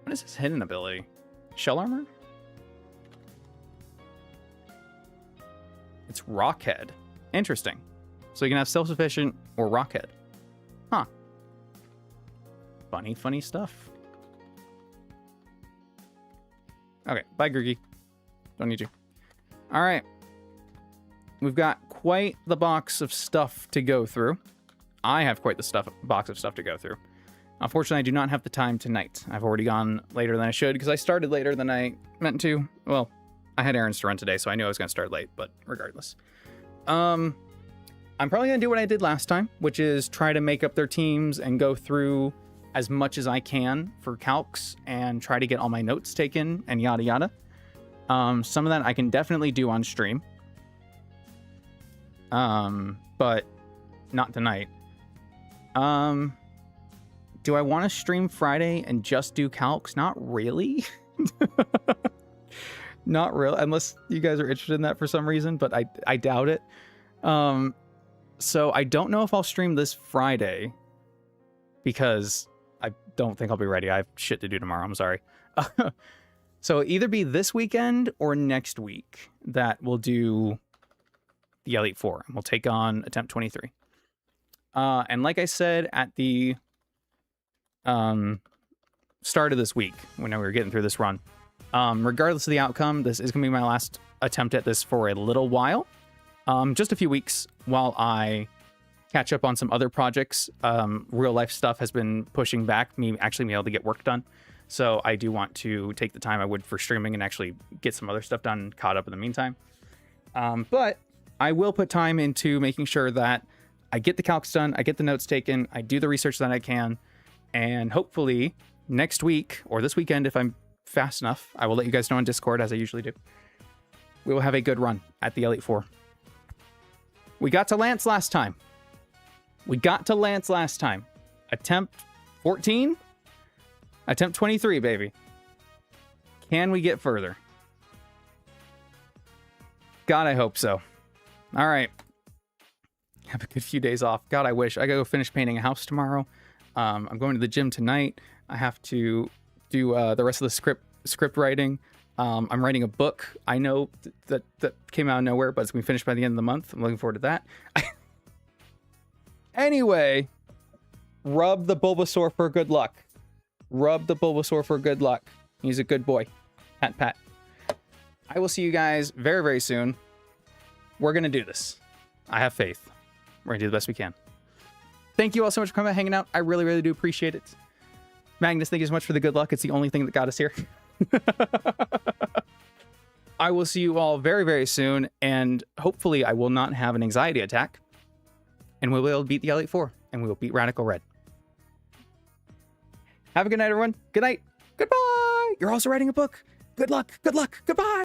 his hidden ability? Shell armor? It's Rockhead. Interesting. So you can have self-sufficient or Rockhead. Huh. Funny, funny stuff. Okay, bye, Gergie. Don't need you. All right. We've got quite the box of stuff to go through. I have quite the box of stuff to go through. Unfortunately, I do not have the time tonight. I've already gone later than I should because I started later than I meant to. Well, I had errands to run today, so I knew I was going to start late, but regardless. I'm probably going to do what I did last time, which is try to make up their teams and go through as much as I can for calcs and try to get all my notes taken and yada yada. Some of that I can definitely do on stream. But not tonight. Do I want to stream Friday and just do calcs? Not really. Not really, unless you guys are interested in that for some reason, but I doubt it. So I don't know if I'll stream this Friday because I don't think I'll be ready. I have shit to do tomorrow. I'm sorry. So either be this weekend or next week that we'll do the Elite Four. And we'll take on Attempt 23. And like I said at the start of this week, when we were getting through this run, regardless of the outcome, this is going to be my last attempt at this for a little while. Just a few weeks while I catch up on some other projects. Real life stuff has been pushing back me actually being able to get work done. So I do want to take the time I would for streaming and actually get some other stuff done, caught up in the meantime. But I will put time into making sure that I get the calcs done, I get the notes taken, I do the research that I can, and hopefully next week or this weekend, if I'm fast enough, I will let you guys know on Discord as I usually do. We will have a good run at the Elite Four. We got to Lance last time. Attempt 14? Attempt 23, baby. Can we get further? God, I hope so. All right. Have a good few days off. God, I wish. I gotta go finish painting a house tomorrow. I'm going to the gym tonight. I have to do the rest of the script writing. I'm writing a book. I know that came out of nowhere, but it's going to be finished by the end of the month. I'm looking forward to that. Anyway, rub the Bulbasaur for good luck. Rub the Bulbasaur for good luck. He's a good boy. Pat, pat. I will see you guys very, very soon. We're going to do this. I have faith. We're going to do the best we can. Thank you all so much for coming out, hanging out. I really, really do appreciate it. Magnus, thank you so much for the good luck. It's the only thing that got us here. I will see you all very, very soon, and hopefully I will not have an anxiety attack, and we will beat the Elite Four, and we will beat Radical Red. Have a good night, everyone. Good night. Goodbye. You're also writing a book. Good luck. Good luck. Goodbye.